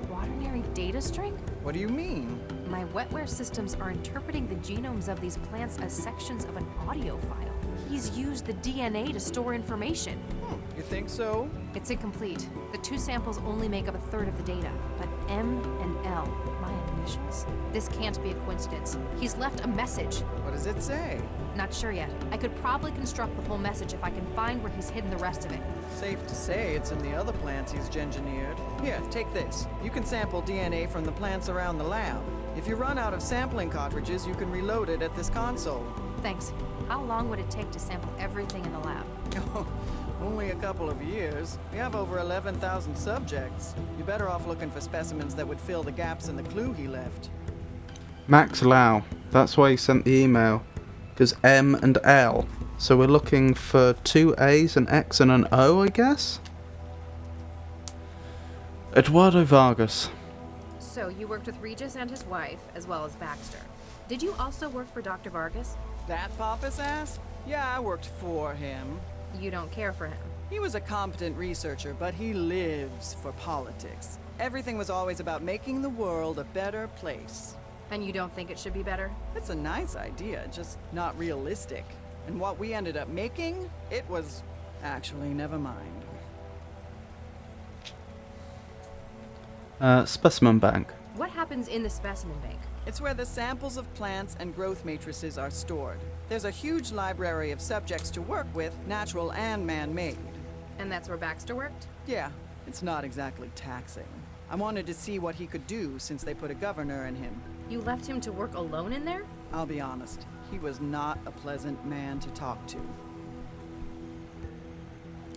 Quaternary data string?
What do you mean?
My wetware systems are interpreting the genomes of these plants as sections of an audio file. He's used the DNA to store information.
You think so?
It's incomplete. The two samples only make up a third of the data, but M and L, my initials. This can't be a coincidence. He's left a message.
What does it say?
Not sure yet. I could probably construct the whole message if I can find where he's hidden the rest of it.
Safe to say it's in the other plants he's engineered. Here, take this. You can sample DNA from the plants around the lab. If you run out of sampling cartridges, you can reload it at this console.
Thanks. How long would it take to sample everything in the lab?
Only a couple of years. We have over 11,000 subjects. You're better off looking for specimens that would fill the gaps in the clue he left.
Max Lau. That's why he sent the email. Because M and L. So we're looking for 2 A's, an X and an O, I guess? Eduardo Vargas.
So you worked with Regis and his wife, as well as Baxter. Did you also work for Dr. Vargas?
That pompous ass? Yeah, I worked for him.
You don't care for him?
He was a competent researcher, but he lives for politics. Everything was always about making the world a better place.
And you don't think it should be better?
It's a nice idea, just not realistic. And what we ended up making, it was... actually, never mind.
Specimen bank.
What happens in the specimen bank?
It's where the samples of plants and growth matrices are stored. There's a huge library of subjects to work with, natural and man-made.
And that's where Baxter worked?
Yeah, it's not exactly taxing. I wanted to see what he could do since they put a governor in him.
You left him to work alone in there?
I'll be honest, he was not a pleasant man to talk to.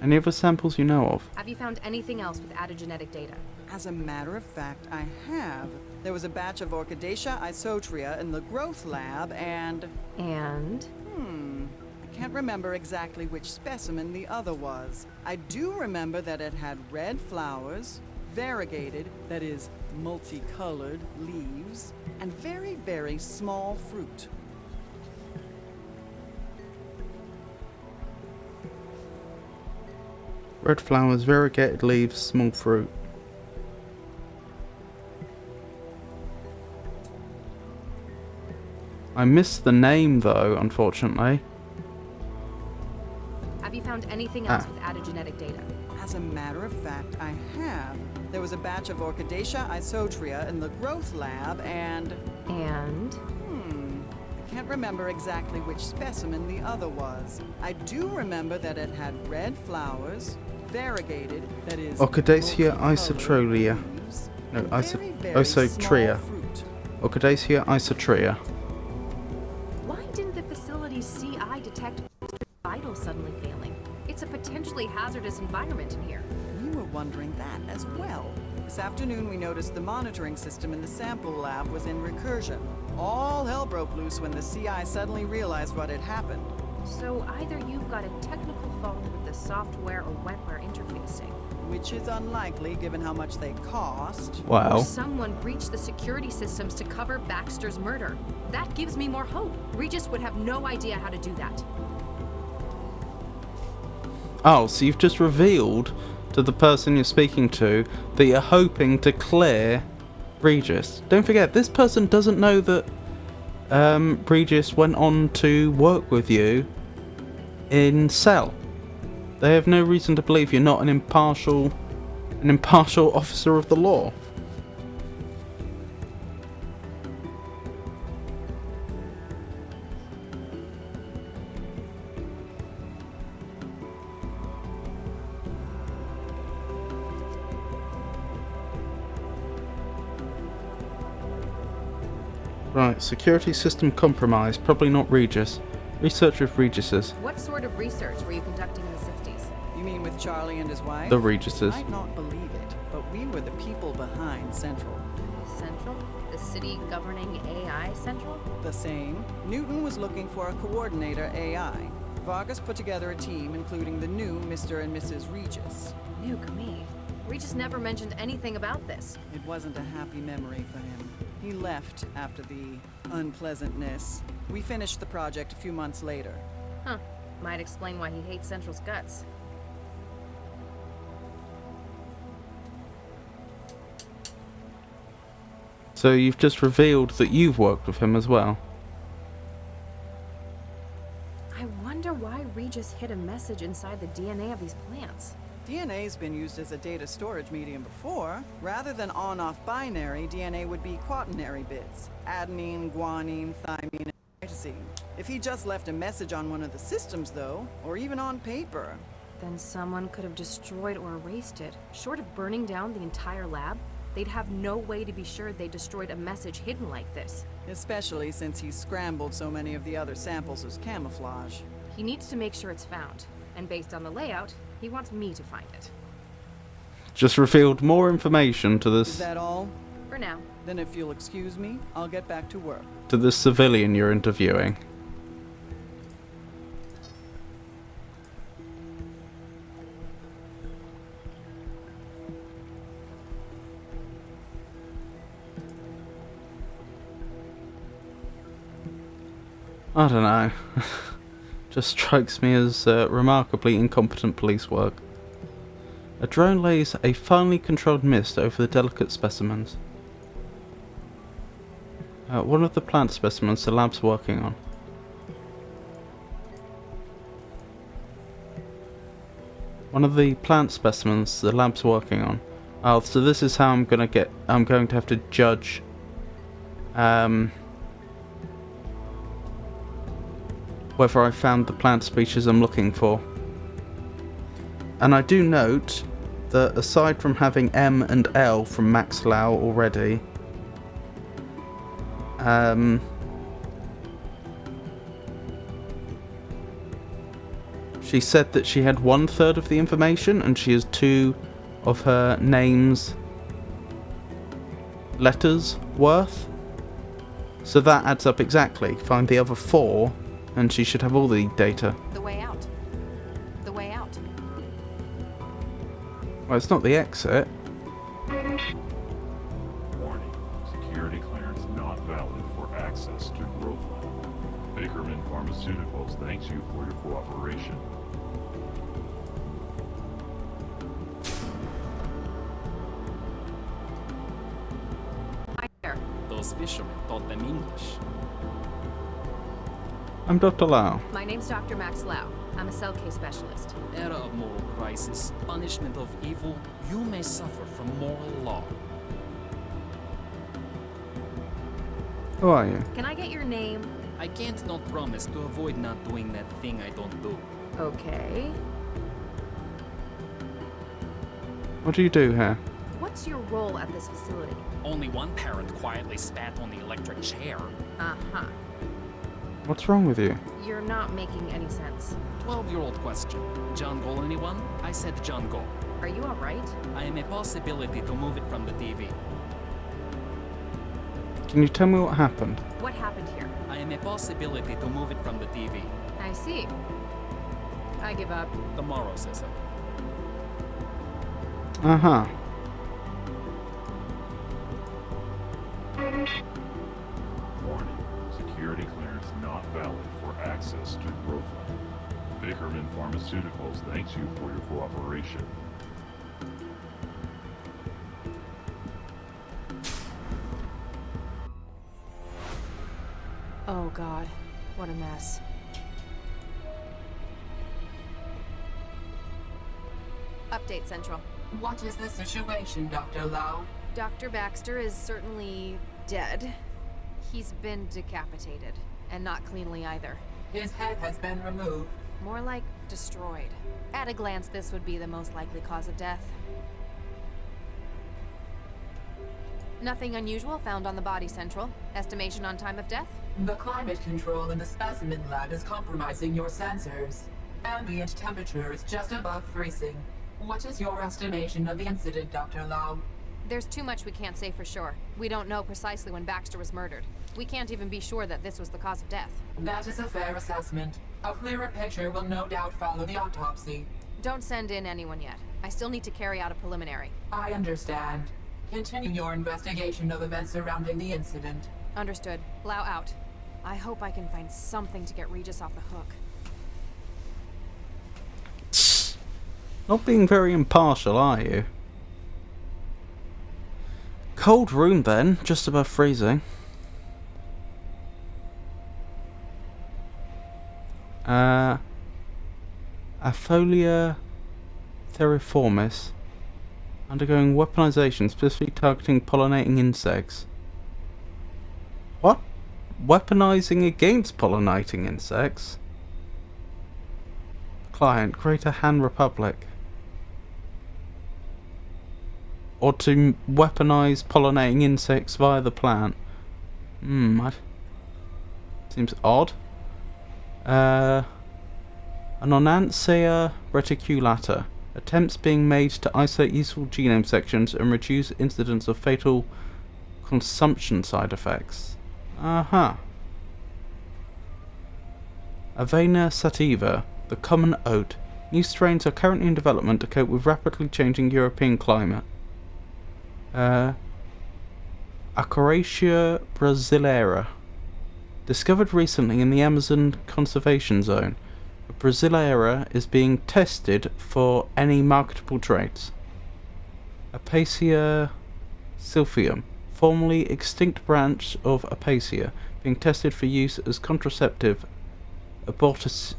Any other samples you know of?
Have you found anything else with added genetic data?
As a matter of fact, I have. There was a batch of Orchidaceae isotria in the growth lab, and...
And?
I can't remember exactly which specimen the other was. I do remember that it had red flowers, variegated, that is, multicolored leaves, and very, very small fruit.
Red flowers, variegated leaves, small fruit. I missed the name though, unfortunately.
Have you found anything else with added genetic data?
As a matter of fact, I have. There was a batch of Orchidaceae isotria in the growth lab, and...
And?
I can't remember exactly which specimen the other was. I do remember that it had red flowers, variegated, that is...
Orchidaceae isotrolia. No,
very, very small
isotria.
fruit.
Orchidaceae isotria.
Why didn't the facility's CI detect vitals suddenly failing? It's a potentially hazardous environment in here.
We were wondering that as well. This afternoon, we noticed the monitoring system in the sample lab was in recursion. All hell broke loose when the CI suddenly realized what had happened.
So either you've got a technical fault with the software or wetware interfacing.
Which is unlikely given how much they cost.
Wow.
Or someone breached the security systems to cover Baxter's murder. That gives me more hope. Regis would have no idea how to do that.
Oh, so you've just revealed to the person you're speaking to that you're hoping to clear Regis. Don't forget, this person doesn't know that Regis went on to work with you in Cell. They have no reason to believe you're not an impartial officer of the law. Right, security system compromised. Probably not Regis. Research with Regis's.
What sort of research were you conducting in the 60s?
You mean with Charlie and his wife?
The Regis's.
You might not believe it, but we were the people behind Central.
Central? The city governing AI Central?
The same. Newton was looking for a coordinator AI. Vargas put together a team, including the new Mr. and Mrs. Regis.
Nuke me. Regis never mentioned anything about this.
It wasn't a happy memory for him. He left after the unpleasantness. We finished the project a few months later.
Huh. Might explain why he hates Central's guts.
So you've just revealed that you've worked with him as well.
I wonder why Regis hid a message inside the DNA of these plants.
DNA's been used as a data storage medium before. Rather than on-off binary, DNA would be quaternary bits. Adenine, guanine, thymine, and cytosine. If he just left a message on one of the systems, though, or even on paper.
Then someone could have destroyed or erased it. Short of burning down the entire lab, they'd have no way to be sure they destroyed a message hidden like this.
Especially since he scrambled so many of the other samples as camouflage.
He needs to make sure it's found. And based on the layout, he wants me to find it.
Just revealed more information to this.
Is that all?
For now.
Then if you'll excuse me, I'll get back to work.
To this civilian you're interviewing. I don't know. Just strikes me as remarkably incompetent police work. A drone lays a finely controlled mist over the delicate specimens. One of the plant specimens the lab's working on. One of the plant specimens the lab's working on. Oh, so this is how I'm going to have to judge whether I found the plant species I'm looking for. And I do note that aside from having M and L from Max Lau already, she said that she had 1/3 of the information and she has 2 of her name's letters worth. So that adds up exactly. Find the other 4 and she should have all the data.
The way out. The way out.
Well, it's not the exit.
Warning. Security clearance not valid for access to Grove Lab. Bakerman Pharmaceuticals thanks you for your cooperation.
Hi there.
Those fishermen taught them English.
I'm Dr. Lau.
My name's Dr. Max Lau. I'm a cell case specialist.
Era of moral crisis, punishment of evil, you may suffer from moral law.
Who are you?
Can I get your name?
I can't not promise to avoid not doing that thing I don't do.
Okay.
What do you do here?
What's your role at this facility?
Only one parent quietly spat on the electric chair.
Uh-huh.
What's wrong with you?
You're not making any sense.
12-year-old question. John Gol anyone? I said John Gol.
Are you alright?
I am a possibility to move it from the TV.
Can you tell me what happened?
What happened here?
I am a possibility to move it from the TV.
I see. I give up.
Tomorrow says so.
Uh-huh.
Warning. Security clearance not valid for access to Groveland. Vickerman Pharmaceuticals thanks you for your cooperation.
Oh god, what a mess. Update Central.
What is the situation, Dr. Lau?
Dr. Baxter is certainly dead. He's been decapitated, and not cleanly either.
His head has been removed.
More like destroyed. At a glance, this would be the most likely cause of death. Nothing unusual found on the body, Central. Estimation on time of death?
The climate control in the specimen lab is compromising your sensors. Ambient temperature is just above freezing. What is your estimation of the incident, Dr. Lau?
There's too much we can't say for sure. We don't know precisely when Baxter was murdered. We can't even be sure that this was the cause of death.
That is a fair assessment. A clearer picture will no doubt follow the autopsy.
Don't send in anyone yet. I still need to carry out a preliminary.
I understand. Continue your investigation of events surrounding the incident.
Understood. Lau out. I hope I can find something to get Regis off the hook.
Not being very impartial, are you? Cold room then, just above freezing. Apholia theriformis undergoing weaponization, specifically targeting pollinating insects. What? Weaponizing against pollinating insects? Client, Greater Han Republic. Or to weaponize pollinating insects via the plant. Seems odd. Anonancea reticulata. Attempts being made to isolate useful genome sections and reduce incidence of fatal consumption side effects. Avena sativa, the common oat. New strains are currently in development to cope with rapidly changing European climate. Acacia brasileira. Discovered recently in the Amazon Conservation Zone. Brasileira is being tested for any marketable traits. Apacia silphium, formerly extinct branch of Apacia, being tested for use as contraceptive abortifacient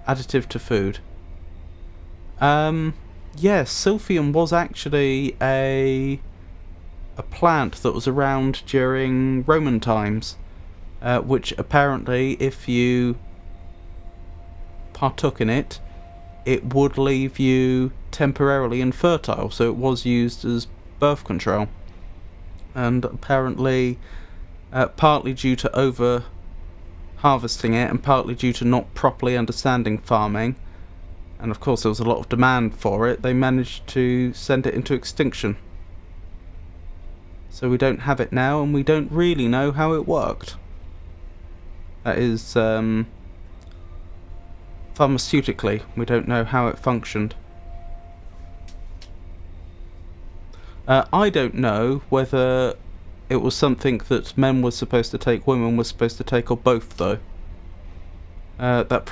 additive to food. Yes, silphium was actually a plant that was around during Roman times. Which apparently, if you partook in it, it would leave you temporarily infertile, so it was used as birth control. And apparently, partly due to over harvesting it, and partly due to not properly understanding farming, and of course there was a lot of demand for it, they managed to send it into extinction. So we don't have it now, and we don't really know how it worked. That is, pharmaceutically, we don't know how it functioned. I don't know whether it was something that men were supposed to take, women were supposed to take, or both, though. That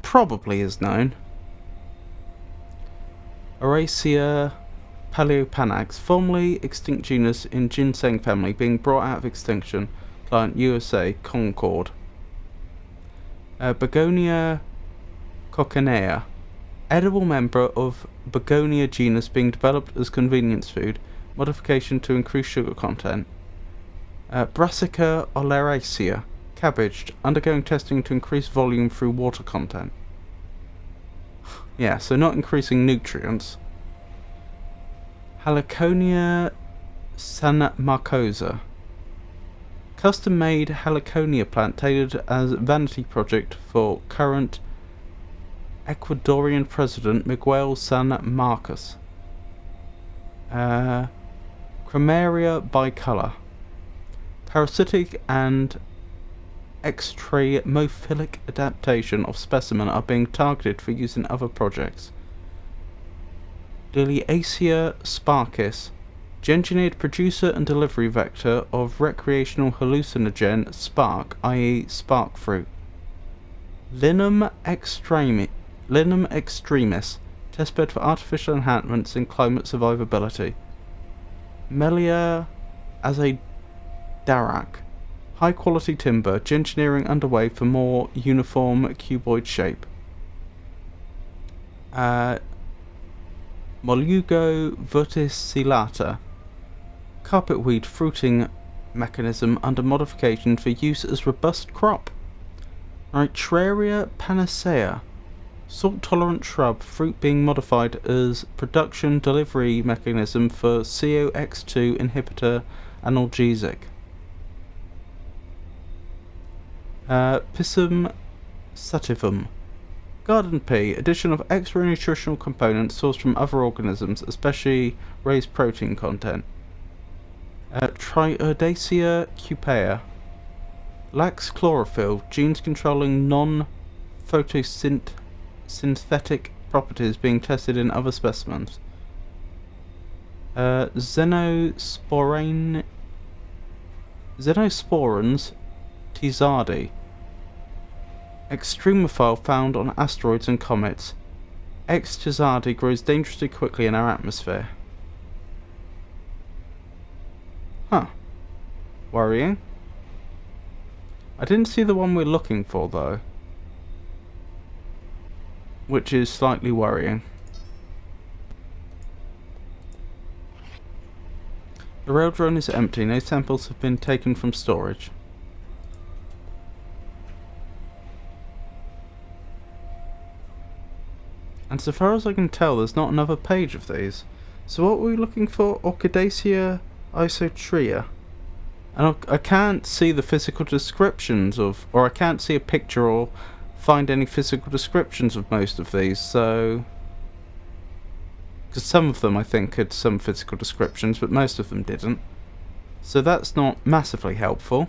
probably is known. Aracia paleopanax, formerly extinct genus in ginseng family, being brought out of extinction. Client USA, Concord. Begonia coccinea, edible member of Begonia genus being developed as convenience food, modification to increase sugar content. Brassica oleracea, cabbage, undergoing testing to increase volume through water content. Yeah, so not increasing nutrients. Heliconia San Marcosa. Custom-made Heliconia plant tailored as vanity project for current Ecuadorian President Miguel San Marcos. Chromaria bicolor. Parasitic and extremophilic adaptation of specimen are being targeted for use in other projects. Liliaceae sparkis, engineered producer and delivery vector of recreational hallucinogen spark, i.e. spark fruit. Linum extremis, testbed for artificial enhancements in climate survivability. Melia as a Darak, high quality timber, engineering underway for more uniform cuboid shape. Molugo verticillata, carpetweed fruiting mechanism under modification for use as robust crop. Nitraria panacea, salt-tolerant shrub, fruit being modified as production delivery mechanism for COX2 inhibitor analgesic. Pisum sativum, garden pea, addition of extra nutritional components sourced from other organisms, especially raised protein content. Triodacea cupea, lacks chlorophyll, genes controlling non-photosynthetic properties being tested in other specimens. Xenosporans tizardi, extremophile found on asteroids and comets. X tizardi grows dangerously quickly in our atmosphere. Huh. Worrying. I didn't see the one we're looking for though, which is slightly worrying. The rail drone is empty, no samples have been taken from storage. And so far as I can tell, there's not another page of these. So what were we looking for? Orchidacea isotria. And I can't see the physical descriptions of, or I can't see a picture or find any physical descriptions of most of these, so... Because some of them I think had some physical descriptions, but most of them didn't. So that's not massively helpful.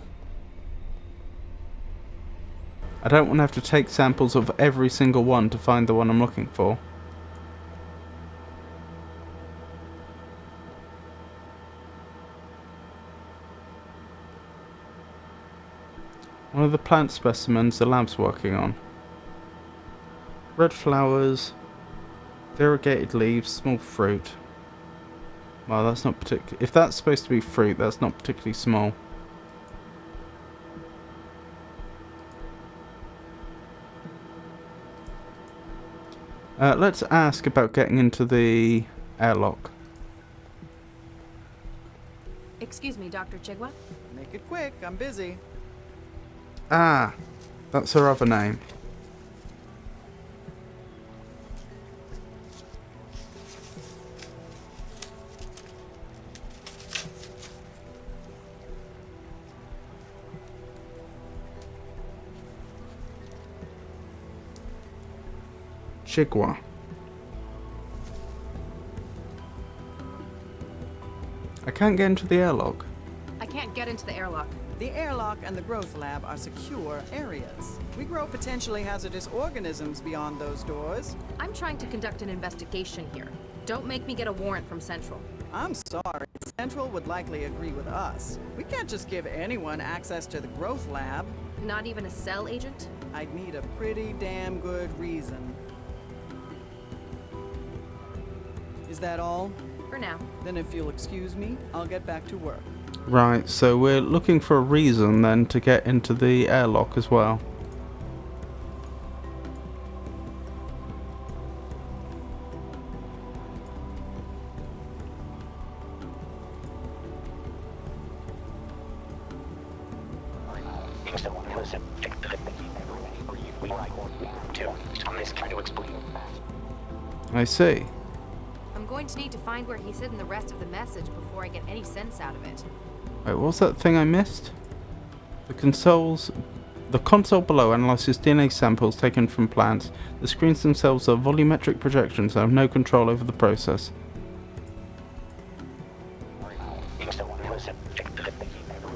I don't want to have to take samples of every single one to find the one I'm looking for. One of the plant specimens the lab's working on. Red flowers, variegated leaves, small fruit. Well, that's not particularly... If that's supposed to be fruit, that's not particularly small. Let's ask about getting into the airlock.
Excuse me, Dr. Chigwa?
Make it quick, I'm busy.
Ah, that's her other name. Chigwa. I can't get into the airlock.
I can't get into the airlock.
The airlock and the growth lab are secure areas. We grow potentially hazardous organisms beyond those doors.
I'm trying to conduct an investigation here. Don't make me get a warrant from Central.
I'm sorry. Central would likely agree with us. We can't just give anyone access to the growth lab.
Not even a cell agent?
I'd need a pretty damn good reason. Is that all?
For now.
Then if you'll excuse me, I'll get back to work.
Right, so we're looking for a reason then to get into the airlock as well.
I'm going to need to find where he's hidden the rest of the message before I get any sense out of it.
Wait, what was that thing I missed? The console below analyzes DNA samples taken from plants. The screens themselves are volumetric projections and have no control over the process.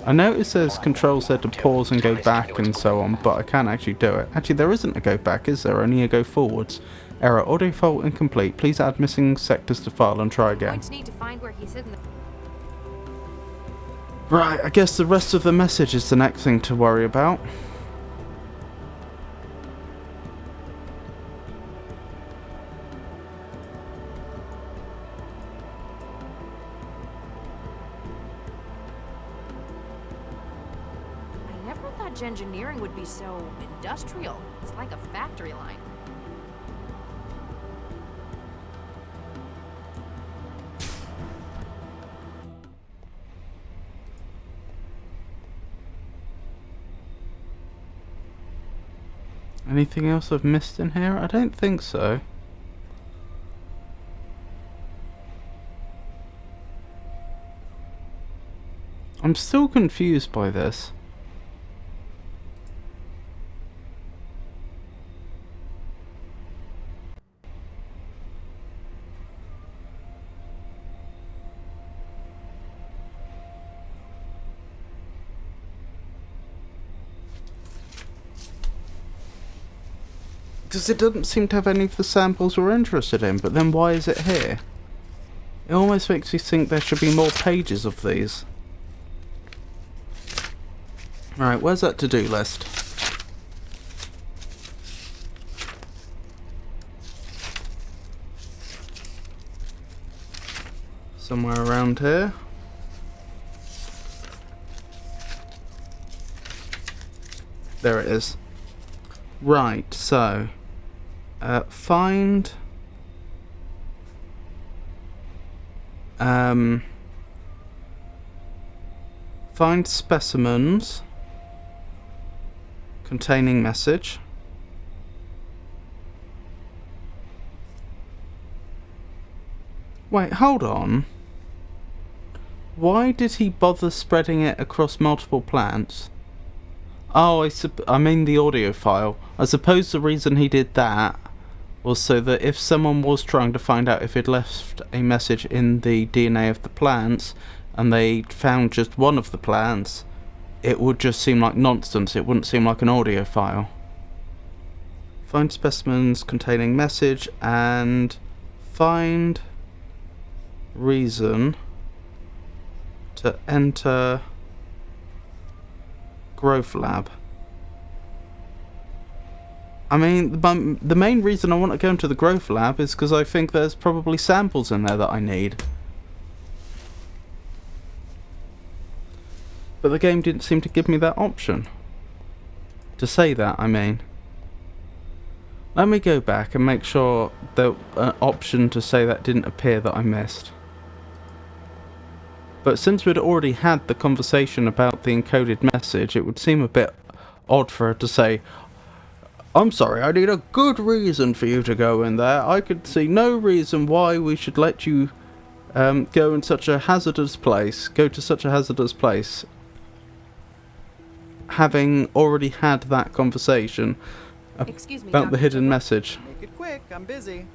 I noticed there's controls there to pause and go back and so on, but I can't actually do it. Actually, there isn't a go back, is there? Only a go forwards. Error, audio file incomplete. Please add missing sectors to file and try again.
Going to need to find where he's hidden the...
Right, I guess the rest of the message is the next thing to worry about.
I never thought engineering would be so industrial. It's like a factory line.
Anything else I've missed in here? I don't think so. I'm still confused by this. Because it doesn't seem to have any of the samples we're interested in, but then why is it here? It almost makes me think there should be more pages of these. Right, where's that to-do list? Somewhere around here. There it is. Right, so... find... find specimens containing message. Wait, hold on. Why did he bother spreading it across multiple plants? Oh, I mean the audio file. I suppose the reason he did that was so that if someone was trying to find out if he'd left a message in the DNA of the plants and they found just one of the plants, it would just seem like nonsense. It wouldn't seem like an audio file. Find specimens containing message and find reason to enter growth lab. I mean, the main reason I want to go into the growth lab is because I think there's probably samples in there that I need. But the game didn't seem to give me that option. To say that, I mean. Let me go back and make sure the option to say that didn't appear that I missed. But since we'd already had the conversation about the encoded message, it would seem a bit odd for her to say, I'm sorry, I need a good reason for you to go in there. I could see no reason why we should let you go in such a hazardous place, having already had that conversation about the hidden message.
Make it quick, I'm busy.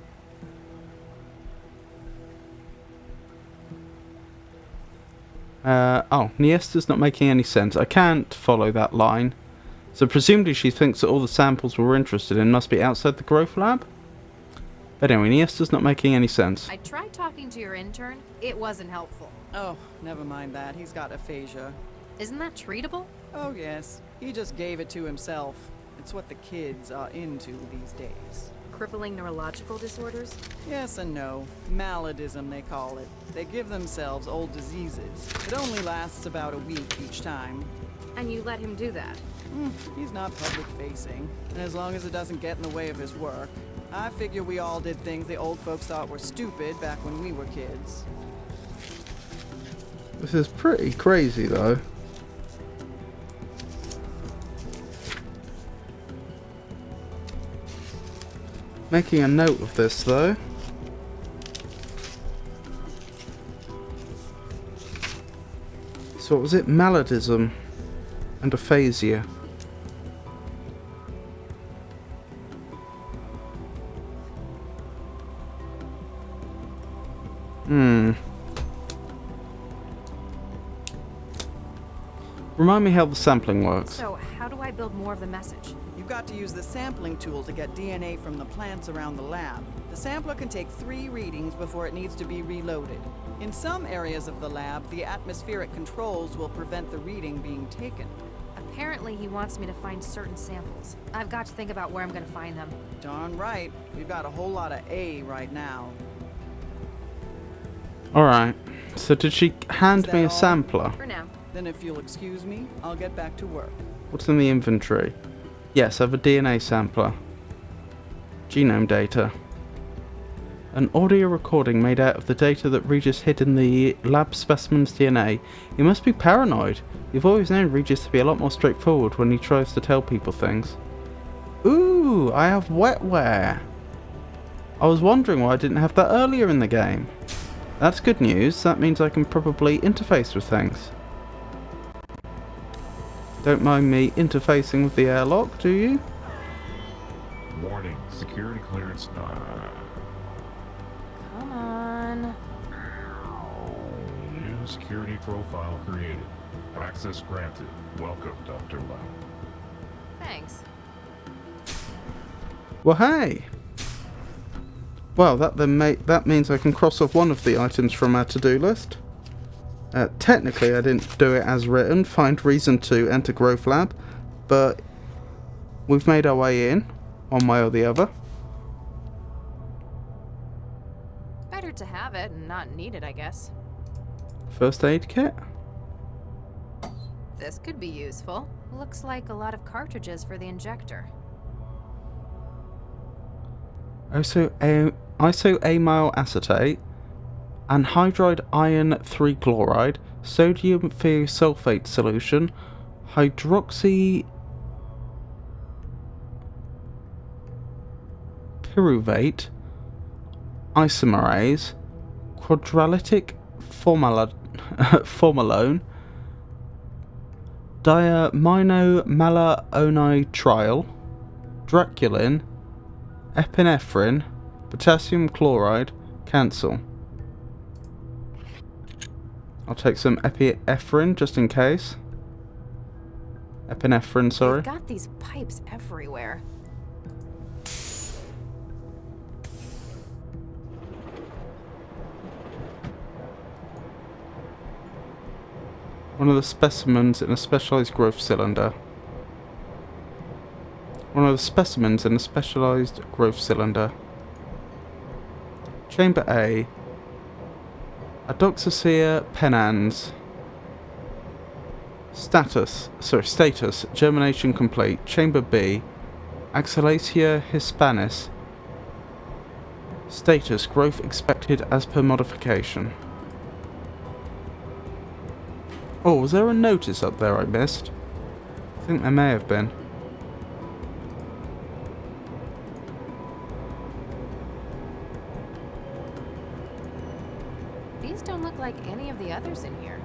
Oh, Niesta's not making any sense. I can't follow that line. So presumably she thinks that all the samples we're interested in must be outside the growth lab? But anyway, Niesta's not making any sense.
I tried talking to your intern. It wasn't helpful.
Oh, never mind that. He's got aphasia.
Isn't that treatable?
Oh, yes. He just gave it to himself. It's what the kids are into these days.
Crippling neurological disorders?
Yes and no. Maladism, they call it. They give themselves old diseases. It only lasts about a week each time.
And you let him do that?
He's not public-facing. And as long as it doesn't get in the way of his work. I figure we all did things the old folks thought were stupid back when we were kids.
This is pretty crazy, though. Making a note of this, though. So what was it? Melodism and aphasia. Remind me how the sampling works.
So, how do I build more of the message?
You've got to use the sampling tool to get DNA from the plants around the lab. The sampler can take 3 readings before it needs to be reloaded. In some areas of the lab, the atmospheric controls will prevent the reading being taken.
Apparently, he wants me to find certain samples. I've got to think about where I'm going to find them.
Darn right. We've got a whole lot of A right now.
Alright. So did she hand me a sampler?
For now.
Then if you'll excuse me, I'll get back to work.
What's in the inventory? Yes, I have a DNA sampler. Genome data. An audio recording made out of the data that Regis hid in the lab specimen's DNA. You must be paranoid. You've always known Regis to be a lot more straightforward when he tries to tell people things. Ooh, I have wetware. I was wondering why I didn't have that earlier in the game. That's good news. That means I can probably interface with things. Don't mind me interfacing with the airlock, do you?
Warning, security clearance not.
Come on.
New security profile created. Access granted. Welcome, Dr. Lau.
Thanks.
Well, hey! Well, that means I can cross off one of the items from our to-do list. Technically, I didn't do it as written, find reason to enter Growth Lab, but we've made our way in, one way or the other.
Better to have it and not need it, I guess.
First aid kit?
This could be useful. Looks like a lot of cartridges for the injector.
Isoamyl acetate, anhydride iron 3 chloride, sodium thiosulfate solution, hydroxy pyruvate, isomerase, quadralytic formulone, diaminomalonitrile, draculin, epinephrine, potassium chloride, cancel. I'll take some epinephrine just in case. Epinephrine, sorry.
They've got these pipes everywhere.
One of the specimens in a specialized growth cylinder. Chamber A. Adoxacea penans. Status. Germination complete. Chamber B. Axillacea hispanis. Status. Growth expected as per modification. Oh, was there a notice up there I missed? I think there may have been.
These don't look like any of the others in here.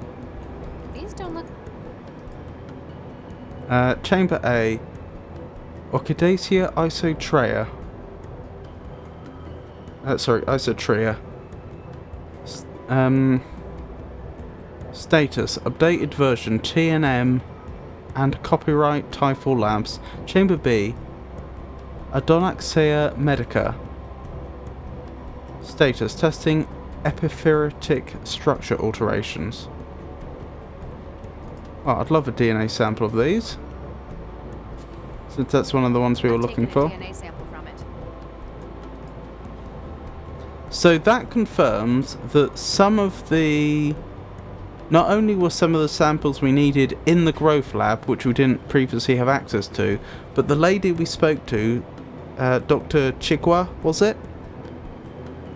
These don't look...
Chamber A. Orchidaceae isotrea. Isotria. Status. Updated version. TNM and copyright Typhal Labs. Chamber B. Adonaxea medica. Status. Testing epiphyretic structure alterations. Oh, I'd love a DNA sample of these, since that's one of the ones we were looking for.
DNA sample from it.
So that confirms that some of the... Not only were some of the samples we needed in the growth lab, which we didn't previously have access to, but the lady we spoke to, Dr. Chigwa, was it?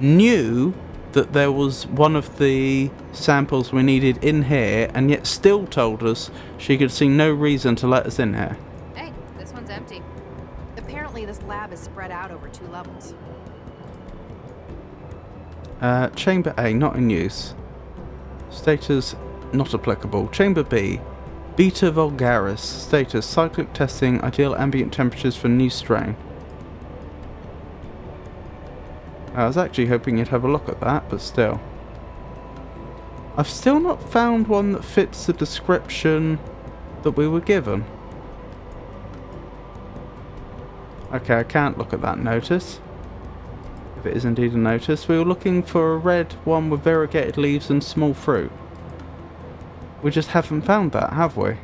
Knew that there was one of the samples we needed in here, and yet still told us she could see no reason to let us in here.
Hey, this one's empty. Apparently this lab is spread out over 2 levels.
Chamber A, not in use. Status, not applicable. Chamber B. Beta vulgaris. Status, cyclic testing, ideal ambient temperatures for new strain. I was actually hoping you'd have a look at that, but still. I've still not found one that fits the description that we were given. Okay, I can't look at that notice. If it is indeed a notice. We were looking for a red one with variegated leaves and small fruit. We just haven't found that, have we?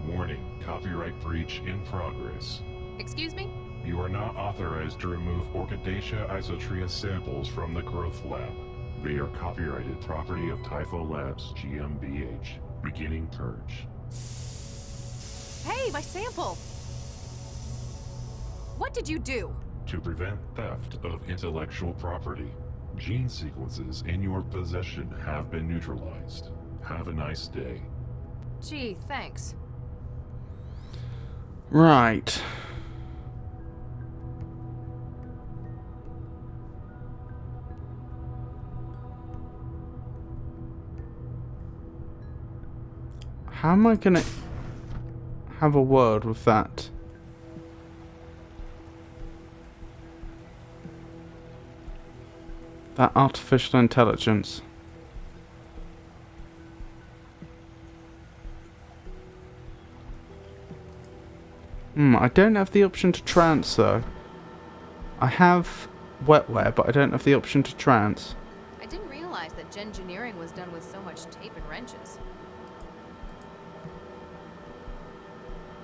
Warning, copyright breach in progress.
Excuse me?
You are not authorized to remove Orchidaceae isotria samples from the growth lab. They are copyrighted property of Typho Labs GmbH. Beginning purge.
Hey, my sample! What did you do?
To prevent theft of intellectual property, gene sequences in your possession have been neutralized. Have a nice day.
Gee, thanks.
Right. How am I gonna have a word with that? That artificial intelligence. I don't have the option to trance though. I have wetware, but I don't have the option to trance.
I didn't realize that gengineering was done with so much tape and wrenches.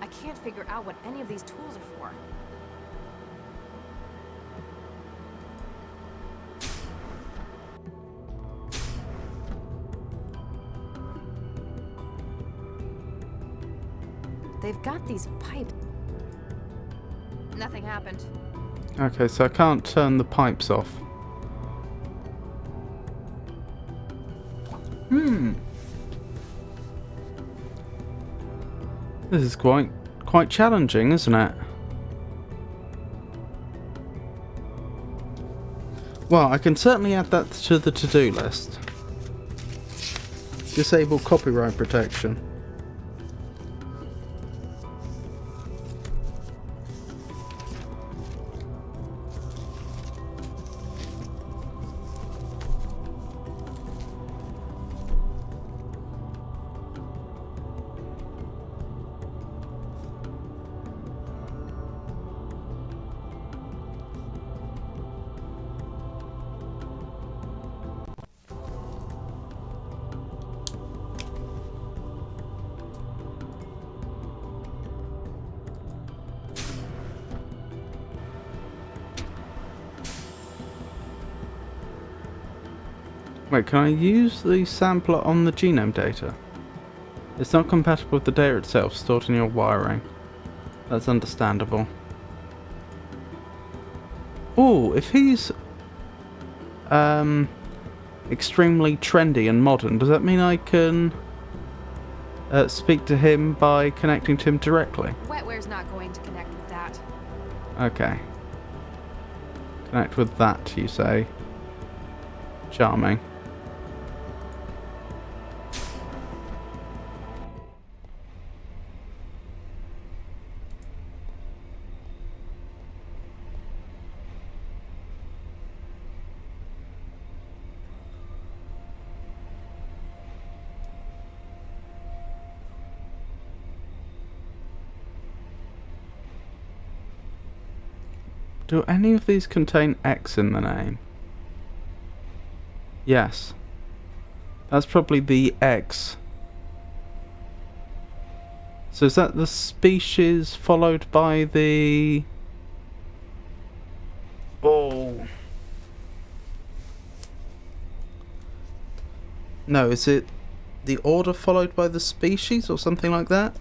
I can't figure out what any of these tools are for. They've got these pipes. Nothing happened.
Okay, so I can't turn the pipes off. This is quite challenging, isn't it? Well, I can certainly add that to the to-do list. Disable copyright protection. Wait, can I use the sampler on the genome data? It's not compatible with the data itself stored in your wiring. That's understandable. Oh, if he's extremely trendy and modern, does that mean I can speak to him by connecting to him directly?
Wetware's not going to connect with that.
Okay. Connect with that, you say? Charming. Do any of these contain X in the name? Yes. That's probably the X. So is that the species followed by the... Oh. No, is it the order followed by the species or something like that?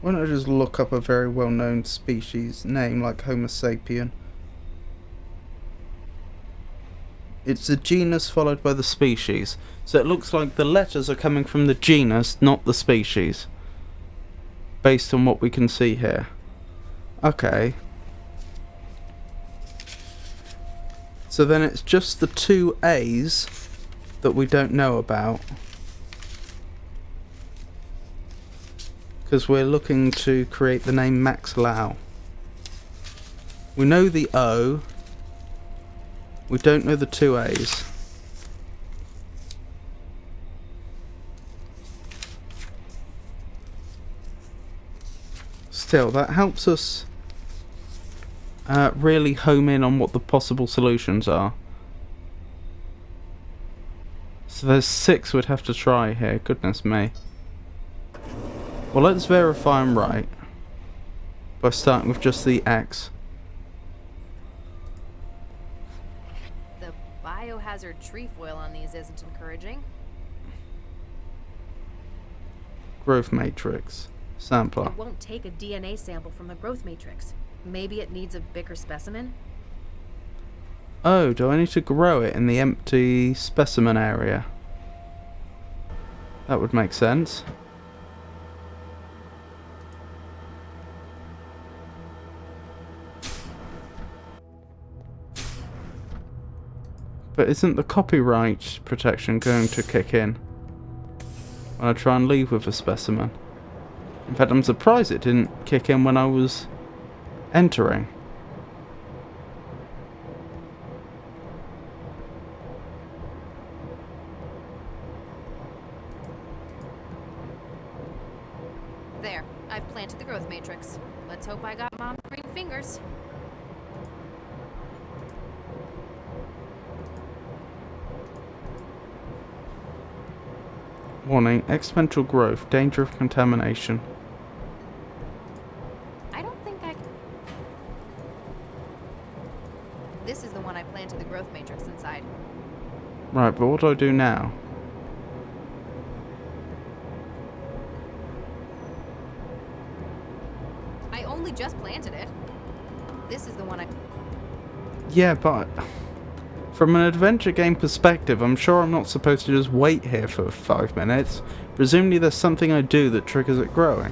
Why don't I just look up a very well-known species name like Homo sapien? It's the genus followed by the species. So it looks like the letters are coming from the genus, not the species. Based on what we can see here. Okay. So then it's just the two A's that we don't know about. Because we're looking to create the name Max Lau. We know the O. We don't know the two A's. Still, that helps us really home in on what the possible solutions are. So there's 6 we'd have to try here, goodness me. Well, let's verify I'm right by starting with just the X.
The biohazard trefoil on these isn't encouraging.
Growth matrix. Sampler.
It won't take a DNA sample from the growth matrix. Maybe it needs a bigger specimen?
Oh, do I need to grow it in the empty specimen area? That would make sense. But isn't the copyright protection going to kick in when I try and leave with a specimen? In fact, I'm surprised it didn't kick in when I was entering.
There, I've planted the growth matrix. Let's hope I got Mom's green fingers.
Warning, exponential growth, danger of contamination.
I don't think I... This is the one I planted the growth matrix inside.
Right, but what do I do now?
I only just planted it. This is the one I...
Yeah, but from an adventure game perspective, I'm sure I'm not supposed to just wait here for 5 minutes. Presumably there's something I do that triggers it growing.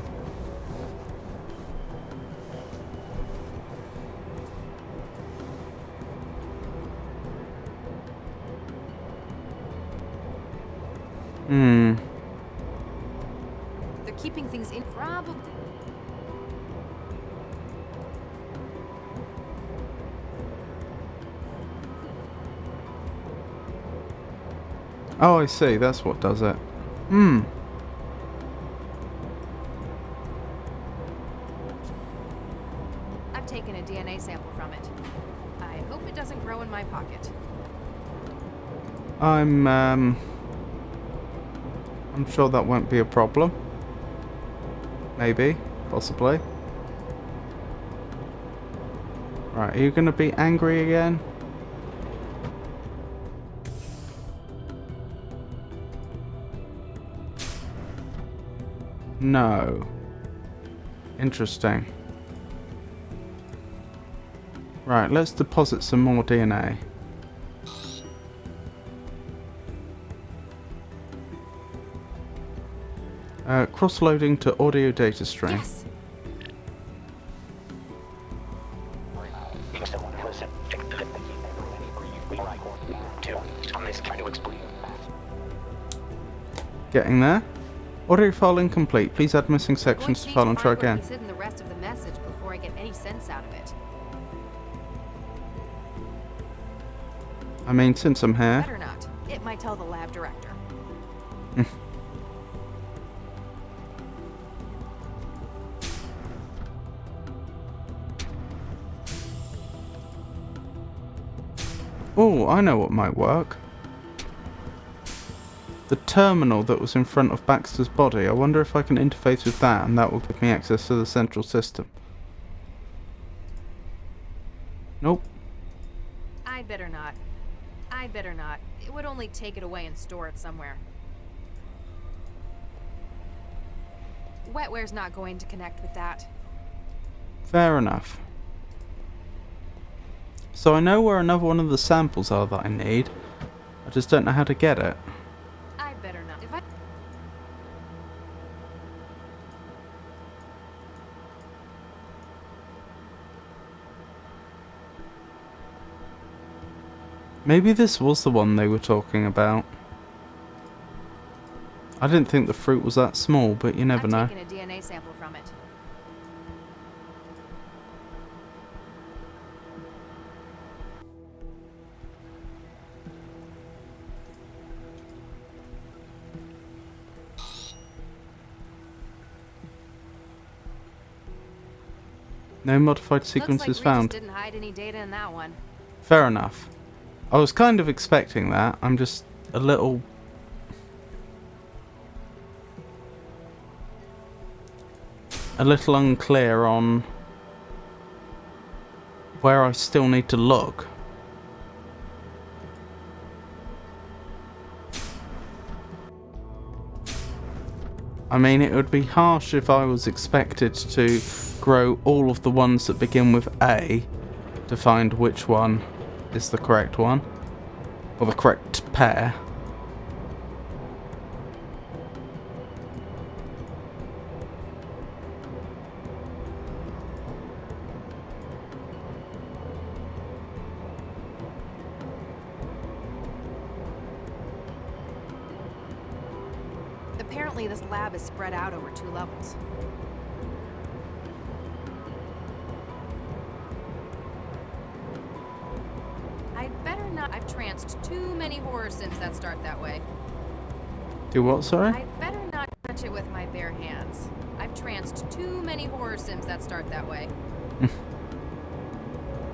They're keeping things in... Probably...
Oh, I see. That's what does it.
I've taken a DNA sample from it. I hope it doesn't grow in my pocket.
I'm sure that won't be a problem. Maybe. Possibly. Right, are you going to be angry again? No. Interesting. Right, let's deposit some more DNA. Cross-loading to audio data stream.
Yes.
Getting there. Audio file incomplete. Please add missing sections to file and try again.
In the rest of the message before I get any sense out of it.
I mean, since I'm here.
Better not. It might tell the lab director.
Oh, I know what might work. The terminal that was in front of Baxter's body. I wonder if I can interface with that and that will give me access to the central system. Nope.
I'd better not. I'd better not. It would only take it away and store it somewhere. Wetware's not going to connect with that.
Fair enough. So I know where another one of the samples are that I need. I just don't know how to get it.
I'd better not. If I...
Maybe this was the one they were talking about. I didn't think the fruit was that small, but you never know.
I'm taking a DNA sample from it.
No modified sequences
Looks like
found.
Regis didn't hide any data in that one.
Fair enough. I was kind of expecting that. I'm just a little... unclear on where I still need to look. I mean, it would be harsh if I was expected to grow all of the ones that begin with A to find which one is the correct one, or the correct pair.
Apparently this lab is spread out over 2 levels. I'd better not. I've tranced too many horror sims that start that way.
Do what, sorry?
I'd better not touch it with my bare hands. I've tranced too many horror sims that start that way.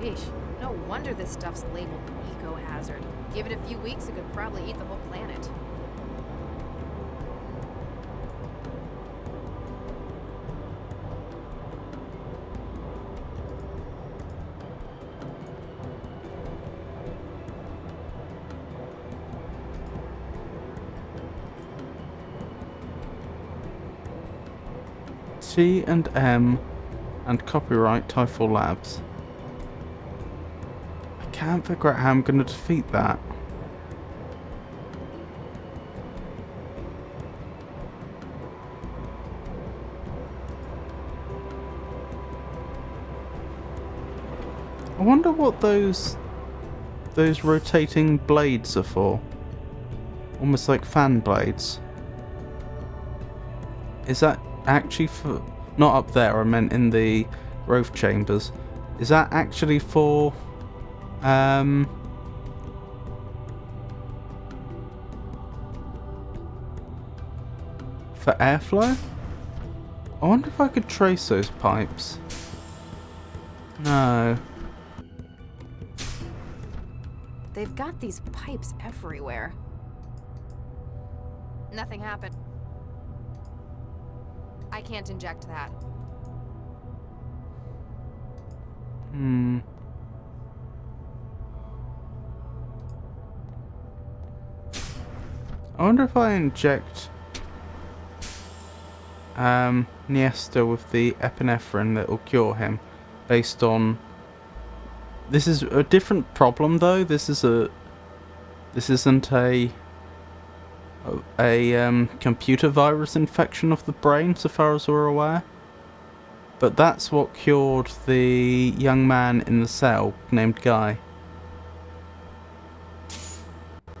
Eesh, no wonder this stuff's labeled eco-hazard. Give it a few weeks, it could probably eat the whole planet.
T&M and copyright Typhal Labs. I can't figure out how I'm going to defeat that. I wonder what those rotating blades are for. Almost like fan blades. Is that actually for... not up there, I meant in the growth chambers. Is that actually for... for airflow? I wonder if I could trace those pipes. No.
They've got these pipes everywhere. Nothing happened. I can't inject that.
I wonder if I inject Niesta with the epinephrine that will cure him, based on... This is a different problem though. This isn't a computer virus infection of the brain, so far as we're aware. But that's what cured the young man in the cell named Guy.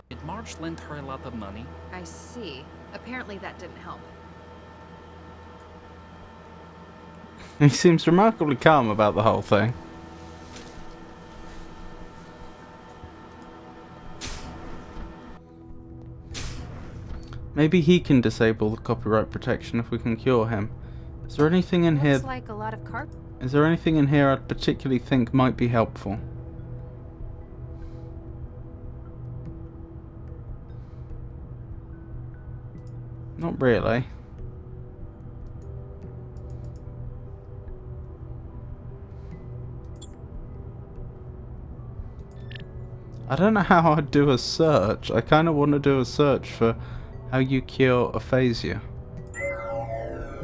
Did Marge lend her a lot of money?
I see. Apparently that didn't help.
He seems remarkably calm about the whole thing. Maybe he can disable the copyright protection if we can cure him. Is there anything in here?
Looks like a lot of carp.
Is there anything in here I'd particularly think might be helpful? Not really. I don't know how I'd do a search. I kind of want to do a search for how you cure aphasia.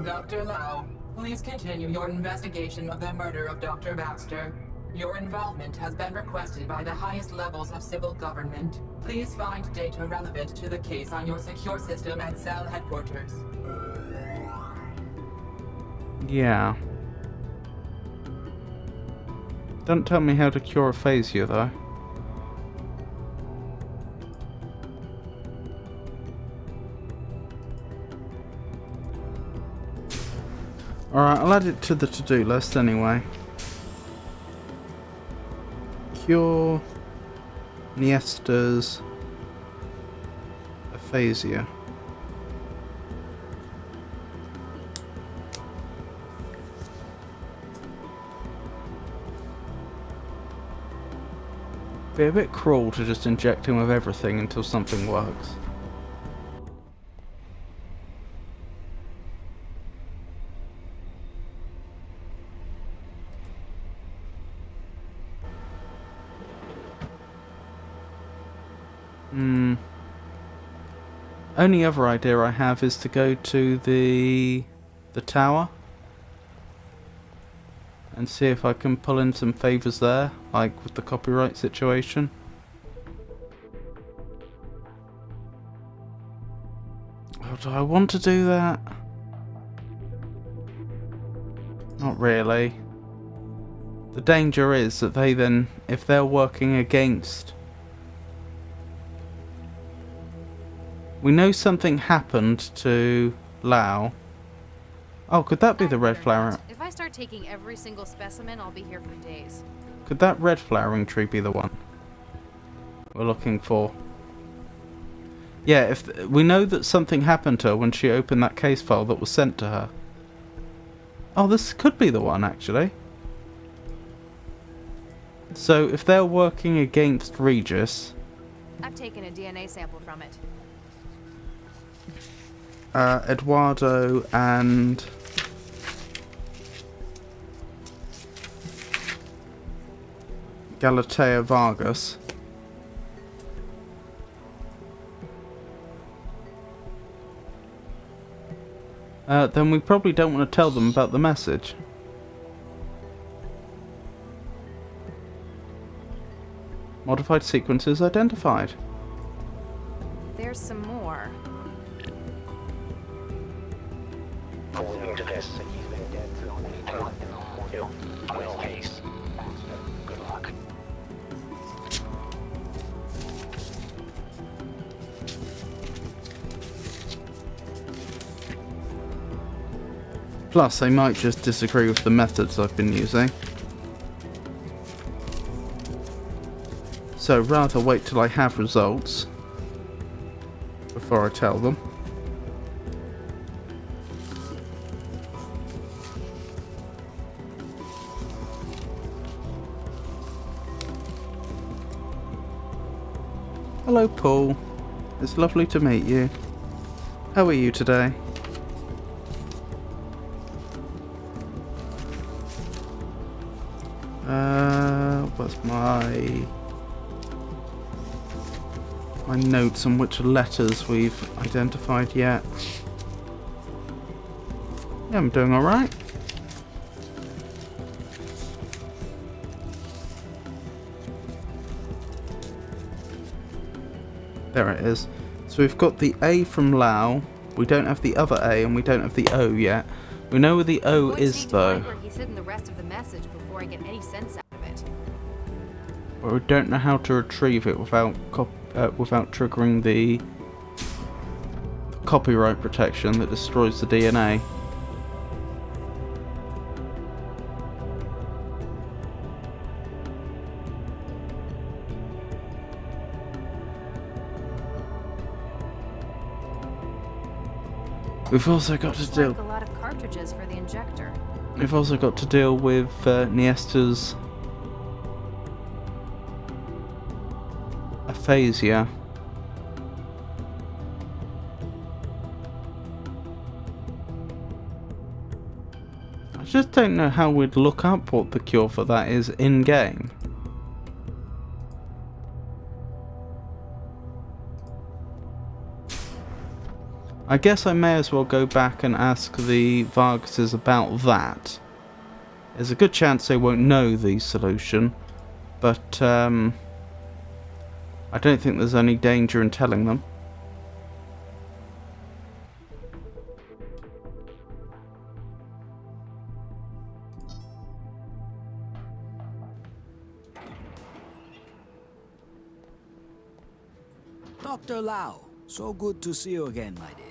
Dr. Lau, please continue your investigation of the murder of Dr. Baxter. Your involvement has been requested by the highest levels of civil government. Please find data relevant to the case on your secure system at cell headquarters.
Yeah. Don't tell me how to cure aphasia, though. Alright, I'll add it to the to-do list anyway. Cure Niesta's aphasia. Be a bit cruel to just inject him with everything until something works. Only other idea I have is to go to the tower and see if I can pull in some favours there, like with the copyright situation. Oh, do I want to do that? Not really. The danger is that they then, if they're working against... We know something happened to Lau. Oh, could that be the red flower?
If I start taking every single specimen, I'll be here for days.
Could that red flowering tree be the one we're looking for? Yeah, if we know that something happened to her when she opened that case file that was sent to her. Oh, this could be the one, actually. So, if they're working against Regis...
I've taken a DNA sample from it.
Eduardo and... Galatea Vargas. Then we probably don't want to tell them about the message. Modified sequences identified.
There's some more.
Moving to this. Will case. Good luck.
Plus, they might just disagree with the methods I've been using. So, rather wait till I have results before I tell them. Hello, Paul. It's lovely to meet you. How are you today? What's my notes on which letters we've identified yet? Yeah, I'm doing alright. There it is. So we've got the A from Lau. We don't have the other A, and we don't have the O yet. We know where the O is, though.
Where he's hidden the rest of the message before I get any sense out of it.
But we don't know how to retrieve it without triggering the copyright protection that destroys the DNA. We've also got to deal.
Like a lot of cartridges for the injector.
We've also got to deal with Niesta's aphasia. I just don't know how we'd look up what the cure for that is in game. I guess I may as well go back and ask the Vargases about that. There's a good chance they won't know the solution, but I don't think there's any danger in telling them.
Dr. Lau, so good to see you again, my dear.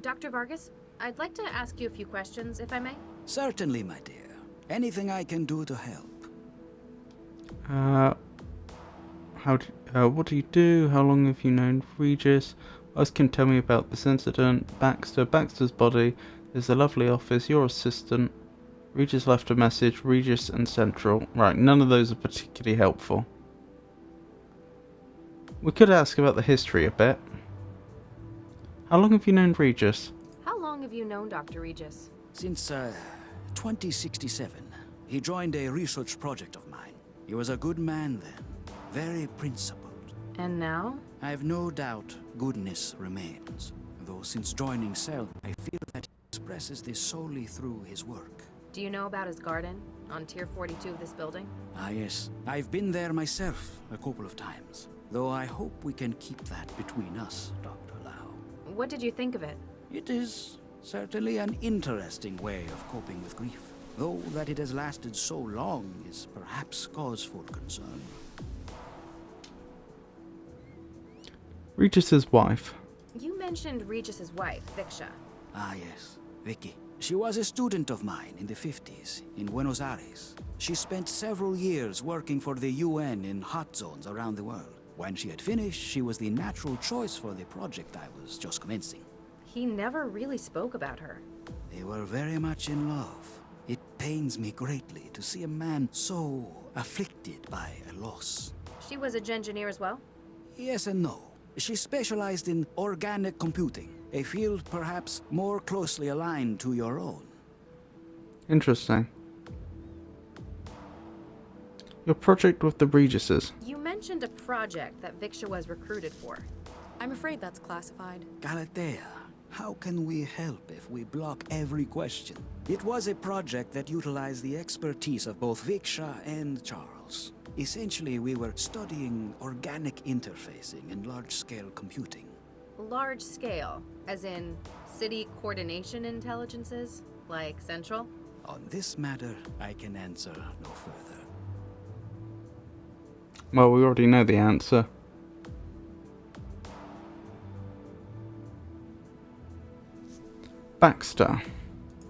Dr. Vargas, I'd like to ask you a few questions, if I may.
Certainly, my dear. Anything I can do to help.
What do you do? How long have you known Regis? What else can you tell me about this incident? Baxter's body. There's a lovely office. Your assistant. Regis left a message. Regis and Central. Right, none of those are particularly helpful. We could ask about the history a bit. How long have you known Regis?
How long have you known Dr. Regis?
Since 2067. He joined a research project of mine. He was a good man then. Very principled.
And now?
I've no doubt goodness remains. Though since joining Cell, I feel that he expresses this solely through his work.
Do you know about his garden on Tier 42 of this building?
Ah, yes. I've been there myself a couple of times. Though I hope we can keep that between us, Dr. Lau.
What did you think of it?
It is certainly an interesting way of coping with grief. Though that it has lasted so long is perhaps cause for concern.
Regis's wife.
You mentioned Regis's wife, Viksha.
Ah, yes. Vicky. She was a student of mine in the 50s in Buenos Aires. She spent several years working for the UN in hot zones around the world. When she had finished, she was the natural choice for the project I was just commencing.
He never really spoke about her.
They were very much in love. It pains me greatly to see a man so afflicted by a loss.
She was a engineer as well?
Yes and no. She specialized in organic computing, a field perhaps more closely aligned to your own.
Interesting. Your project with the Regises.
You mentioned a project that Viksha was recruited for.
I'm afraid that's classified.
Galatea, how can we help if we block every question? It was a project that utilized the expertise of both Viksha and Charles. Essentially, we were studying organic interfacing and large-scale computing.
Large scale, as in city coordination intelligences, like Central?
On this matter, I can answer no further.
Well, we already know the answer. Baxter.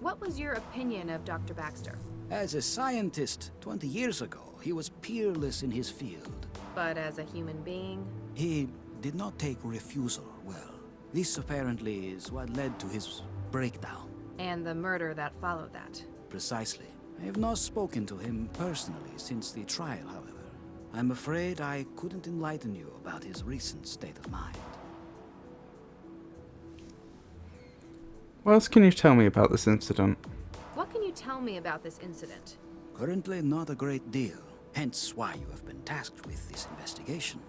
What was your opinion of Dr. Baxter?
As a scientist 20 years ago, he was peerless in his field.
But as a human being?
He did not take refusal well. This apparently is what led to his breakdown.
And the murder that followed that.
Precisely. I have not spoken to him personally since the trial, however. I'm afraid I couldn't enlighten you about his recent state of mind.
What else can you tell me about this incident?
What can you tell me about this incident?
Currently not a great deal, hence why you have been tasked with this investigation.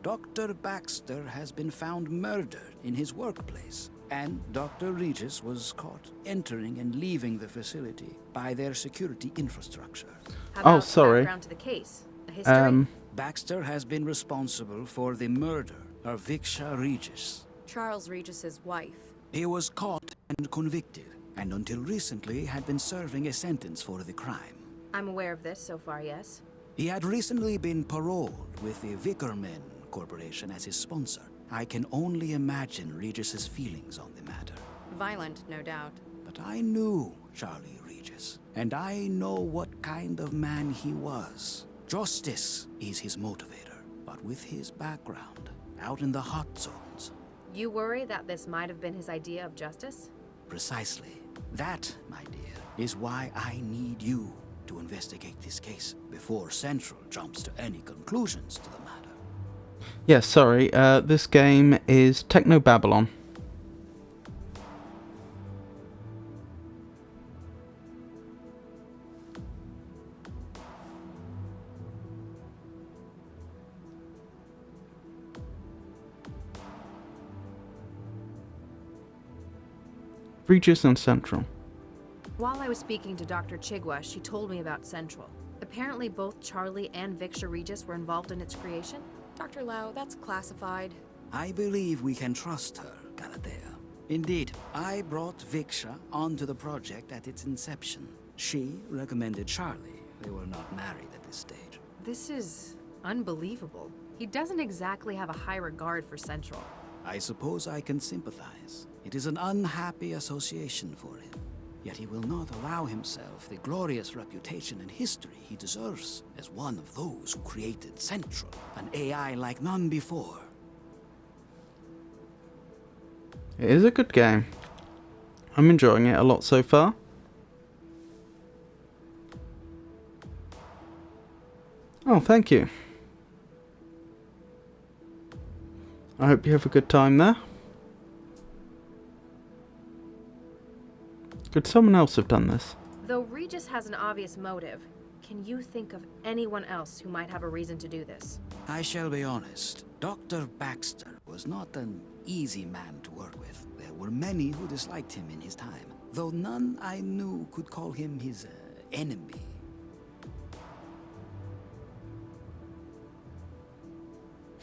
Dr. Baxter has been found murdered in his workplace, and Dr. Regis was caught entering and leaving the facility by their security infrastructure.
How about
sorry.
background to the case? A history?
Baxter has been responsible for the murder of Viksha Regis.
Charles Regis's wife.
He was caught and convicted, and until recently had been serving a sentence for the crime.
I'm aware of this so far, yes.
He had recently been paroled with the Vickerman Corporation as his sponsor. I can only imagine Regis's feelings on the matter.
Violent, no doubt.
But I knew Charlie Regis, and I know what kind of man he was. Justice is his motivator, but with his background, out in the hot zones.
You worry that this might have been his idea of justice?
Precisely. That, my dear, is why I need you to investigate this case before Central jumps to any conclusions to the matter.
Yes, sorry, this game is Technobabylon. Regis and Central.
While I was speaking to Dr. Chigwa, she told me about Central. Apparently both Charlie and Victor Regis were involved in its creation.
Dr. Lau, that's classified.
I believe we can trust her, Galatea. Indeed, I brought Viksha onto the project at its inception. She recommended Charlie. They were not married at this stage.
This is unbelievable. He doesn't exactly have a high regard for Central.
I suppose I can sympathize. It is an unhappy association for him. Yet he will not allow himself the glorious reputation and history he deserves as one of those who created Central, an AI like none before.
It is a good game. I'm enjoying it a lot so far. Oh, thank you. I hope you have a good time there. Could someone else have done this?
Though Regis has an obvious motive, can you think of anyone else who might have a reason to do this?
I shall be honest. Dr. Baxter was not an easy man to work with. There were many who disliked him in his time, though none I knew could call him his enemy.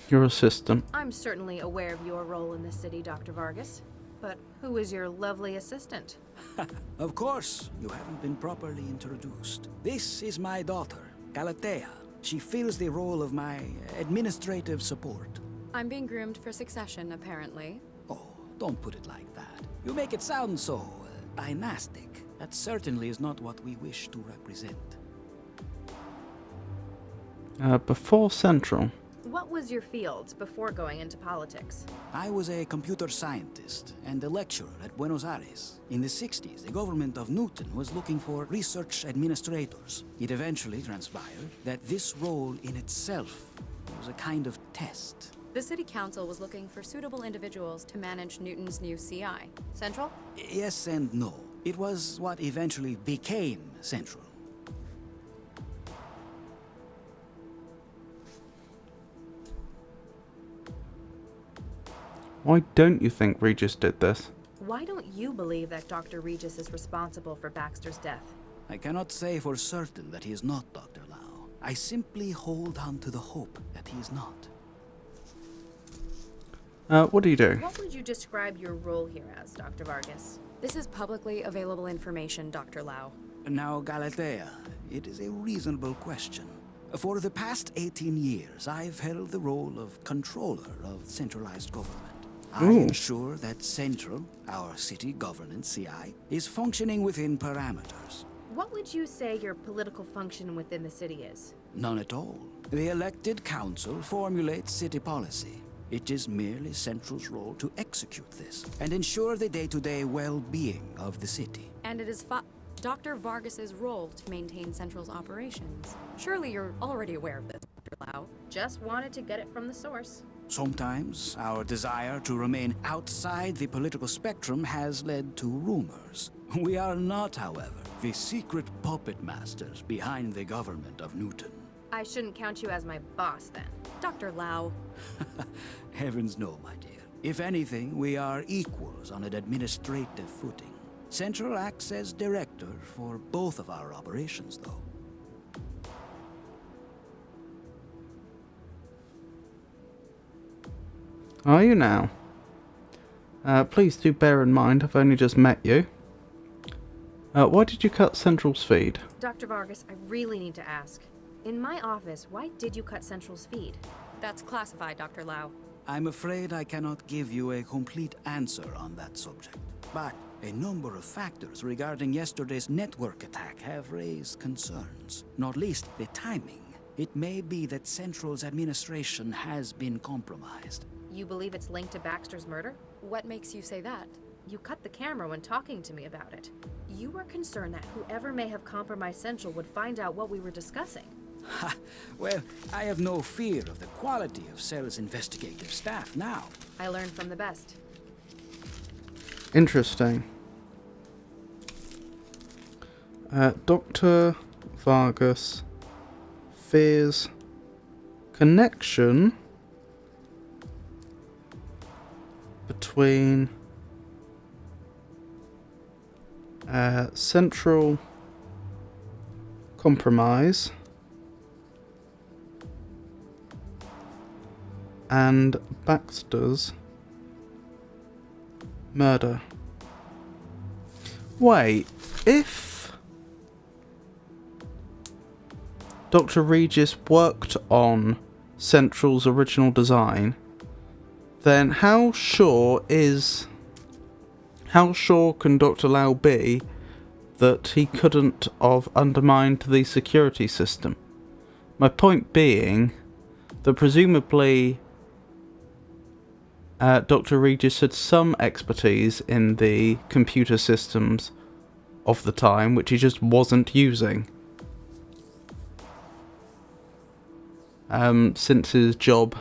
Your assistant.
I'm certainly aware of your role in the city, Dr. Vargas. But who is your lovely assistant?
Of course, you haven't been properly introduced. This is my daughter, Galatea. She fills the role of my administrative support.
I'm being groomed for succession, apparently.
Oh, don't put it like that. You make it sound so dynastic. That certainly is not what we wish to represent.
Before Central.
What was your field before going into politics?
I was a computer scientist and a lecturer at Buenos Aires. In the 60s, the government of Newton was looking for research administrators. It eventually transpired that this role in itself was a kind of test.
The city council was looking for suitable individuals to manage Newton's new CI.
Central?
Yes and no. It was what eventually became Central.
Why don't you think Regis did this?
Why don't you believe that Dr. Regis is responsible for Baxter's death?
I cannot say for certain that he is not Dr. Lau. I simply hold on to the hope that he is not.
What do you do?
What would you describe your role here as, Dr. Vargas?
This is publicly available information, Dr. Lau.
Now, Galatea, it is a reasonable question. For the past 18 years, I've held the role of controller of centralized government. I ensure that Central, our city governance CI, is functioning within parameters.
What would you say your political function within the city is?
None at all. The elected council formulates city policy. It is merely Central's role to execute this and ensure the day-to-day well-being of the city.
And it is Dr. Vargas's role to maintain Central's operations. Surely you're already aware of this, Dr. Lau.
Just wanted to get it from the source.
Sometimes our desire to remain outside the political spectrum has led to rumors. We are not, however, the secret puppet masters behind the government of Newton.
I shouldn't count you as my boss, then.
Dr. Lau.
Heavens no, my dear. If anything, we are equals on an administrative footing. Central acts as director for both of our operations, though.
Are you now? Please do bear in mind I've only just met you. Why did you cut Central's feed?
Dr. Vargas, I really need to ask. In my office, why did you cut Central's feed?
That's classified, Dr. Lau.
I'm afraid I cannot give you a complete answer on that subject. But a number of factors regarding yesterday's network attack have raised concerns, not least the timing. It may be that Central's administration has been compromised.
You believe it's linked to Baxter's murder?
What makes you say that?
You cut the camera when talking to me about it. You were concerned that whoever may have compromised Central would find out what we were discussing.
Ha! Well, I have no fear of the quality of Cell's investigative staff now.
I learned from the best.
Interesting. Dr. Vargas fears connection between Central compromise and Baxter's murder. Wait, if Dr. Regis worked on Central's original design, then how sure can Dr. Lau be that he couldn't have undermined the security system? My point being that presumably Dr. Regis had some expertise in the computer systems of the time, which he just wasn't using. Since his job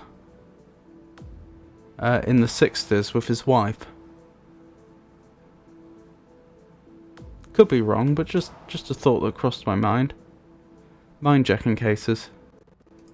in the 60s with his wife. Could be wrong, but just a thought that crossed my mind. Mind-jacking cases.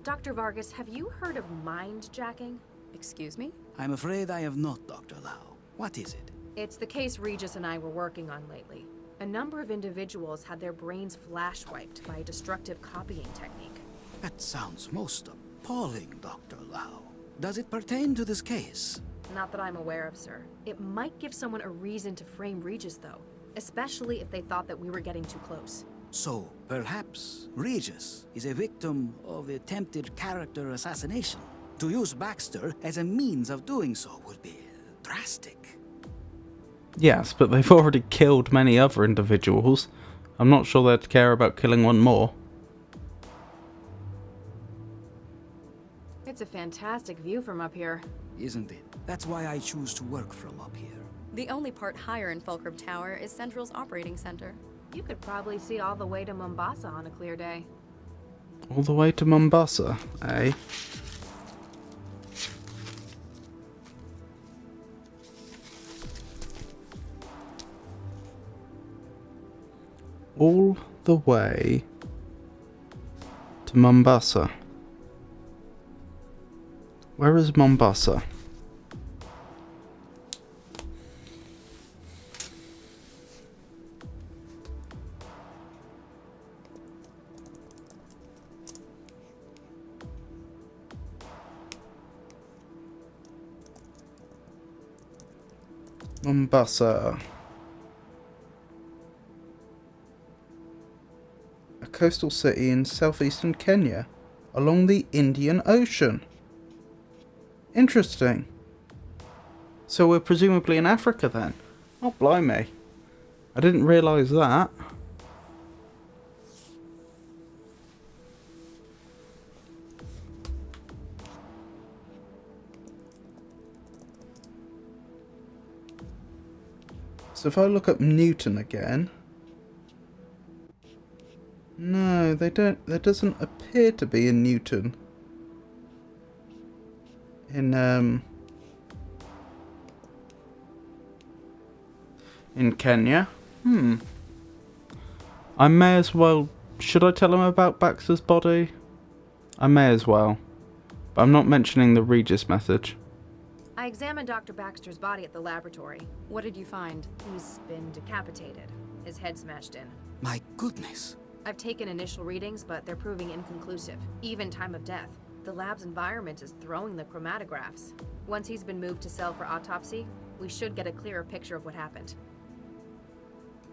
Dr. Vargas, have you heard of mind-jacking?
Excuse me?
I'm afraid I have not, Dr. Lau. What is it?
It's the case Regis and I were working on lately. A number of individuals had their brains flash-wiped by a destructive copying technique.
That sounds most appalling, Dr. Lau. Does it pertain to this case?
Not that I'm aware of, sir. It might give someone a reason to frame Regis, though. Especially if they thought that we were getting too close.
So, perhaps Regis is a victim of attempted character assassination. To use Baxter as a means of doing so would be drastic.
Yes, but they've already killed many other individuals. I'm not sure they'd care about killing one more.
It's a fantastic view from up here.
Isn't it? That's why I choose to work from up here.
The only part higher in Fulcrum Tower is Central's operating center.
You could probably see all the way to Mombasa on a clear day.
All the way to Mombasa, eh? All the way to Mombasa. Where is Mombasa? Mombasa. A coastal city in southeastern Kenya, along the Indian Ocean. Interesting. So we're presumably in Africa then? Oh, blimey. I didn't realise that. So if I look up Newton again... No, they don't. There doesn't appear to be a Newton in Kenya. I may as well. Should I tell him about Baxter's body? I may as well, but I'm not mentioning the Regis message.
I examined Dr. Baxter's body at the laboratory.
What did you find?
He's been decapitated. His head smashed in.
My goodness.
I've taken initial readings, but they're proving inconclusive. Even time of death. The lab's environment is throwing the chromatographs. Once he's been moved to cell for autopsy, we should get a clearer picture of what happened.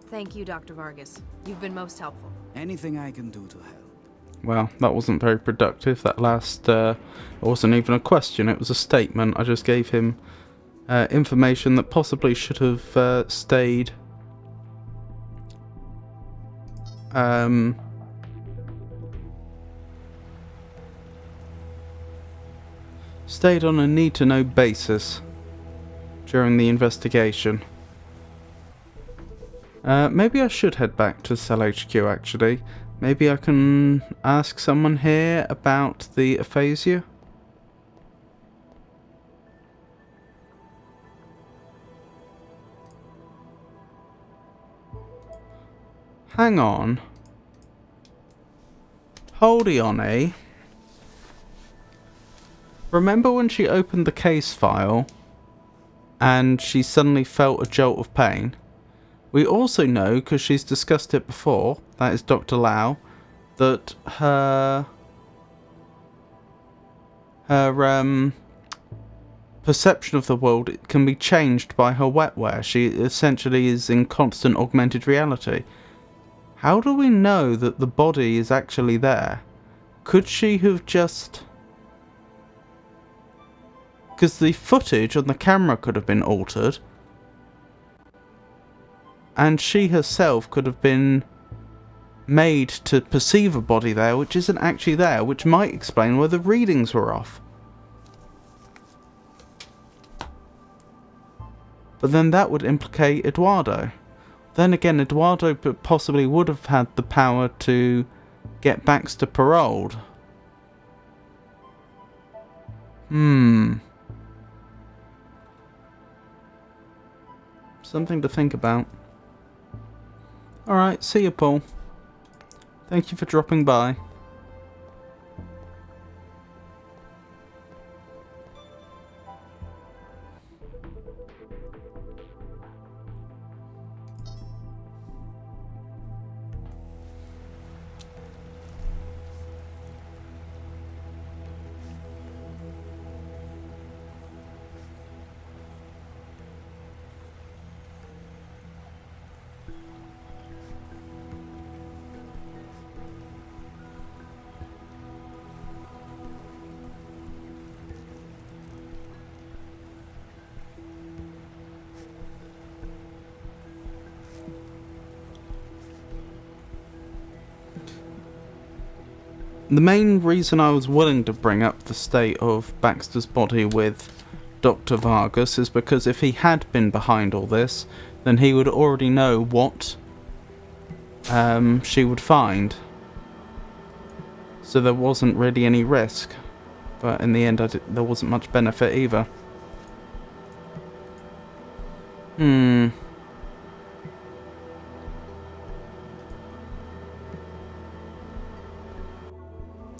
Thank you, Dr. Vargas. You've been most helpful.
Anything I can do to help.
Well, that wasn't very productive. That last it wasn't even a question, it was a statement. I just gave him information that possibly should have stayed stayed on a need-to-know basis during the investigation. Maybe I should head back to Cell HQ, actually. Maybe I can ask someone here about the aphasia? Hang on. Holdy on, eh? Remember when she opened the case file and she suddenly felt a jolt of pain? We also know, because she's discussed it before, that is Dr. Lau, that her perception of the world can be changed by her wetware. She essentially is in constant augmented reality. How do we know that the body is actually there? Could she have just... Because the footage on the camera could have been altered, and she herself could have been made to perceive a body there which isn't actually there, which might explain why the readings were off. But then that would implicate Eduardo. Then again, Eduardo possibly would have had the power to get Baxter paroled. Something to think about. Alright, see you, Paul. Thank you for dropping by. The main reason I was willing to bring up the state of Baxter's body with Dr. Vargas is because if he had been behind all this, then he would already know what she would find. So there wasn't really any risk. But in the end, there wasn't much benefit either.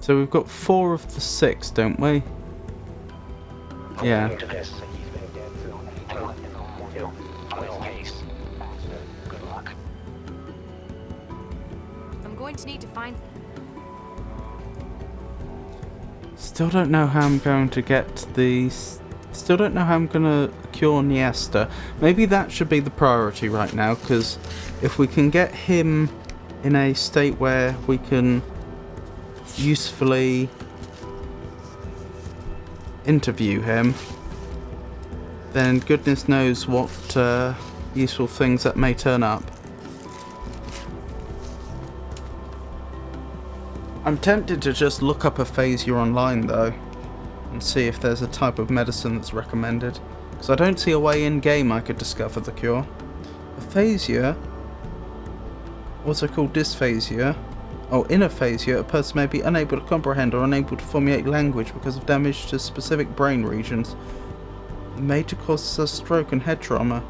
So we've got 4 of the 6, don't we? Yeah.
I'm going to need to find...
Still don't know how I'm going to get the... Still don't know how I'm going to cure Niesta. Maybe that should be the priority right now, because if we can get him in a state where we can usefully interview him, then goodness knows what useful things that may turn up. I'm tempted to just look up aphasia online though and see if there's a type of medicine that's recommended, because I don't see a way in game I could discover the cure. Aphasia, also called dysphasia, in aphasia, a person may be unable to comprehend or unable to formulate language because of damage to specific brain regions, made to cause a stroke and head trauma.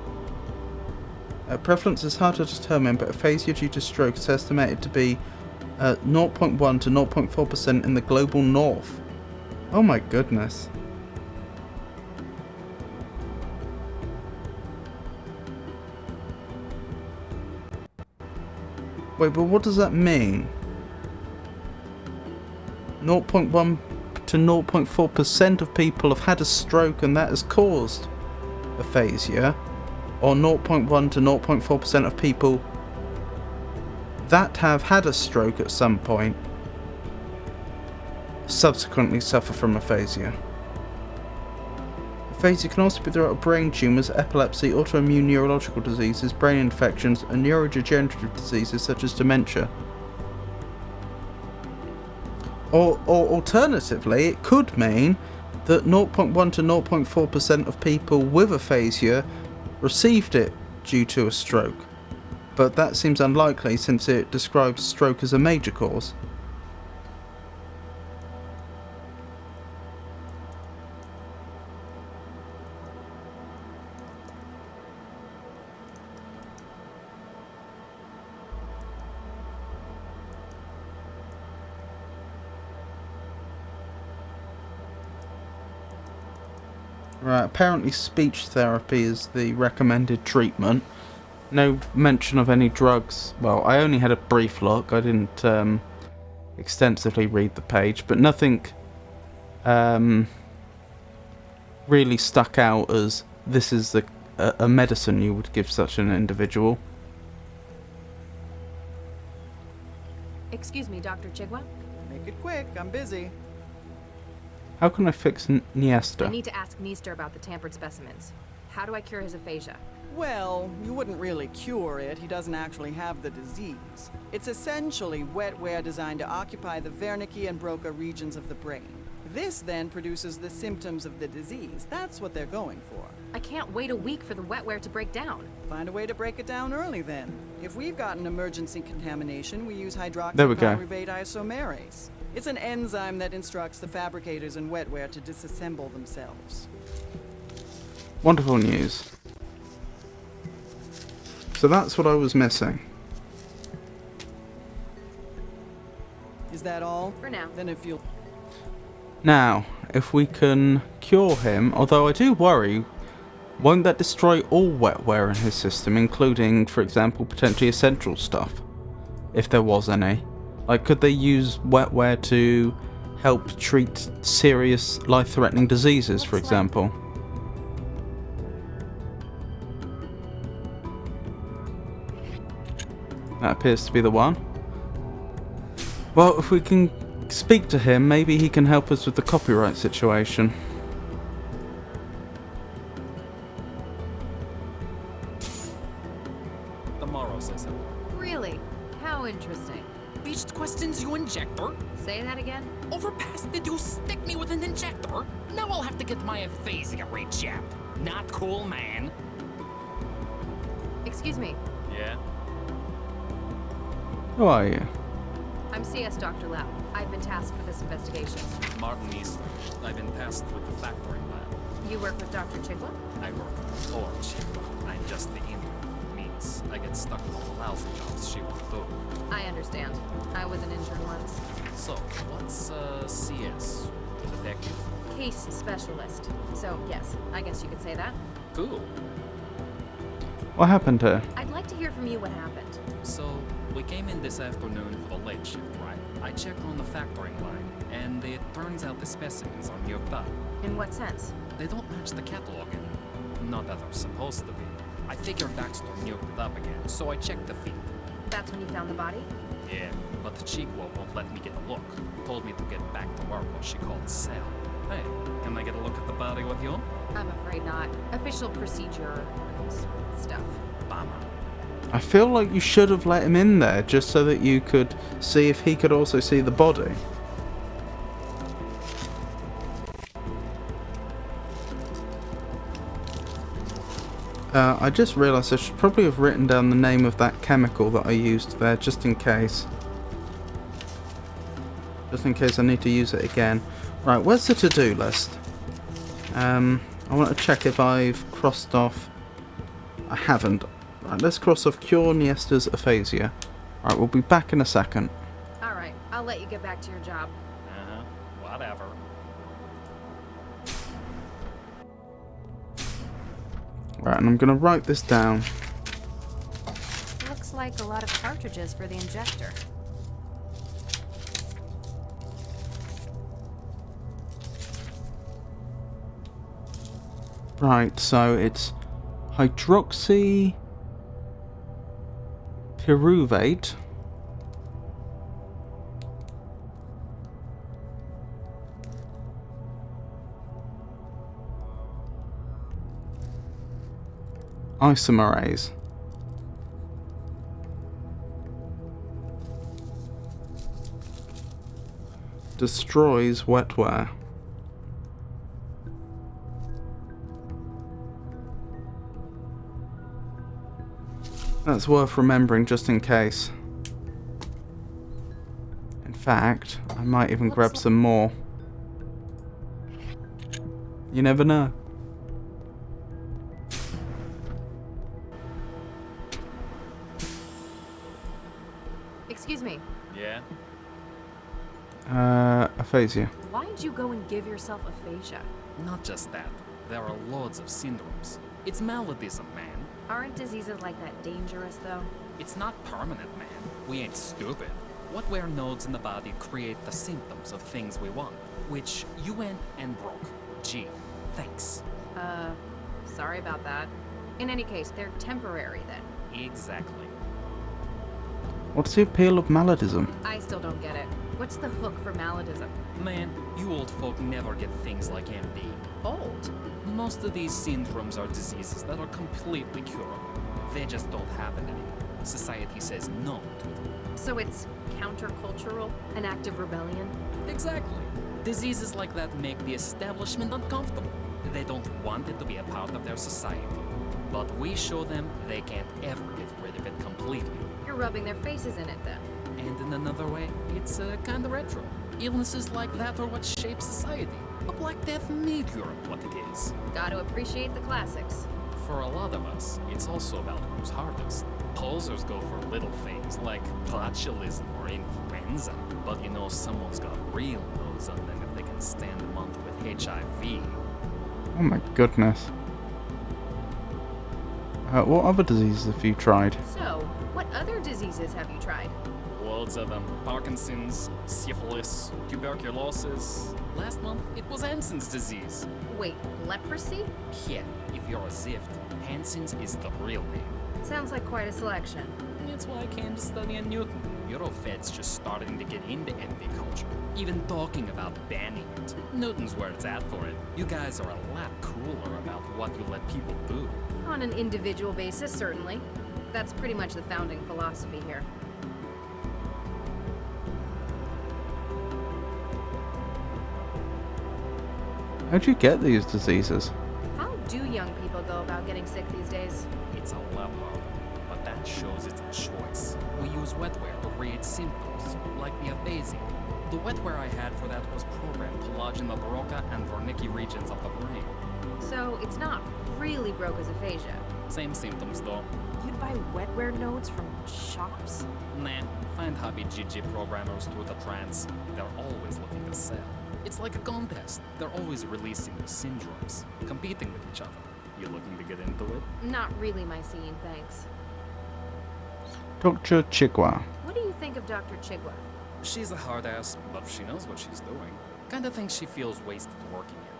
Prevalence is hard to determine, but aphasia due to stroke is estimated to be 0.1 to 0.4% in the global north. Oh my goodness. Wait, but what does that mean? 0.1 to 0.4% of people have had a stroke and that has caused aphasia, or 0.1 to 0.4% of people that have had a stroke at some point subsequently suffer from aphasia. Aphasia can also be throughout brain tumours, epilepsy, autoimmune neurological diseases, brain infections, and neurodegenerative diseases such as dementia. Or alternatively, it could mean that 0.1 to 0.4% of people with aphasia received it due to a stroke. But that seems unlikely since it describes stroke as a major cause. Right, apparently speech therapy is the recommended treatment. No mention of any drugs. Well, I only had a brief look. I didn't extensively read the page, but nothing really stuck out as this is a medicine you would give such an individual.
Excuse me, Dr. Chigwa?
Make it quick, I'm busy.
How can I fix Niesta?
I need to ask Neester about the tampered specimens. How do I cure his aphasia?
Well, you wouldn't really cure it. He doesn't actually have the disease. It's essentially wetware designed to occupy the Wernicke and Broca regions of the brain. This then produces the symptoms of the disease. That's what they're going for.
I can't wait a week for the wetware to break down.
Find a way to break it down early then. If we've got an emergency contamination, we use
There we go.
hydroxypyruvate isomerase. It's an enzyme that instructs the fabricators in wetware to disassemble themselves.
Wonderful news. So that's what I was missing.
Is that all?
For now.
Then if you'll...
Now, if we can cure him, although I do worry, won't that destroy all wetware in his system, including, for example, potentially essential stuff, if there was any? Like, could they use wetware to help treat serious life-threatening diseases, for example? That appears to be the one. Well, if we can speak to him, maybe he can help us with the copyright situation.
The Morrow system.
Really? How interesting.
Beached questions you injector?
Say that again?
Overpass, did you stick me with an injector? Now I'll have to get my aphasia rejabbed. Not cool, man.
Excuse me.
Yeah?
Who are you?
I'm CS Dr. Lau. I've been tasked with this investigation.
Martin Easton. I've been tasked with the factoring lab.
You work with Dr. Chigwa?
I work for Chigwa. I'm just the intern. Means I get stuck with all the lousy jobs she won't do.
I understand. I was an intern once.
So, what's CS? Detective?
Case specialist. So, yes, I guess you could say that.
Cool.
What happened here?
I'd like to hear from you what happened.
So, we came in this afternoon for the late shift, right? I checked on the factoring line, and it turns out the specimens are nuked up.
In what sense?
They don't match the cataloging. Not that they're supposed to be. I figured Baxter nuked it up again, so I checked the feed.
That's when you found the body?
Yeah, but the Chigwa won't let me get a look. Told me to get back to work what she called cell. Hey, can I get a look at the body with you?
I'm afraid not. Official procedure stuff.
Bummer.
I feel like you should have let him in there just so that you could see if he could also see the body. I just realised I should probably have written down the name of that chemical that I used there just in case. Just in case I need to use it again. Right, where's the to-do list? I want to check if I've crossed off... I haven't. Right, let's cross off Cure Niesta's aphasia. Right, we'll be back in a second.
Alright, I'll let you get back to your job.
Uh-huh, whatever.
Right, and I'm going to write this down.
Looks like a lot of cartridges for the injector.
Right, so it's hydroxypyruvate. Isomerase. Destroys wetware. That's worth remembering just in case. In fact, I might even grab some more. You never know.
Excuse me.
Yeah?
Aphasia.
Why'd you go and give yourself aphasia?
Not just that. There are loads of syndromes. It's maladies, man.
Aren't diseases like that dangerous, though?
It's not permanent, man. We ain't stupid. Wetware nodes in the body create the symptoms of things we want, which you went and broke. Gee, thanks.
Sorry about that. In any case, they're temporary then.
Exactly.
What's the appeal of maladiism?
I still don't get it. What's the hook for maladiism?
Man, you old folk never get things like MD.
Old?
Most of these syndromes are diseases that are completely curable. They just don't happen anymore. Society says no to them.
So it's countercultural? An act of rebellion?
Exactly. Diseases like that make the establishment uncomfortable. They don't want it to be a part of their society. But we show them they can't ever get rid of it completely.
You're rubbing their faces in it then.
And in another way, it's kinda retro. Illnesses like that are what shape society. A Black Death made Europe what it is.
Gotta appreciate the classics.
For a lot of us, it's also about who's hardest. Posers go for little things like botulism or influenza, but you know someone's got real nose on them if they can stand a month with HIV.
Oh my goodness. What other diseases have you tried?
So, what other diseases have you tried?
Loads of them. Parkinson's, syphilis, tuberculosis. Last month, it was Hansen's disease.
Wait, leprosy?
Yeah, if you're a Zift, Hansen's is the real name.
Sounds like quite a selection.
That's why I came to study at Newton. Eurofed's just starting to get into MD culture. Even talking about banning it. Newton's where it's at for it. You guys are a lot cooler about what you let people do.
On an individual basis, certainly. That's pretty much the founding philosophy here.
How'd you get these diseases?
How do young people go about getting sick these days?
It's a lot harder, but that shows it's a choice. We use wetware to create symptoms, like the aphasia. The wetware I had for that was programmed to lodge in the Broca and Wernicke regions of the brain.
So it's not really Broca's aphasia.
Same symptoms though.
You'd buy wetware nodes from shops?
Nah, find hobby GG programmers through the trans. They're always looking to sell. It's like a contest. They're always releasing new syndromes, competing with each other. You looking to get into it?
Not really my scene, thanks.
Dr. Chigwa.
What do you think of Dr. Chigwa?
She's a hard ass, but she knows what she's doing. Kinda thinks she feels wasted working here.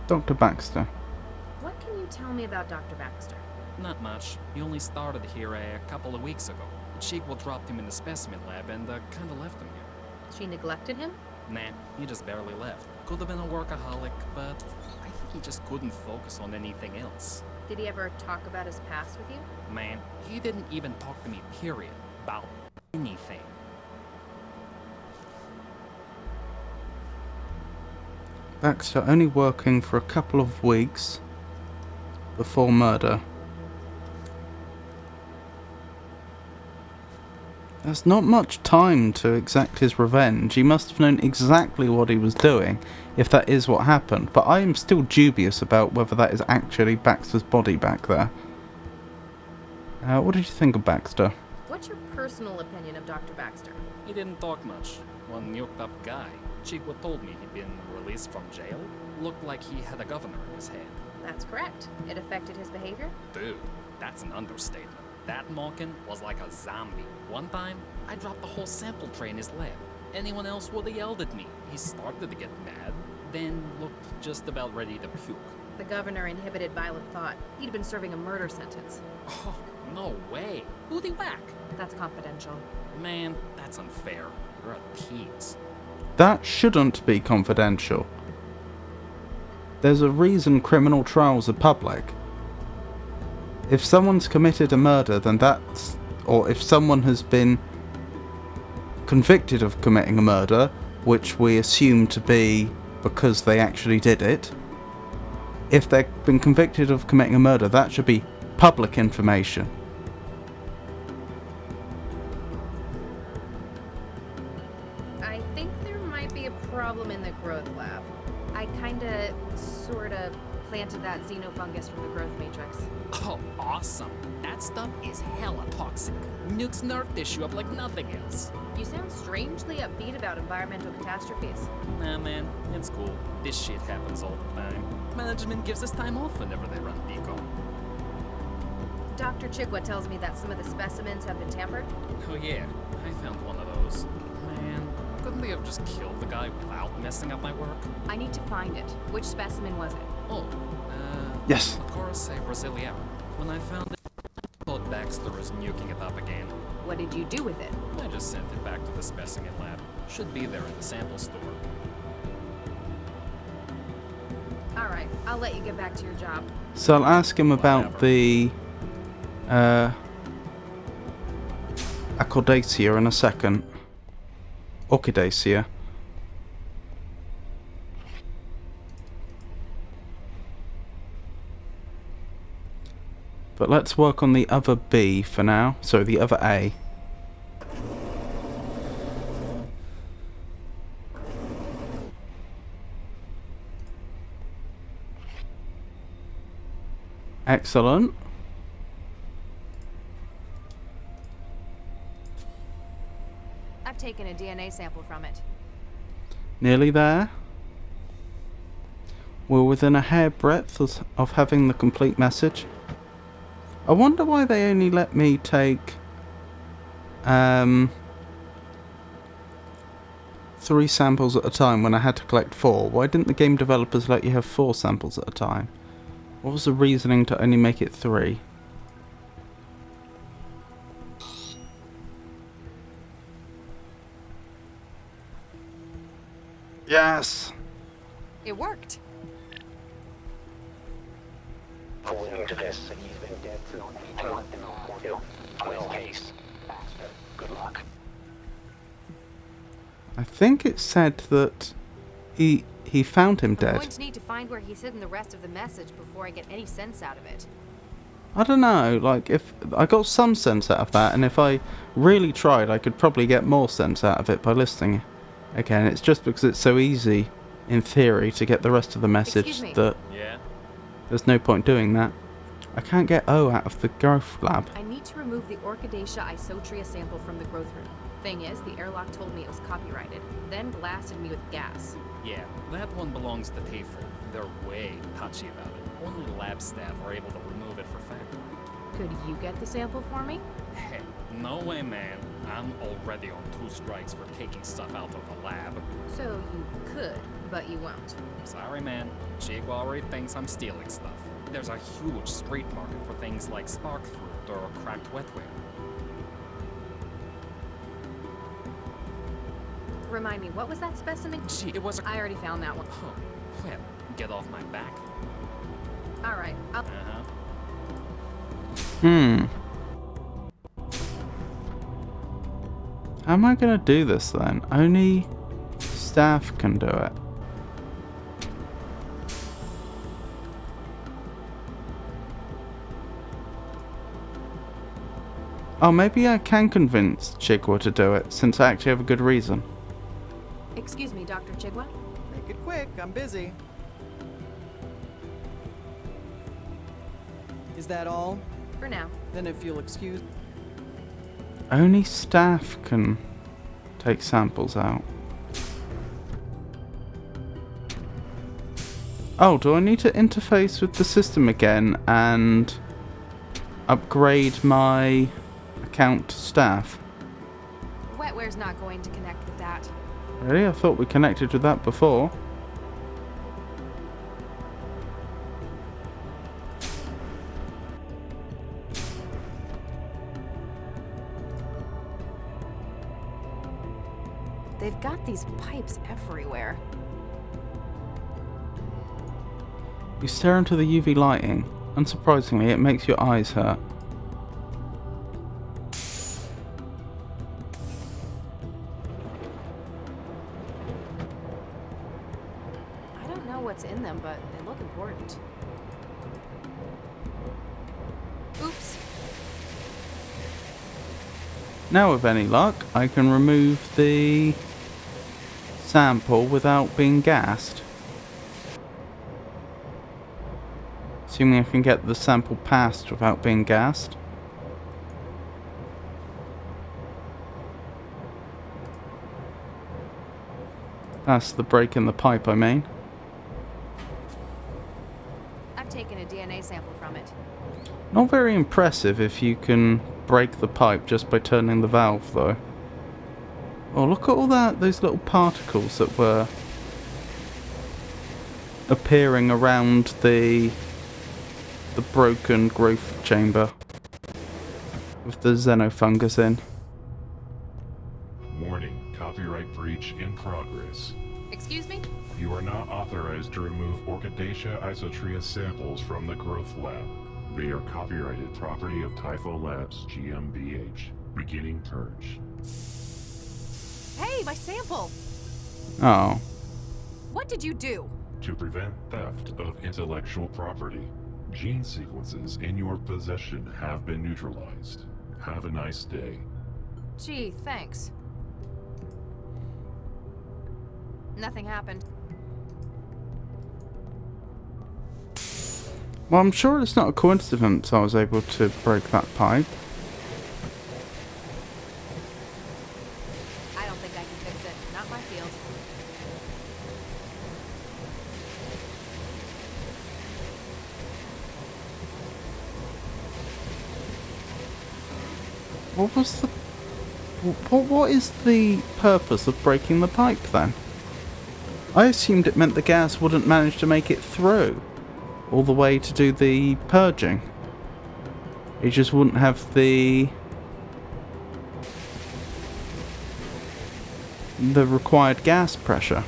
Dr. Baxter.
What can you tell me about Dr. Baxter?
Not much. He only started here a couple of weeks ago. Chigwa dropped him in the specimen lab and kinda left him here.
She neglected him?
Nah, he just barely left. Could have been a workaholic, but I think he just couldn't focus on anything else.
Did he ever talk about his past with you?
Man, he didn't even talk to me, period, about anything.
Baxter only working for a couple of weeks before murder. There's not much time to exact his revenge. He must have known exactly what he was doing, if that is what happened, but I am still dubious about whether that is actually Baxter's body back there. What did you think of Baxter?
What's your personal opinion of Dr. Baxter?
He didn't talk much. One yoked up guy. Chigwa told me he'd been released from jail. Looked like he had a governor in his head.
That's correct. It affected his behavior?
Dude, that's an understatement. That Malkin was like a zombie. One time, I dropped the whole sample tray in his lab. Anyone else would have yelled at me. He started to get mad, then looked just about ready to puke.
The governor inhibited violent thought. He'd been serving a murder sentence.
Oh, no way. Who'd he whack?
That's confidential.
Man, that's unfair. You're a tease.
That shouldn't be confidential. There's a reason criminal trials are public. If someone's committed a murder, then that's... or if someone has been convicted of committing a murder, which we assume to be because they actually did it, if they've been convicted of committing a murder, that should be public information.
I think there might be a problem in the growth lab. I kinda, sorta planted that xenofungus from the growth matrix.
Oh, awesome. That stuff is hella toxic. Nukes nerve tissue up like nothing else.
You sound strangely upbeat about environmental catastrophes.
Nah, man, it's cool. This shit happens all the time. Management gives us time off whenever they run deco.
Dr. Chigwa tells me that some of the specimens have been tampered.
Oh yeah, I found one of those. Man, couldn't they have just killed the guy without messing up my work?
I need to find it. Which specimen was it?
Oh,
Yes.
Coruscant Brasilia. When I found it, I thought Baxter was nuking it up again.
What did you do with it?
I just sent it back to the specimen lab. Should be there in the sample store.
Alright, I'll let you get back to your job.
So I'll ask him about the Accordaceae in a second. Orchidaceae. But let's work on the other B for now. So the other A. Excellent.
I've taken a DNA sample from it.
Nearly there. We're within a hairbreadth of having the complete message. I wonder why they only let me take 3 samples at a time when I had to collect 4. Why didn't the game developers let you have 4 samples at a time? What was the reasoning to only make it 3? Yes!
It worked.
Owing to this, he's been dead for I want to know too. Well, case. Good luck.
I think it said that he found him
I'm
dead.
going to need to find where he's hidden the rest of the message before I get any sense out of it.
I don't know, like, if I got some sense out of that, and if I really tried, I could probably get more sense out of it by listening again. It's just because it's so easy, in theory, to get the rest of the message that there's no point doing that. I can't get O out of the growth lab.
I need to remove the Orchidaceae isotria sample from the growth room. Thing is, the airlock told me it was copyrighted, then blasted me with gas.
Yeah, that one belongs to TAFL. They're way touchy about it. Only lab staff are able to remove it for fact.
Could you get the sample for me?
Hey, no way, man. I'm already on 2 strikes for taking stuff out of the lab.
So you could, but you won't.
Sorry, man. Chigwa already thinks I'm stealing stuff. There's a huge street market for things like spark fruit or cracked wetware.
Remind me, what was that specimen?
Gee, it was
I already found that one.
Oh, well, get off my back.
Alright, I'll...
How am I gonna do this then? Only staff can do it. Oh, maybe I can convince Chigwa to do it, since I actually have a good reason.
Excuse me, Dr. Chigwa?
Make it quick, I'm busy. Is that all?
For now.
Then if you'll excuse...
Only staff can take samples out. Oh, do I need to interface with the system again and upgrade my account to staff?
Wetware's not going to connect with that.
Really? I thought we connected with that before.
They've got these pipes everywhere.
You stare into the UV lighting. Unsurprisingly, it makes your eyes hurt.
I don't know what's in them, but they look important. Oops.
Now with any luck, I can remove the sample without being gassed. Assuming I can get the sample passed without being gassed. That's the break in the pipe, I mean.
I've taken
taken a DNA sample from it.
Not very impressive if you can break the pipe just by turning the valve, though. Oh, look at all those little particles that were appearing around the broken growth chamber with the xenofungus in.
Warning, copyright breach in progress.
Excuse me?
You are not authorized to remove Orchidaceae isotria samples from the growth lab. They are copyrighted property of Typho Labs GmbH. Beginning purge.
Hey, my sample!
Oh.
What did you do?
To prevent theft of intellectual property, gene sequences in your possession have been neutralized. Have a nice day.
Gee, thanks. Nothing happened.
Well, I'm sure it's not a coincidence I was able to break that pipe.
I don't think I can fix it. Not my field.
What is the purpose of breaking the pipe then? I assumed it meant the gas wouldn't manage to make it through all the way to do the purging. It just wouldn't have the required gas pressure.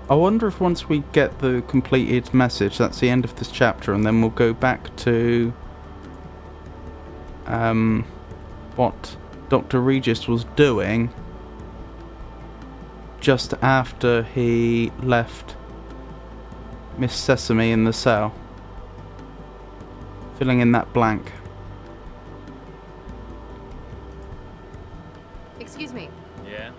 I wonder if once we get the completed message, that's the end of this chapter, and then we'll go back to what Dr. Regis was doing just after he left Miss Sesame in the cell, filling in that blank.
Excuse me.
Yeah?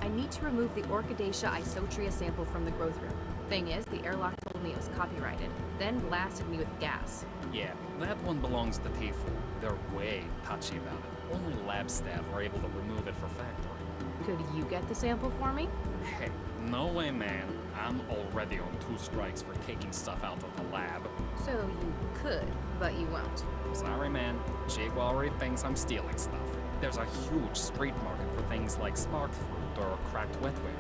I need to remove the Orchidaceae isotria sample from the growth room. Thing is, the airlock told me it was copyrighted, then blasted me with gas.
Yeah, that one belongs to Tifu. They're way touchy about it. Only lab staff are able to remove it for factory.
Could you get the sample for me?
Hey, no way, man. I'm already on 2 strikes for taking stuff out of the lab.
So you could, but you won't.
Sorry, man. Jake already thinks I'm stealing stuff. There's a huge street market for things like spark fruit or cracked wetware.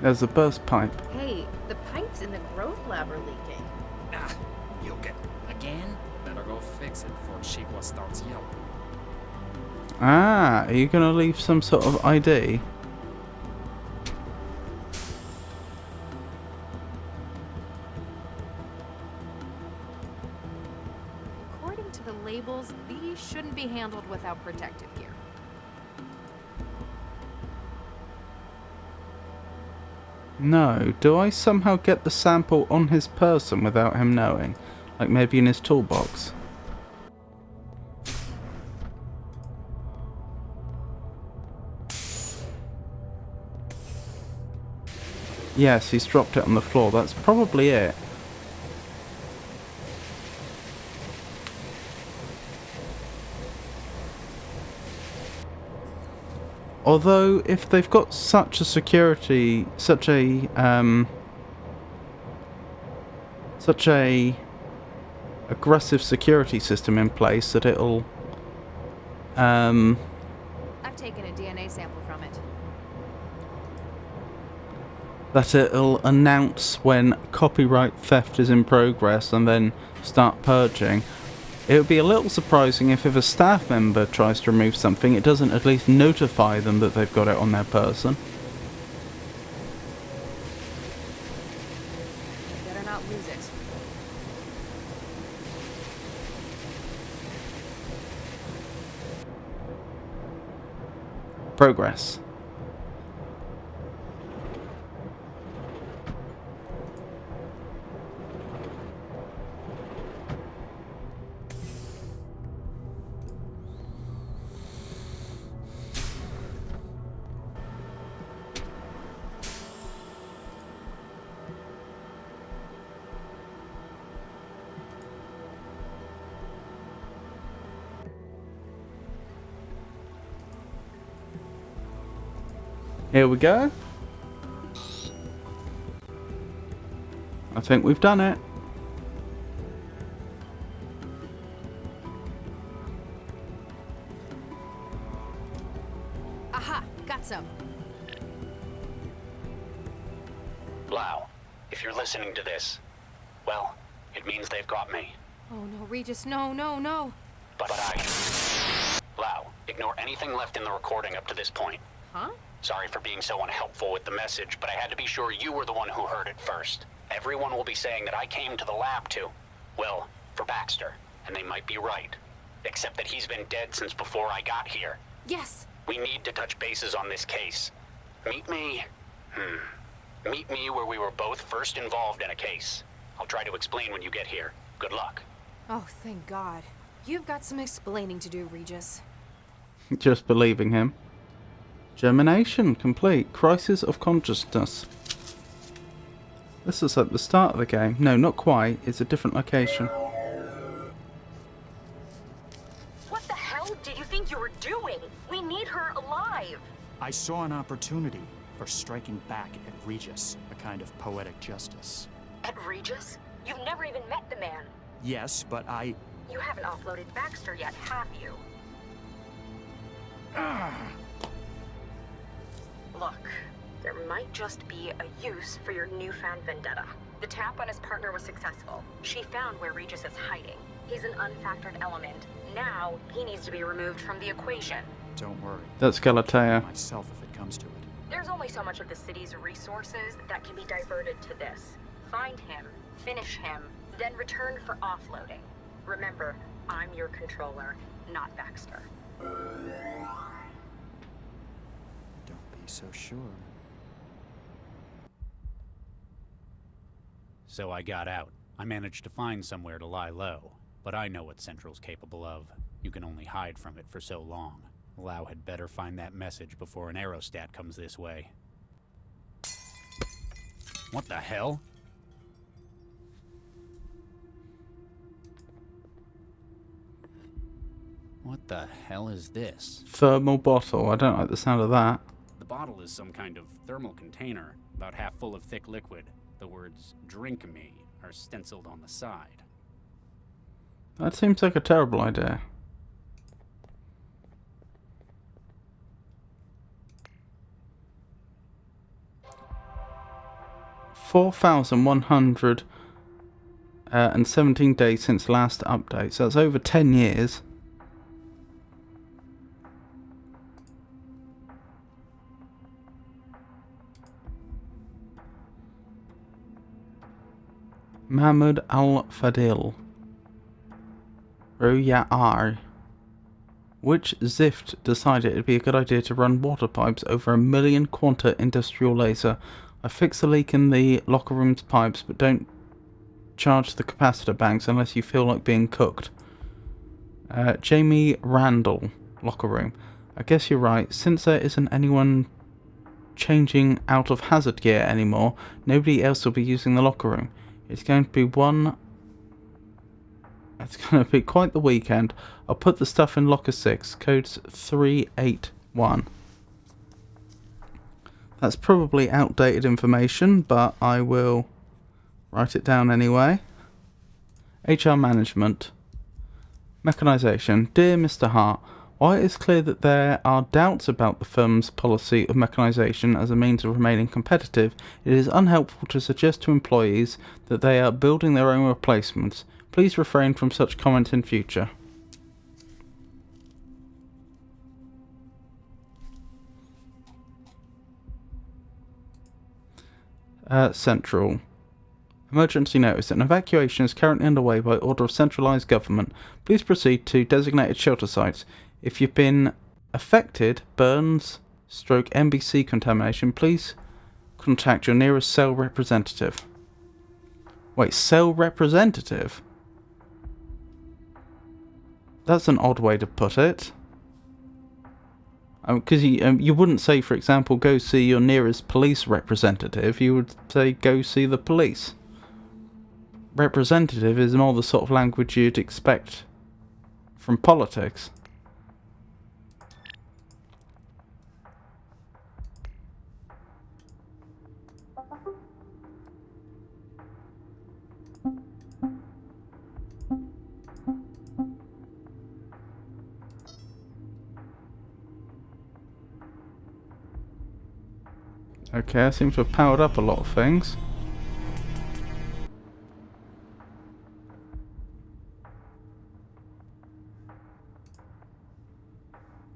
There's a burst pipe.
Hey, the pipes in the growth lab are leaking.
Ah, you get again? Better go fix it before Chiqua starts yelling.
Ah, are you going to leave some sort of ID?
According to the labels, these shouldn't be handled without protective gear.
No. Do I somehow get the sample on his person without him knowing? Like maybe in his toolbox? Yes, he's dropped it on the floor. That's probably it. Although, if they've got such a aggressive security system in place that it'll,
I've taken a DNA sample from it.
that it'll announce when copyright theft is in progress and then start purging. It would be a little surprising if a staff member tries to remove something, it doesn't at least notify them that they've got it on their person.
Better not lose it.
Progress. Here we go. I think we've done it.
Aha! Got some.
Lau, if you're listening to this, well, it means they've got me.
Oh no, Regis, no, no, no.
But Lau, ignore anything left in the recording up to this point.
Huh?
Sorry for being so unhelpful with the message, but I had to be sure you were the one who heard it first. Everyone will be saying that I came to the lab well, for Baxter, and they might be right. Except that he's been dead since before I got here.
Yes.
We need to touch bases on this case. Meet me where we were both first involved in a case. I'll try to explain when you get here. Good luck.
Oh, thank God. You've got some explaining to do, Regis.
Just believing him. Germination complete. Crisis of consciousness. This is at the start of the game. No, not quite. It's a different location.
What the hell do you think you were doing? We need her alive.
I saw an opportunity for striking back at Regis, a kind of poetic justice.
At Regis? You've never even met the man.
Yes, but
You haven't offloaded Baxter yet, have you? Look, there might just be a use for your newfound vendetta. The tap on his partner was successful. She found where Regis is hiding. He's an unfactored element. Now, he needs to be removed from the equation.
Don't worry.
That's Galatea.
Myself if it comes to it.
There's only so much of the city's resources that can be diverted to this. Find him, finish him, then return for offloading. Remember, I'm your controller, not Baxter.
Don't be so sure.
So I got out. I managed to find somewhere to lie low. But I know what Central's capable of. You can only hide from it for so long. Lau had better find that message before an aerostat comes this way. What the hell? What the hell is this?
Thermal bottle. I don't like the sound of that.
The bottle is some kind of thermal container, about half full of thick liquid. The words, "Drink me," are stenciled on the side.
That seems like a terrible idea. $4,117 days since last update, so that's over 10 years. Mahmoud Al-Fadil. Ruya'ar. Which Zift decided it'd be a good idea to run water pipes over 1 million quanta industrial laser? I fixed the leak in the locker room's pipes, but don't charge the capacitor banks unless you feel like being cooked. Jamie Randall, locker room. I guess you're right. Since there isn't anyone changing out of hazard gear anymore, nobody else will be using the locker room. It's going to be quite the weekend. I'll put the stuff in locker 6. Code's 381. That's probably outdated information, but I will write it down anyway. HR management. Mechanization. Dear Mr. Hart, while it is clear that there are doubts about the firm's policy of mechanization as a means of remaining competitive, it is unhelpful to suggest to employees that they are building their own replacements. Please refrain from such comment in future. Central. Emergency notice. An evacuation is currently underway by order of centralized government. Please proceed to designated shelter sites. If you've been affected, burns, /NBC contamination, please contact your nearest cell representative. Wait, cell representative? That's an odd way to put it. Because you wouldn't say, for example, go see your nearest police representative. You would say, go see the police. Representative is more the sort of language you'd expect from politics. Okay, I seem to have powered up a lot of things.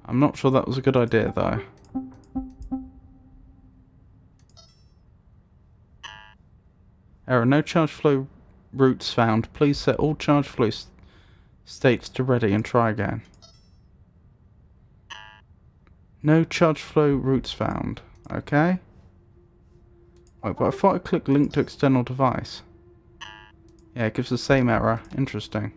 I'm not sure that was a good idea, though. Error, no charge flow routes found. Please set all charge flow states to ready and try again. No charge flow routes found. Okay. Wait, but I thought I clicked link to external device. Yeah, it gives the same error. Interesting.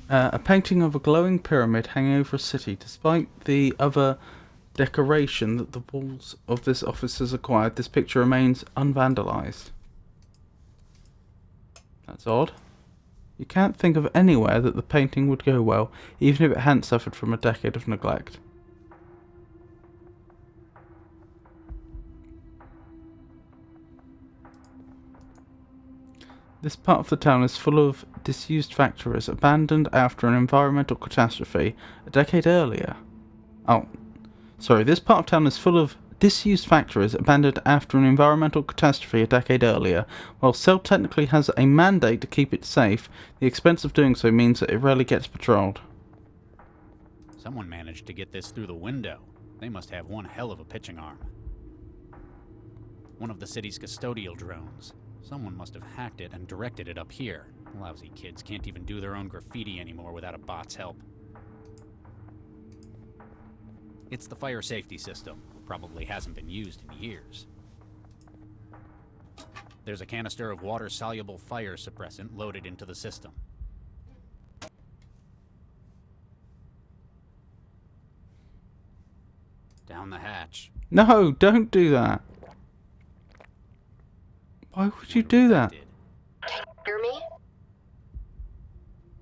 A painting of a glowing pyramid hanging over a city. Despite the other decoration that the walls of this office has acquired, this picture remains unvandalized. That's odd. You can't think of anywhere that the painting would go well, even if it hadn't suffered from a decade of neglect. This part of the town is full of disused factories, abandoned after an environmental catastrophe a decade earlier. Oh, sorry, this part of town is full of disused factories abandoned after an environmental catastrophe a decade earlier. While Cell technically has a mandate to keep it safe, the expense of doing so means that it rarely gets patrolled.
Someone managed to get this through the window. They must have one hell of a pitching arm. One of the city's custodial drones. Someone must have hacked it and directed it up here. Lousy kids can't even do their own graffiti anymore without a bot's help. It's the fire safety system. Probably hasn't been used in years. There's a canister of water-soluble fire suppressant loaded into the system. Down the hatch.
No, don't do that. Why would you do that?
Can you hear me?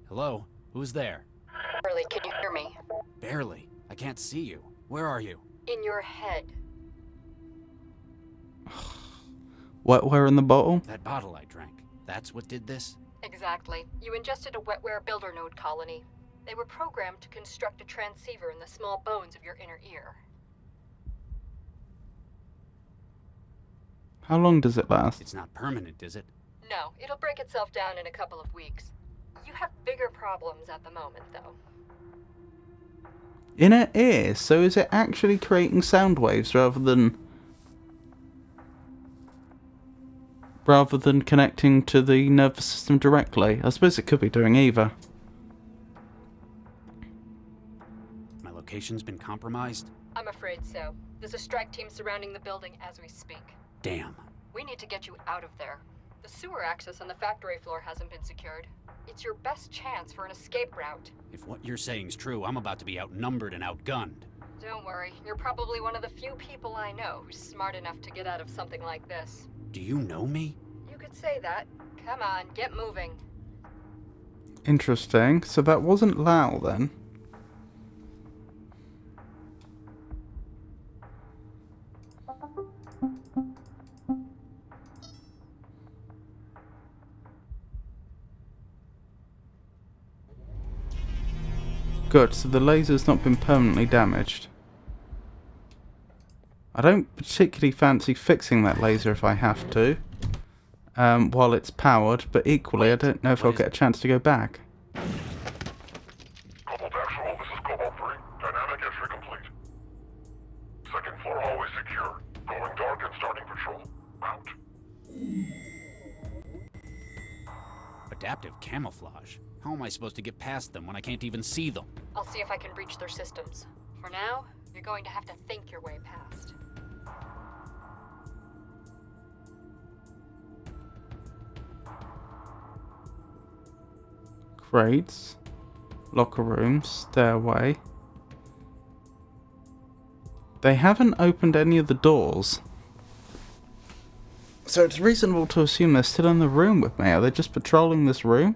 Hello? Who's there?
Barely, can you hear me?
Barely. I can't see you. Where are you?
In your head.
Wetware in the bottle?
That bottle I drank. That's what did this?
Exactly. You ingested a wetware builder node colony. They were programmed to construct a transceiver in the small bones of your inner ear.
How long does it last?
It's not permanent, is it?
No, it'll break itself down in a couple of weeks. You have bigger problems at the moment, though.
In her ear, so is it actually creating sound waves rather than connecting to the nervous system directly? I suppose it could be doing either.
My location's been compromised?
I'm afraid so. There's a strike team surrounding the building as we speak.
Damn.
We need to get you out of there. The sewer access on the factory floor hasn't been secured. It's your best chance for an escape route.
If what you're saying's true, I'm about to be outnumbered and outgunned.
Don't worry, you're probably one of the few people I know who's smart enough to get out of something like this.
Do you know me?
You could say that. Come on, get moving.
Interesting. So that wasn't Lau then. Good, so the laser's not been permanently damaged. I don't particularly fancy fixing that laser if I have to, while it's powered, but equally I don't know if I'll get a chance to go back.
Cobalt Actual, this is Cobalt 3. Dynamic entry complete. Second floor hallway secure. Going dark and starting patrol. Out.
Adaptive camouflage? How am I supposed to get past them when I can't even see them?
I'll see if I can breach their systems. For now, you're going to have to think your way past.
Crates, locker rooms, stairway. They haven't opened any of the doors. So it's reasonable to assume they're still in the room with me. Are they just patrolling this room?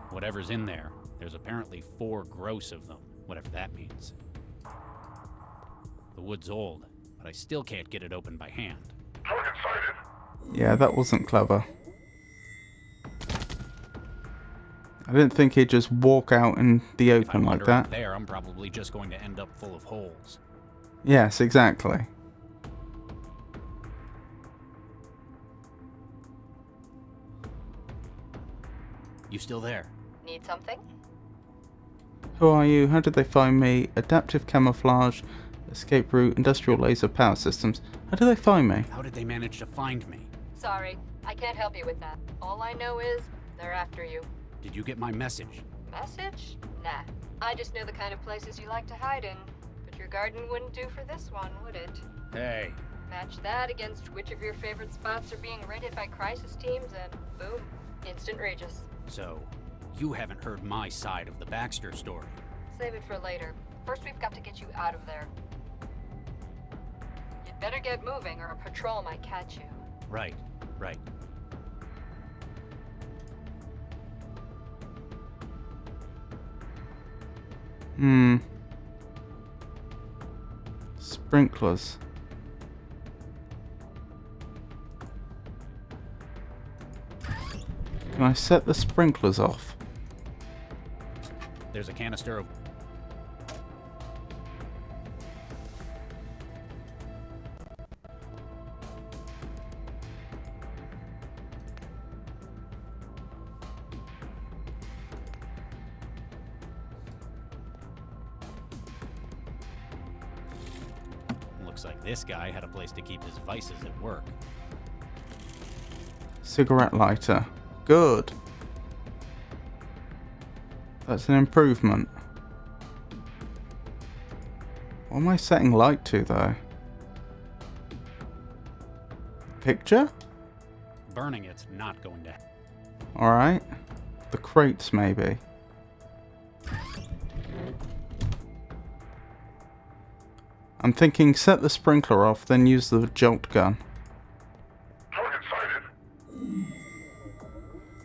Whatever's in there, there's apparently 4 gross of them, whatever that means. The wood's old, but I still can't get it open by hand.
Target sighted.
Yeah, that wasn't clever. I didn't think he'd just walk out in the open like that.
There, I'm probably just going to end up full of holes.
Yes, exactly.
You still there?
Need something?
Who are you? How did they find me? Adaptive camouflage, escape route, industrial laser power systems. How did they find me?
How did they manage to find me?
Sorry, I can't help you with that. All I know is they're after you.
Did you get my message?
Message? Nah. I just know the kind of places you like to hide in. But your garden wouldn't do for this one, would it?
Hey.
Match that against which of your favorite spots are being raided by crisis teams and boom, instant Regis.
So, you haven't heard my side of the Baxter story.
Save it for later. First we've got to get you out of there. You'd better get moving or a patrol might catch you.
Right.
Sprinklers. Can I set the sprinklers off?
There's a canister of... Looks like this guy had a place to keep his vices at work.
Cigarette lighter. Good. That's an improvement. What am I setting light to, though? Picture?
Burning it's not going to...
Alright. The crates, maybe. I'm thinking set the sprinkler off, then use the jolt gun.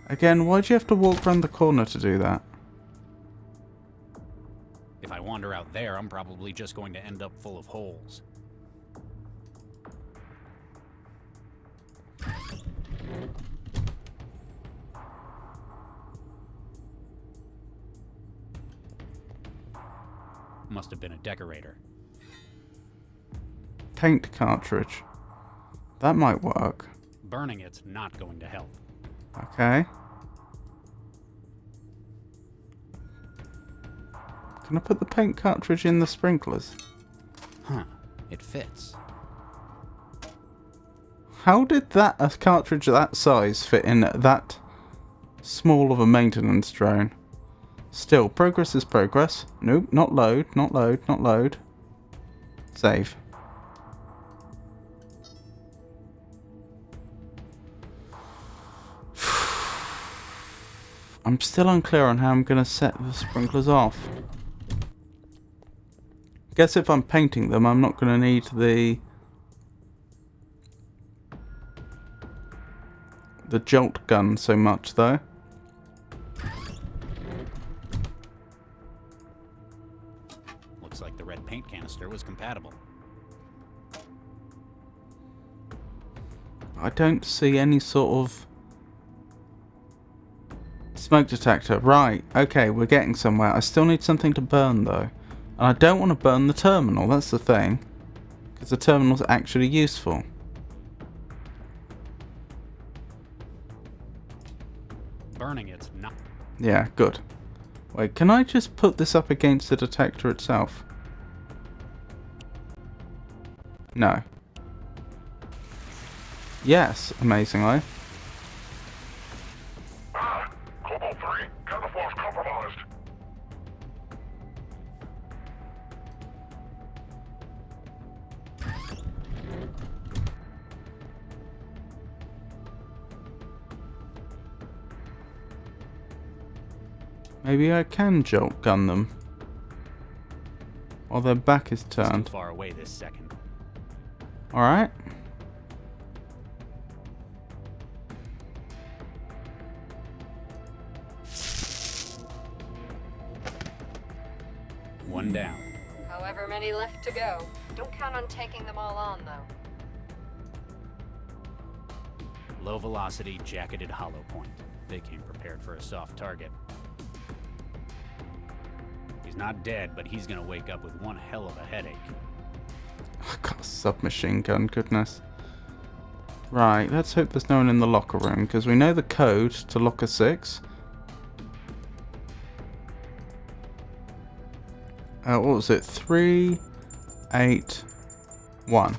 Again, why'd you have to walk around the corner to do that?
If I wander out there, I'm probably just going to end up full of holes. Must have been a decorator.
Paint cartridge. That might work.
Burning it's not going to help.
Okay. Can I put the paint cartridge in the sprinklers?
Huh. It fits.
How did a cartridge that size fit in that small of a maintenance drone? Still, progress is progress. Nope, not load, not load, not load. Save. I'm still unclear on how I'm going to set the sprinklers off. Guess if I'm painting them, I'm not going to need the jolt gun so much, though.
Looks like the red paint canister was compatible.
I don't see any sort of smoke detector. Right, okay, we're getting somewhere. I still need something to burn, though. And I don't want to burn the terminal, that's the thing. Because the terminal's actually useful.
Burning it's not...
Yeah, good. Wait, can I just put this up against the detector itself? No. Yes, amazingly.
Cobalt 3, camouflage compromised.
Maybe I can jolt gun them. While their back is turned.
It's too far away this second.
Alright.
One down.
However many left to go. Don't count on taking them all on, though.
Low velocity, jacketed hollow point. They came prepared for a soft target. He's not dead, but he's gonna wake up with one hell of a headache.
I've got a submachine gun, goodness. Right, let's hope there's no one in the locker room, because we know the code to locker 6. What was it? 381.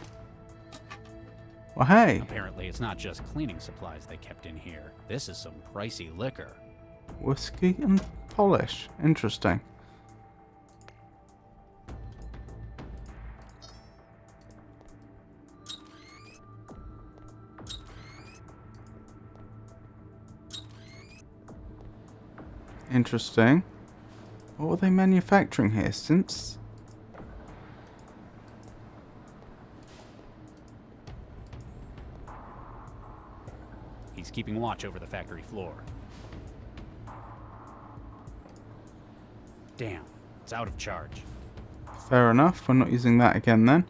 Well, hey.
Apparently, it's not just cleaning supplies they kept in here. This is some pricey liquor.
Whiskey and polish. Interesting. Interesting. What were they manufacturing here since?
He's keeping watch over the factory floor. Damn, it's out of charge.
Fair enough, we're not using that again then.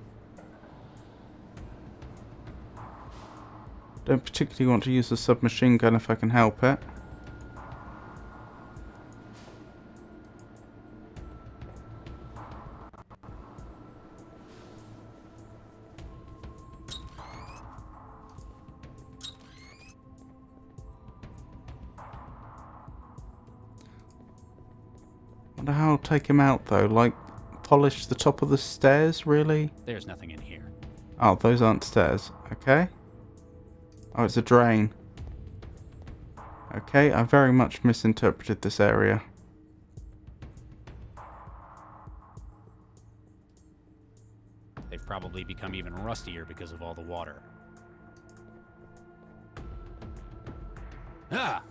Don't particularly want to use the submachine gun if I can help it. Wonder how I'll take him out though, like polish the top of the stairs, really?
There's nothing in here.
Oh, those aren't stairs. Okay. Oh, it's a drain. Okay, I very much misinterpreted this area.
They've probably become even rustier because of all the water. Ah!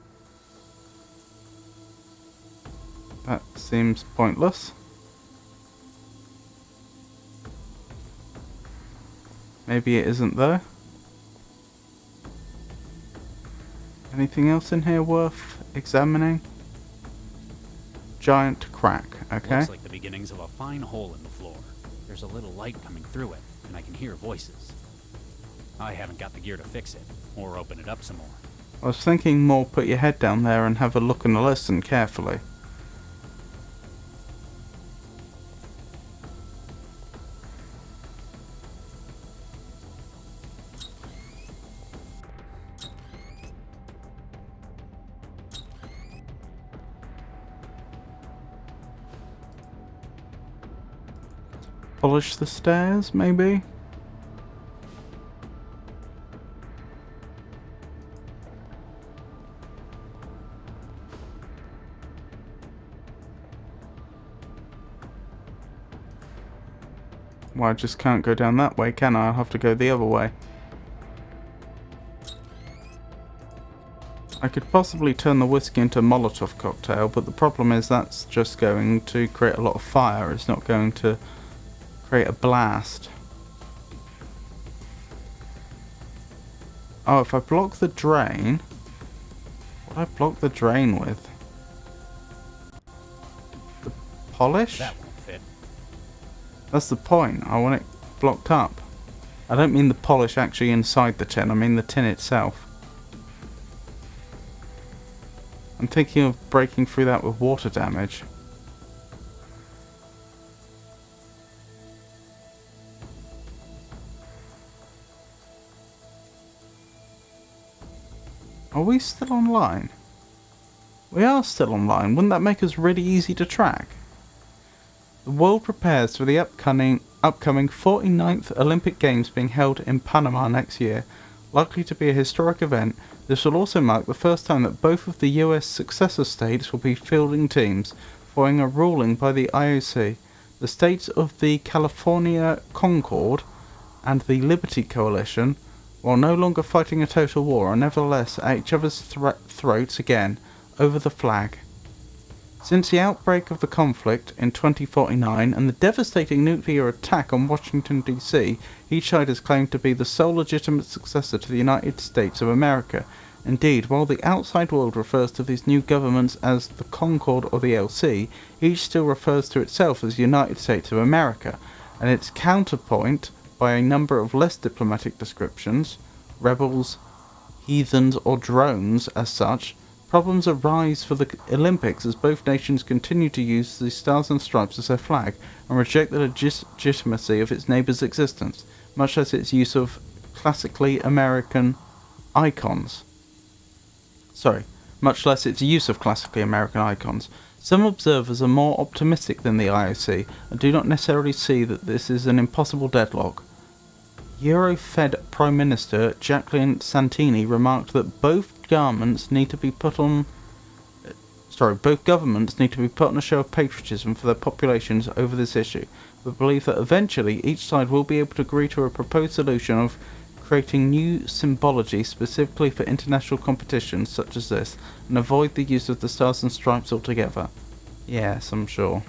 That seems pointless. Maybe it isn't though. Anything else in here worth examining? Giant crack, okay.
Looks like the beginnings of a fine hole in the floor. There's a little light coming through it, and I can hear voices. I haven't got the gear to fix it, or open it up some more.
I was thinking more put your head down there and have a look and a listen carefully. Polish the stairs, maybe? Well, I just can't go down that way, can I? I'll have to go the other way. I could possibly turn the whiskey into a Molotov cocktail, but the problem is that's just going to create a lot of fire. It's not going to create a blast. Oh, if I block the drain... What do I block the drain with? The polish?
That won't fit.
That's the point. I want it blocked up. I don't mean the polish actually inside the tin. I mean the tin itself. I'm thinking of breaking through that with water damage. Are we still online? We are still online. Wouldn't that make us really easy to track? The world prepares for the upcoming 49th Olympic Games being held in Panama next year. Likely to be a historic event, this will also mark the first time that both of the US successor states will be fielding teams, following a ruling by the IOC. The states of the California Concord and the Liberty Coalition, while no longer fighting a total war, are nevertheless at each other's throats again over the flag. Since the outbreak of the conflict in 2049 and the devastating nuclear attack on Washington DC, each side has claimed to be the sole legitimate successor to the United States of America. Indeed, while the outside world refers to these new governments as the Concord or the LC, each still refers to itself as the United States of America, and its counterpoint by a number of less diplomatic descriptions, rebels, heathens or drones as such, Problems arise for the Olympics as both nations continue to use the Stars and Stripes as their flag and reject the legitimacy of its neighbour's existence, much less its use of classically American icons. Much less its use of classically American icons. Some observers are more optimistic than the IOC and do not necessarily see that this is an impossible deadlock. Eurofed Prime Minister Jacqueline Santini remarked that both governments need to be put on a show of patriotism for their populations over this issue, but believe that eventually each side will be able to agree to a proposed solution of creating new symbology specifically for international competitions such as this, and avoid the use of the Stars and Stripes altogether. Yes, I'm sure.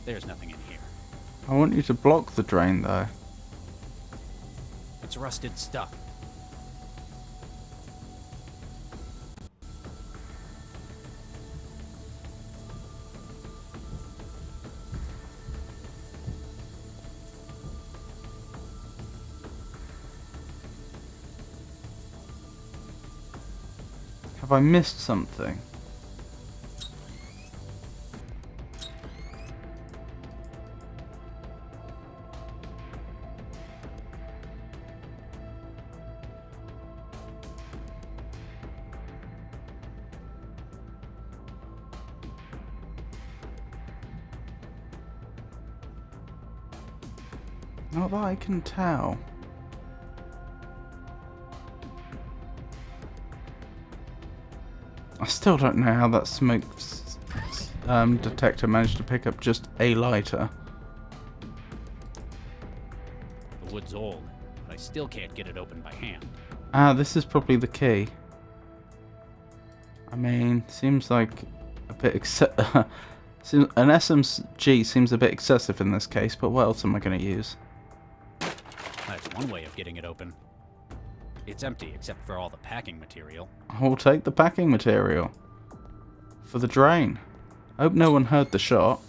There's nothing in here.
I want you to block the drain, though.
It's rusted stuff.
Have I missed something? Not that I can tell. I still don't know how that smoke detector managed to pick up just a lighter.
The wood's old, but I still can't get it open by hand.
Ah, this is probably the key. I mean, seems like a bit an SMG seems a bit excessive in this case, but what else am I going to use?
That's one way of getting it open. It's empty except for all the packing material.
I'll take the packing material. For the drain. I hope no one heard the shot.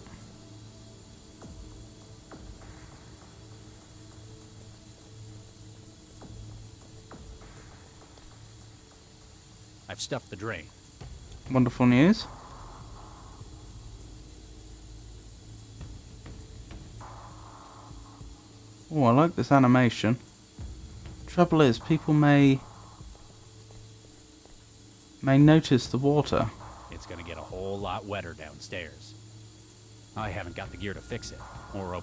I've stuffed the drain.
Wonderful news. Oh, I like this animation. Trouble is, people may notice the water.
It's gonna get a whole lot wetter downstairs. I haven't got the gear to fix it, or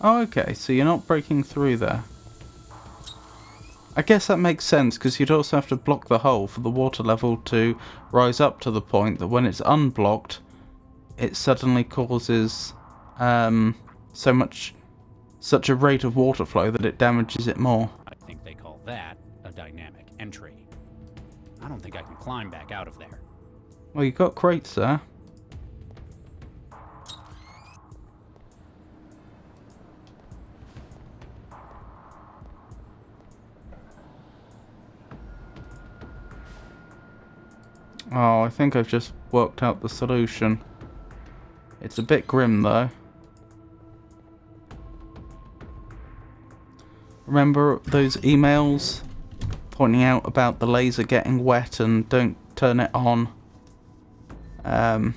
Oh, okay, so you're not breaking through there. I guess that makes sense, because you'd also have to block the hole for the water level to rise up to the point that when it's unblocked, it suddenly causes such a rate of water flow that it damages it more.
I think they call that a dynamic entry. I don't think I can climb back out of there.
Well, you've got crates there. Oh, I think I've just worked out the solution. It's a bit grim, though. Remember those emails pointing out about the laser getting wet and don't turn it on until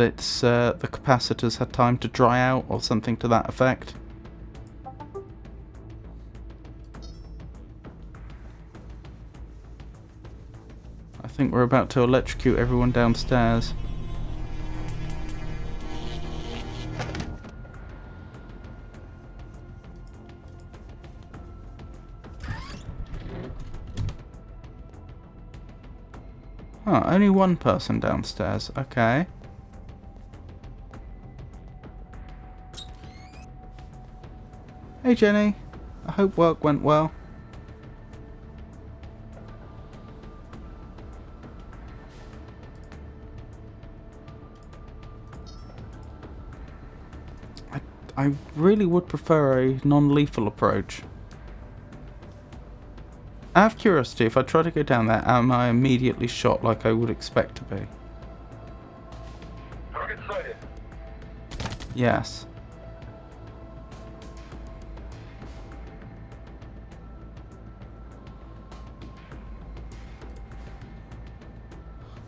it's the capacitors had time to dry out or something to that effect? I think we're about to electrocute everyone downstairs. Oh, only one person downstairs. Okay. Hey Jenny, I hope work went well. I really would prefer a non-lethal approach. Out of curiosity, if I try to go down there, am I immediately shot like I would expect to be?
Target sighted.
Yes.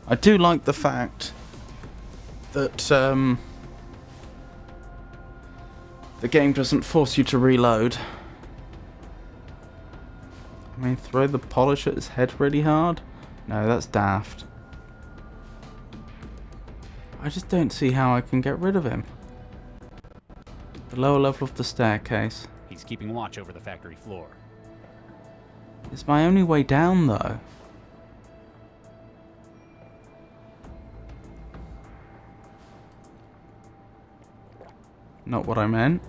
I do like the fact that the game doesn't force you to reload. I mean, throw the polish at his head really hard? No, that's daft. I just don't see how I can get rid of him. The lower level of the staircase.
He's keeping watch over the factory floor.
It's my only way down, though. Not what I meant.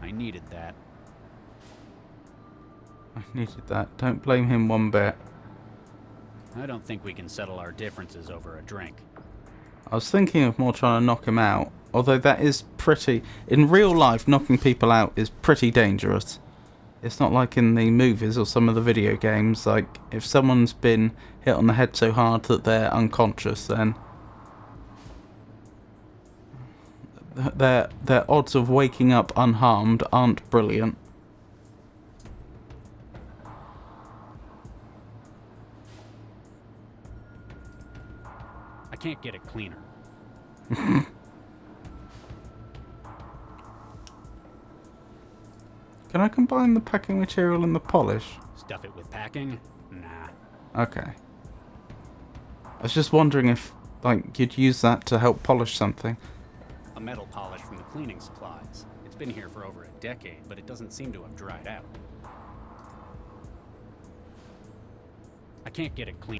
I needed that.
I needed that. Don't blame him one bit.
I don't think we can settle our differences over a drink.
I was thinking of more trying to knock him out. Although that is pretty... In real life, knocking people out is pretty dangerous. It's not like in the movies or some of the video games. Like, if someone's been hit on the head so hard that they're unconscious, then... Their odds of waking up unharmed aren't brilliant.
I can't get it cleaner.
Can I combine the packing material and the polish?
Stuff it with packing? Nah.
Okay. I was just wondering if, like, you'd use that to help polish something.
A metal polish from the cleaning supplies. It's been here for over a decade, but it doesn't seem to have dried out. I can't get it clean.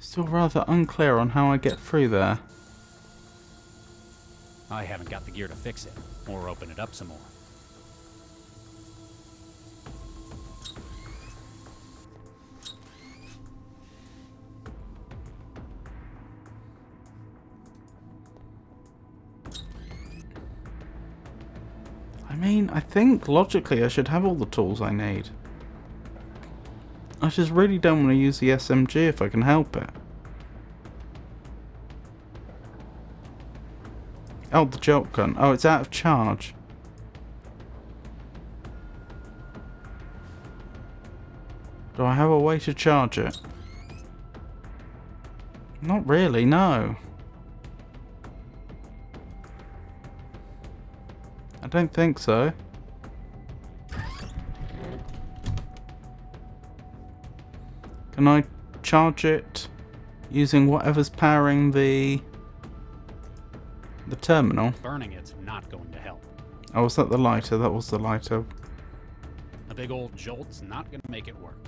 Still rather unclear on how I get through there.
I haven't got the gear to fix it, or open it up some more.
I mean, I think logically I should have all the tools I need. I just really don't want to use the SMG if I can help it. Oh, the jolt gun. Oh, it's out of charge. Do I have a way to charge it? Not really, no. I don't think so. Can I charge it using whatever's powering the terminal?
Burning it's not going to help.
Oh, was that the lighter? That was the lighter.
A big old jolt's not going to make it work.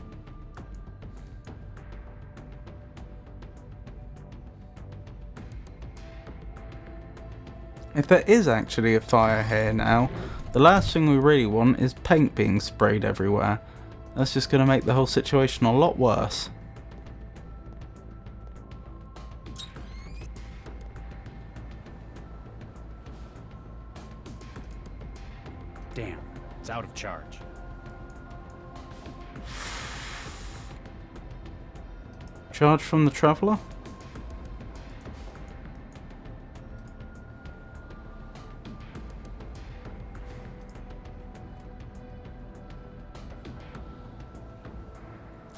If there is actually a fire here now, the last thing we really want is paint being sprayed everywhere. That's just going to make the whole situation a lot worse.
Damn, it's out of charge.
Charge from the Traveller?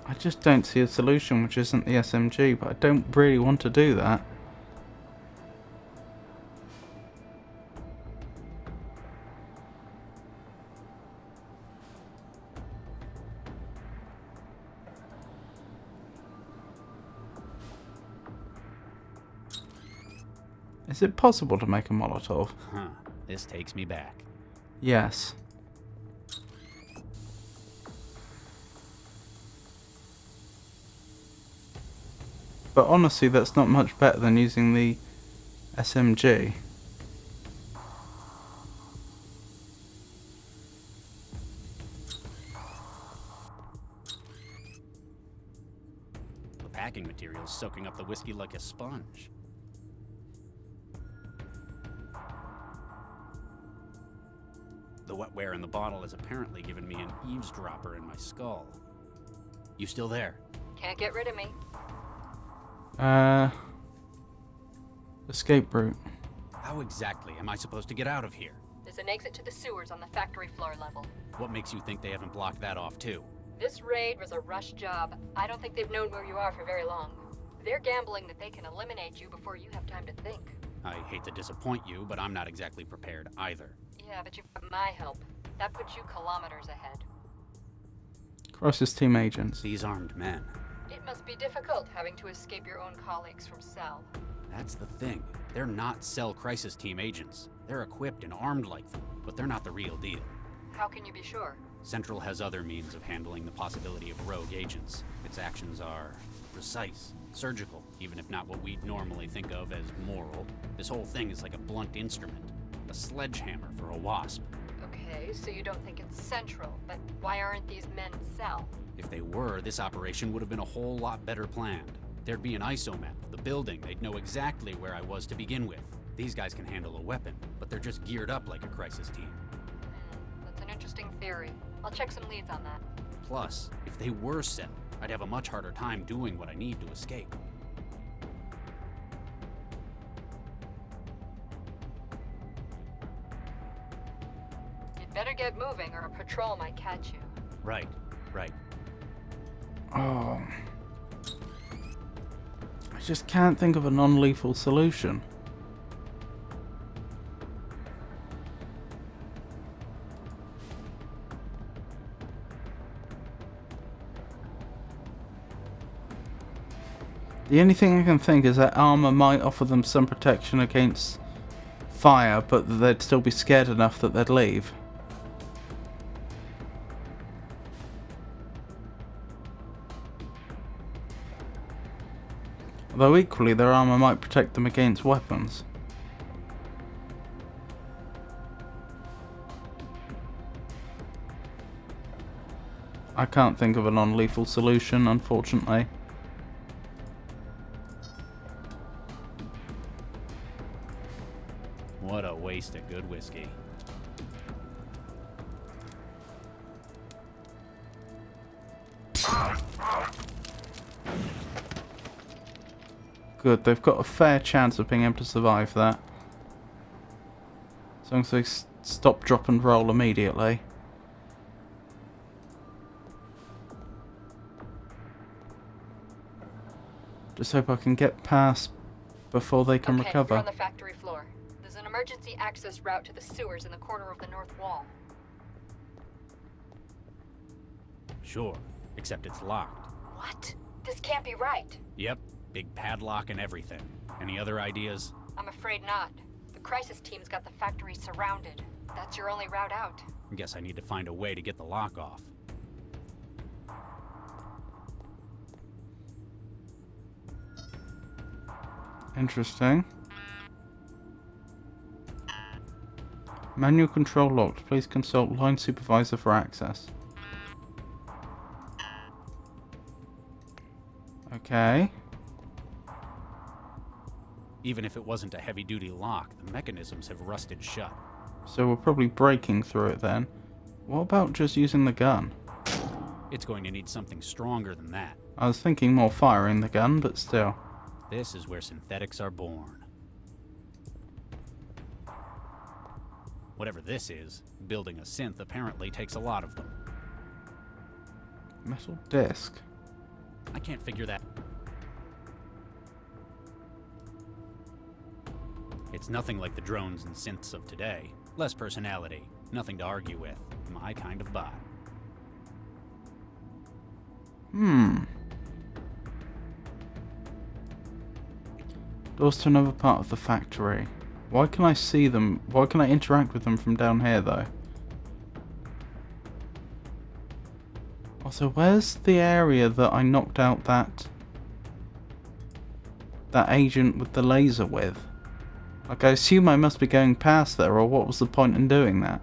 I just don't see a solution which isn't the SMG, but I don't really want to do that. Is it possible to make a Molotov?
Huh, this takes me back.
Yes. But honestly, that's not much better than using the SMG.
The packing material's soaking up the whiskey like a sponge. The wetware in the bottle has apparently given me an eavesdropper in my skull. You still there?
Can't get rid of me.
Escape route.
How exactly am I supposed to get out of here?
There's an exit to the sewers on the factory floor level.
What makes you think they haven't blocked that off too?
This raid was a rush job. I don't think they've known where you are for very long. They're gambling that they can eliminate you before you have time to think.
I hate to disappoint you, but I'm not exactly prepared either.
Yeah, but you've got my help. That puts you kilometers ahead.
Crisis team agents.
These armed men.
It must be difficult having to escape your own colleagues from Cell.
That's the thing. They're not Cell crisis team agents. They're equipped and armed like them, but they're not the real deal.
How can you be sure?
Central has other means of handling the possibility of rogue agents. Its actions are precise, surgical, even if not what we'd normally think of as moral. This whole thing is like a blunt instrument, a sledgehammer for a wasp.
Okay, so you don't think it's Central, but why aren't these men Cell?
If they were, this operation would have been a whole lot better planned. There'd be an ISO map of the building. They'd know exactly where I was to begin with. These guys can handle a weapon, but they're just geared up like a crisis team.
That's an interesting theory. I'll check some leads on that.
Plus, if they were Cell, I'd have a much harder time doing what I need to escape.
You'd better get moving or a patrol might catch you.
Right.
Oh. I just can't think of a non-lethal solution. The only thing I can think is that armor might offer them some protection against fire, but that they'd still be scared enough that they'd leave. Although equally their armor might protect them against weapons. I can't think of a non-lethal solution, unfortunately.
What a waste of good whiskey.
Good, they've got a fair chance of being able to survive that. As long as they stop, drop and roll immediately. Just hope I can get past before they can recover.
You're on the factory floor. There's an emergency access route to the sewers in the corner of the north wall.
Sure, except it's locked.
What? This can't be right.
Yep, big padlock and everything. Any other ideas?
I'm afraid not. The crisis team's got the factory surrounded. That's your only route out.
Guess I need to find a way to get the lock off.
Interesting. Manual control locked. Please consult line supervisor for access. Okay.
Even if it wasn't a heavy-duty lock, the mechanisms have rusted shut.
So we're probably breaking through it then. What about just using the gun?
It's going to need something stronger than that.
I was thinking more firing the gun, but still.
This is where synthetics are born. Whatever this is, building a synth apparently takes a lot of them.
Metal disc.
I can't figure that. It's nothing like the drones and synths of today. Less personality, nothing to argue with. My kind of bot.
Doors to another part of the factory. Why can I see them? Why can I interact with them from down here though? Also, where's the area that I knocked out that agent with the laser with? Like, I assume I must be going past there, or what was the point in doing that?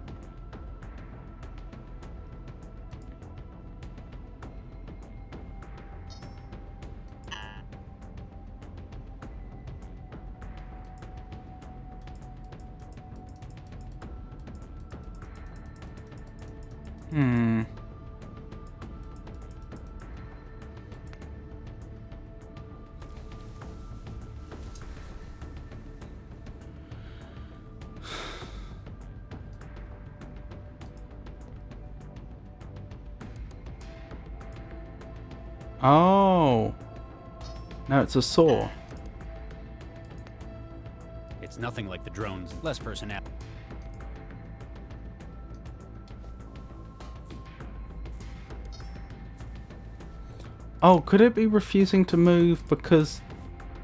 Hmm. Oh. No, it's a saw.
It's nothing like the drones. Less personnel.
Oh, could it be refusing to move because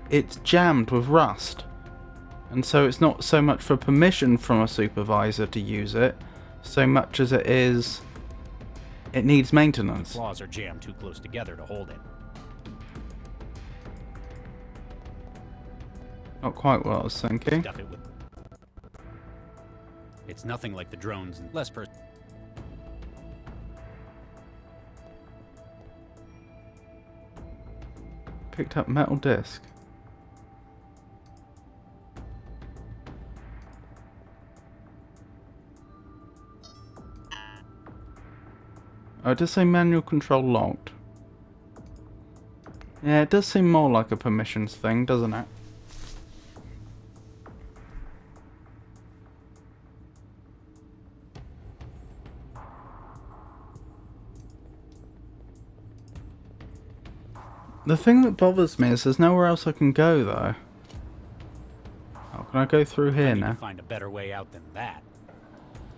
it's jammed with rust? And so it's not so much for permission from a supervisor to use it, so much as it is it needs maintenance.
Claws are jammed too close together to hold it.
Not quite what I was thinking.
Stuff it with. It's nothing like the drones. Less
Picked up metal disc. Oh, it does say manual control locked. Yeah, it does seem more like a permissions thing, doesn't it? The thing that bothers me is there's nowhere else I can go, though. Oh, can I go through here now?
Find a better way out than that.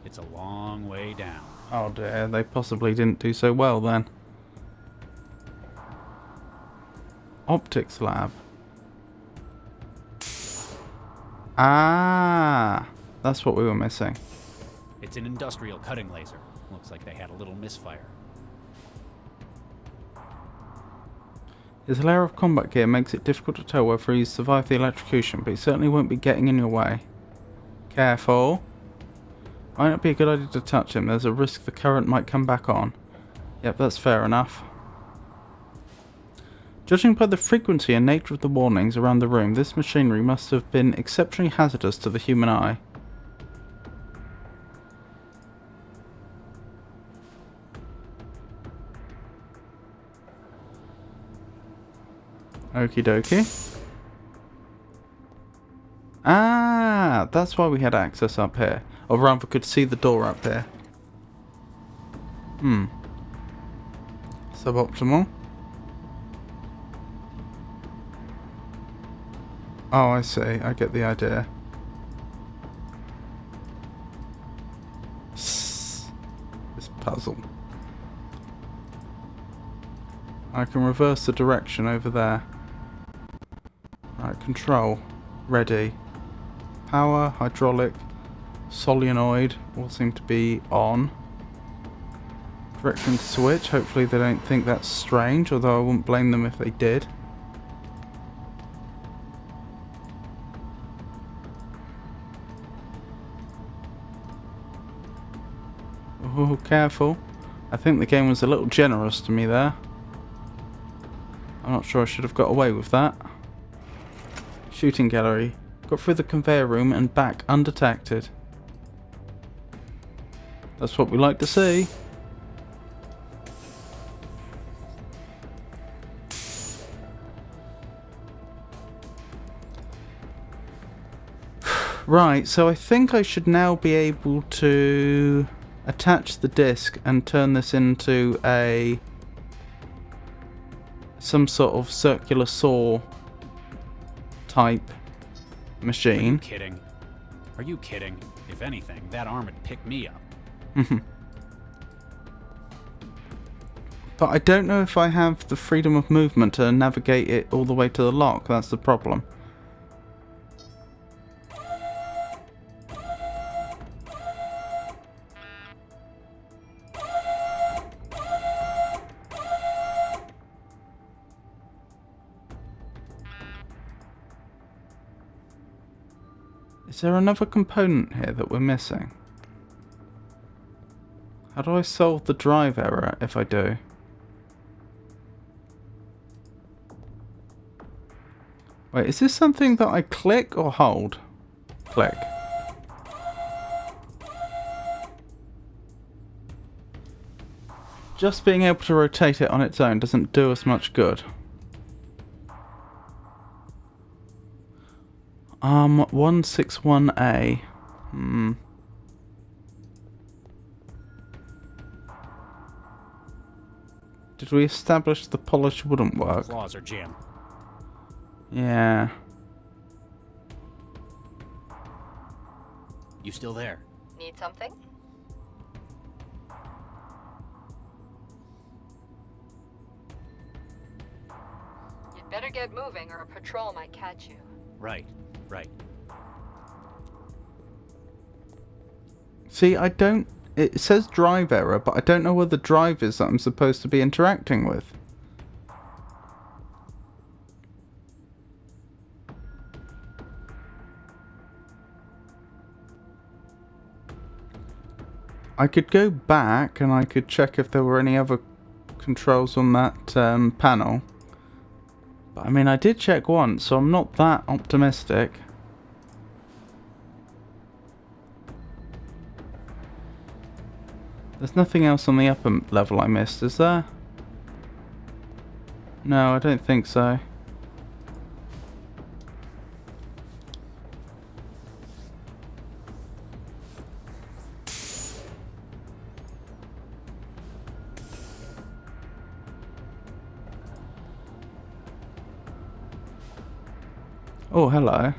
It's a long way down.
Oh dear, they possibly didn't do so well then. Optics lab. Ah, that's what we were missing.
It's an industrial cutting laser. Looks like they had a little misfire.
His layer of combat gear makes it difficult to tell whether he's survived the electrocution, but he certainly won't be getting in your way. Careful. Might not be a good idea to touch him. There's a risk the current might come back on. Yep, that's fair enough. Judging by the frequency and nature of the warnings around the room, this machinery must have been exceptionally hazardous to the human eye. Okie dokie. Ah, that's why we had access up here. Or rather could see the door up here. Suboptimal. Oh, I see. I get the idea. This puzzle. I can reverse the direction over there. Right, control. Ready. Power, hydraulic, solenoid all seem to be on. Direction switch. Hopefully they don't think that's strange, although I wouldn't blame them if they did. Oh, careful. I think the game was a little generous to me there. I'm not sure I should have got away with that. Shooting gallery. Got through the conveyor room and back undetected. That's what we like to see. Right, so I think I should now be able to attach the disc and turn this into some sort of circular saw type machine.
Are you kidding? Are you kidding? If anything, that arm would pick me up.
But I don't know if I have the freedom of movement to navigate it all the way to the lock. That's the problem. Is there another component here that we're missing? How do I solve the drive error if I do? Wait, is this something that I click or hold? Click. just being able to rotate it on its own doesn't do us much good. 161A. Did we establish the polish wouldn't work?
Claws are jammed.
Yeah.
You still there?
Need something? You'd better get moving or a patrol might catch you.
Right.
See, I don't... It says drive error, but I don't know what the drive is that I'm supposed to be interacting with. I could go back and I could check if there were any other controls on that panel. But I mean, I did check once, so I'm not that optimistic. There's nothing else on the upper level I missed, is there? No, I don't think so. Oh, hello.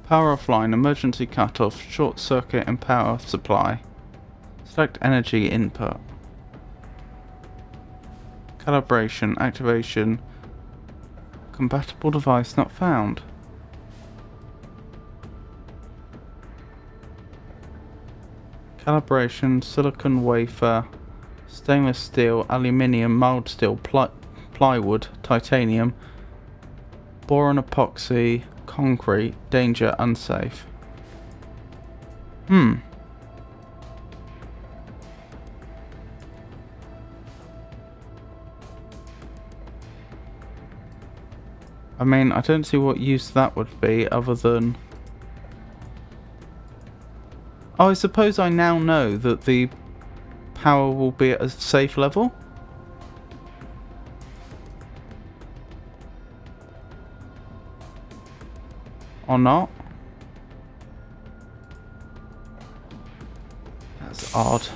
Power offline, emergency cutoff, short circuit and power supply. Select energy input. Calibration, activation. Compatible device not found. Calibration, silicon wafer, stainless steel, aluminium, mild steel, plywood, titanium, boron epoxy, concrete, danger, unsafe. I mean, I don't see what use that would be other than... Oh, I suppose I now know that the power will be at a safe level? Or not? That's odd.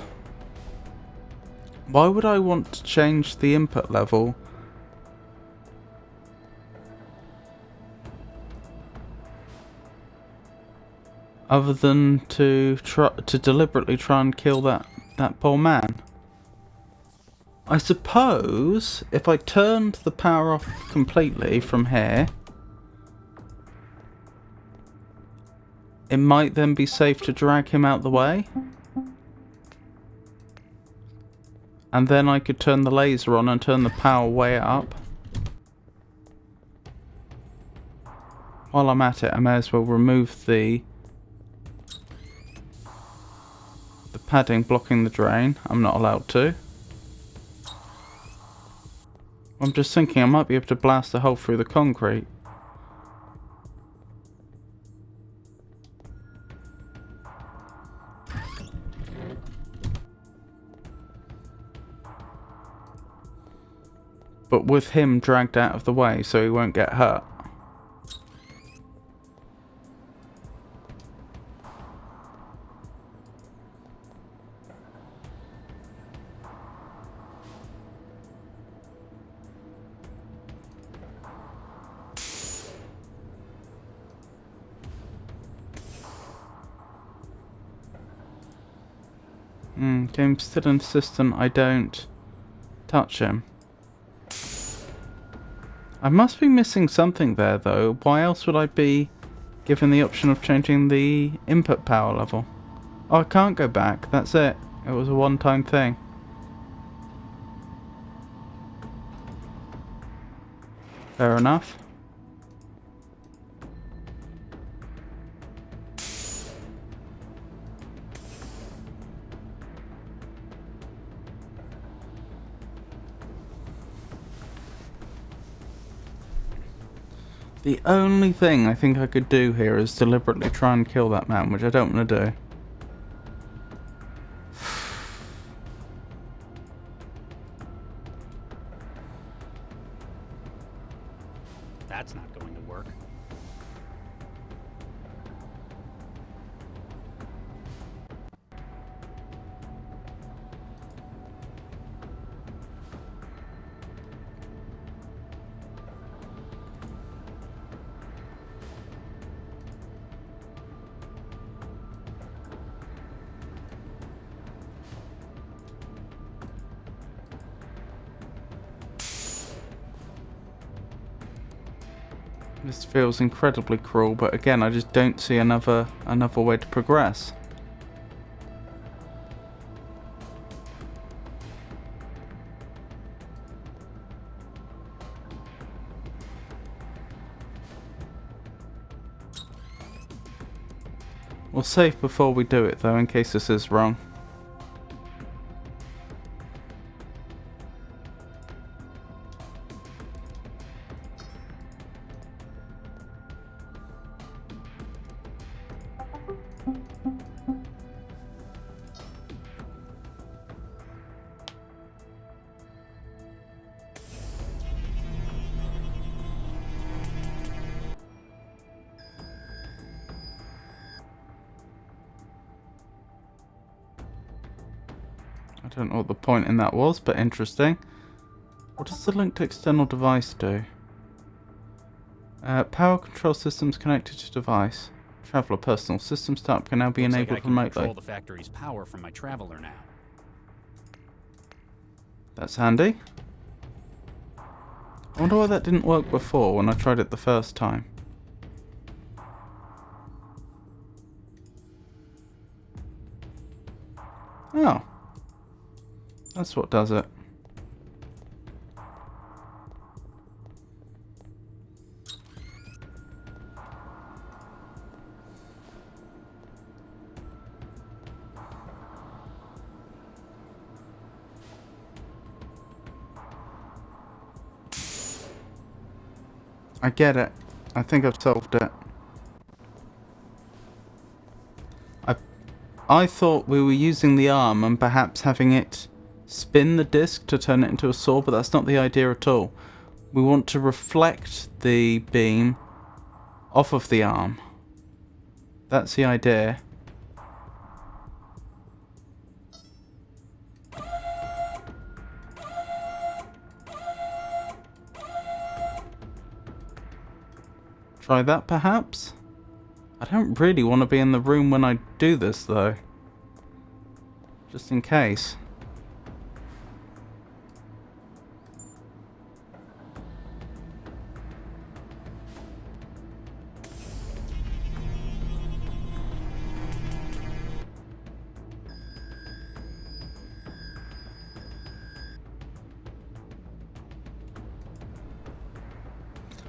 Why would I want to change the input level? Other than to deliberately try and kill that poor man. I suppose if I turned the power off completely from here, it might then be safe to drag him out the way. And then I could turn the laser on and turn the power way up. While I'm at it, I may as well remove the padding blocking the drain. I'm not allowed to. I'm just thinking I might be able to blast a hole through the concrete. But with him dragged out of the way so he won't get hurt. Game still insistent I don't touch him. I must be missing something there though. Why else would I be given the option of changing the input power level? Oh, I can't go back. That's it. It was a one-time thing. Fair enough. The only thing I think I could do here is deliberately try and kill that man, which I don't want to do.
That's not going to work.
This feels incredibly cruel, but again, I just don't see another way to progress. We'll save before we do it, though, in case this is wrong. I don't know what the point in that was, but interesting. What does the link to external device do? Power control systems connected to device. Traveler personal system startup can now be
Looks
enabled
like I can
remotely.
control the factory's power from my traveler now.
That's handy. I wonder why that didn't work before when I tried it the first time. Oh. That's what does it. I get it. I think I've solved it. I thought we were using the arm and perhaps having it spin the disc to turn it into a saw, but that's not the idea at all. We want to reflect the beam off of the arm. That's the idea. Try that, perhaps? I don't really want to be in the room when I do this, though. Just in case.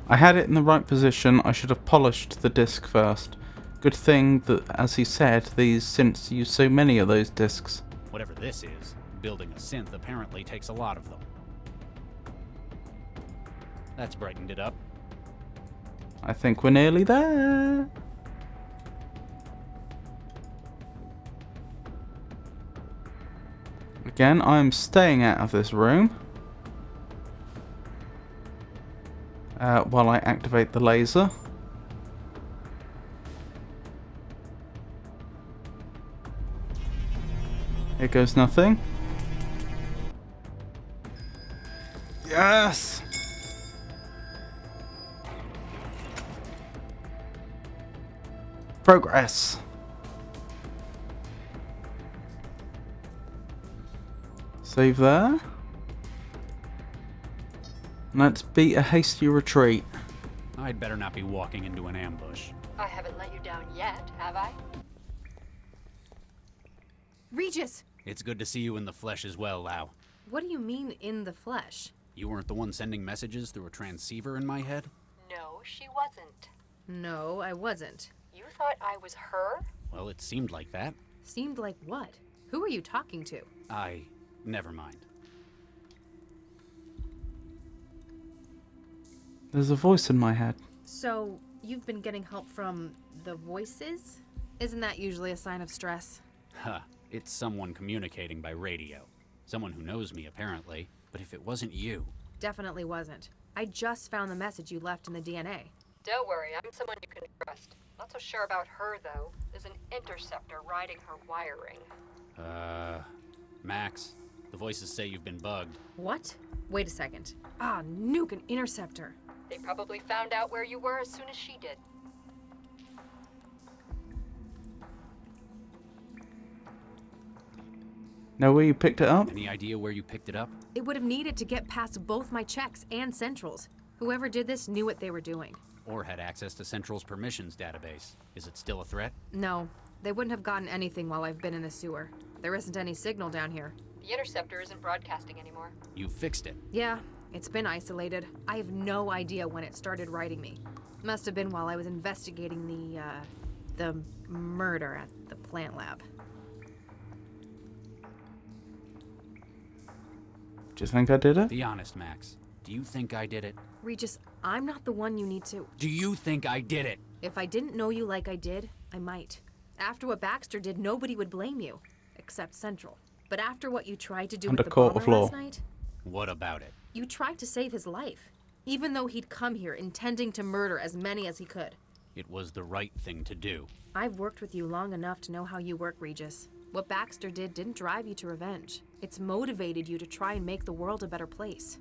I had it in the right position. I should have polished the disc first. Good thing that, as he said, these synths use so many of those discs.
Whatever this is, building a synth apparently takes a lot of them. That's brightened it up.
I think we're nearly there. Again, I'm staying out of this room. While I activate the laser. Here goes nothing. Yes! Progress. Save there. Let's beat a hasty retreat.
I'd better not be walking into an ambush.
I haven't let you down yet, have I?
Regis!
It's good to see you in the flesh as well, Lau.
What do you mean, in the flesh?
You weren't the one sending messages through a transceiver in my head?
No, she wasn't.
No, I wasn't.
You thought I was her?
Well, it seemed like that.
Seemed like what? Who are you talking to?
Never mind.
There's a voice in my head.
So, you've been getting help from the voices? Isn't that usually a sign of stress?
Huh. It's someone communicating by radio. Someone who knows me, apparently. But if it wasn't you...
Definitely wasn't. I just found the message you left in the DNA.
Don't worry, I'm someone you can trust. Not so sure about her, though. There's an interceptor riding her wiring.
Max, the voices say you've been bugged.
What? Wait a second. Ah, nuke an interceptor.
They probably found out where you were as soon as she did.
Know where you picked it up?
Any idea where you picked it up?
It would have needed to get past both my checks and Central's. Whoever did this knew what they were doing.
Or had access to Central's permissions database. Is it still a threat?
No, they wouldn't have gotten anything while I've been in the sewer. There isn't any signal down here.
The interceptor isn't broadcasting anymore.
You fixed it.
Yeah, it's been isolated. I have no idea when it started writing me. Must have been while I was investigating the murder at the plant lab.
Do you think I did it?
Be honest, Max. Do you think I did it?
Regis, I'm not the one you need to.
Do you think I did it?
If I didn't know you like I did, I might. After what Baxter did, nobody would blame you. Except Central. But after what you tried to do
Under
with the
court
bomber
of law.
last night...
What about it?
You tried to save his life. Even though he'd come here intending to murder as many as he could.
It was the right thing to do.
I've worked with you long enough to know how you work, Regis. What Baxter did didn't drive you to revenge. It's motivated you to try and make the world a better place.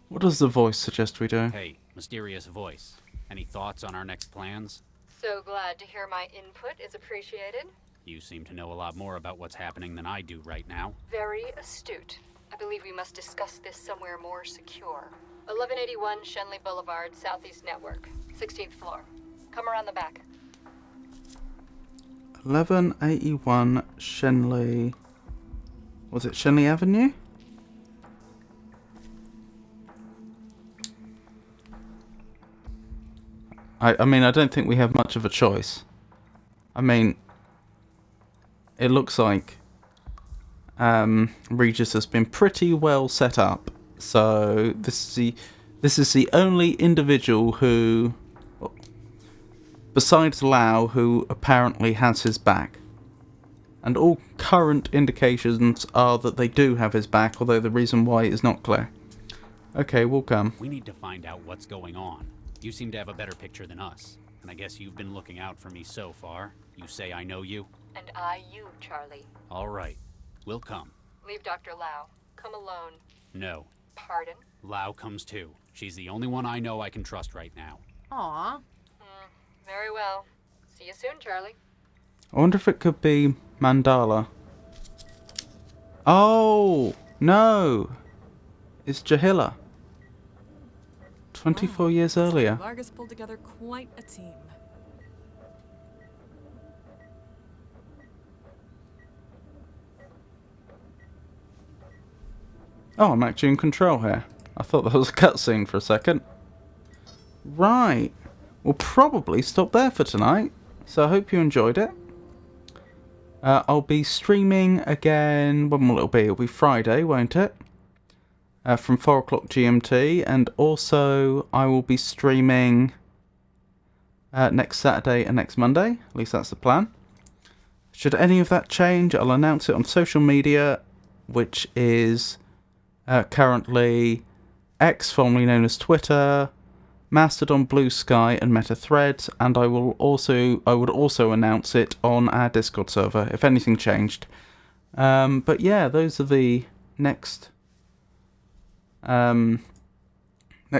What does the voice suggest we do?
Hey, mysterious voice. Any thoughts on our next plans?
So glad to hear my input is appreciated.
You seem to know a lot more about what's happening than I do right now.
Very astute. I believe we must discuss this somewhere more secure. 1181 Shenley Boulevard, Southeast Network, 16th floor. Come around the back.
1181 Shenley... Was it Shenley Avenue? I mean, I don't think we have much of a choice. I mean, it looks like Regis has been pretty well set up. So this is the only individual who, besides Lau, who apparently has his back. And all current indications are that they do have his back, although the reason why is not clear. Okay, we'll come.
We need to find out what's going on. You seem to have a better picture than us, and I guess you've been looking out for me so far. You say I know you?
And I you, Charlie.
All right. We'll come.
Leave Dr. Lau. Come alone.
No.
Pardon?
Lau comes too. She's the only one I know I can trust right now.
Aw.
Very well. See you soon, Charlie.
I wonder if it could be Mandala. Oh, no. It's Jahila. 24 years earlier.
Vargas pulled together quite a team.
Oh, I'm actually in control here. I thought that was a cutscene for a second. Right. We'll probably stop there for tonight. So I hope you enjoyed it. I'll be streaming again. When will it be? It'll be Friday, won't it? From 4 o'clock GMT. And also, I will be streaming next Saturday and next Monday. At least that's the plan. Should any of that change, I'll announce it on social media, which is currently X, formerly known as Twitter, Mastodon, Blue Sky, and Meta Threads, and I would also announce it on our Discord server if anything changed. But yeah, those are the next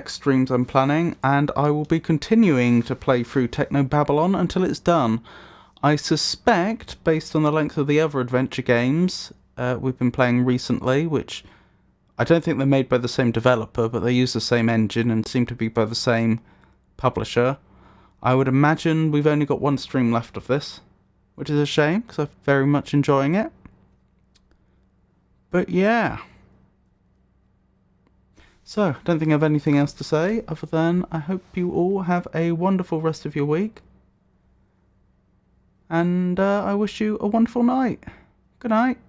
streams I'm planning, and I will be continuing to play through Technobabylon until it's done. I suspect, based on the length of the other adventure games we've been playing recently, which I don't think they're made by the same developer, but they use the same engine and seem to be by the same publisher, I would imagine we've only got one stream left of this, which is a shame, because I'm very much enjoying it. But yeah. So, I don't think I have anything else to say, other than I hope you all have a wonderful rest of your week. And I wish you a wonderful night. Good night.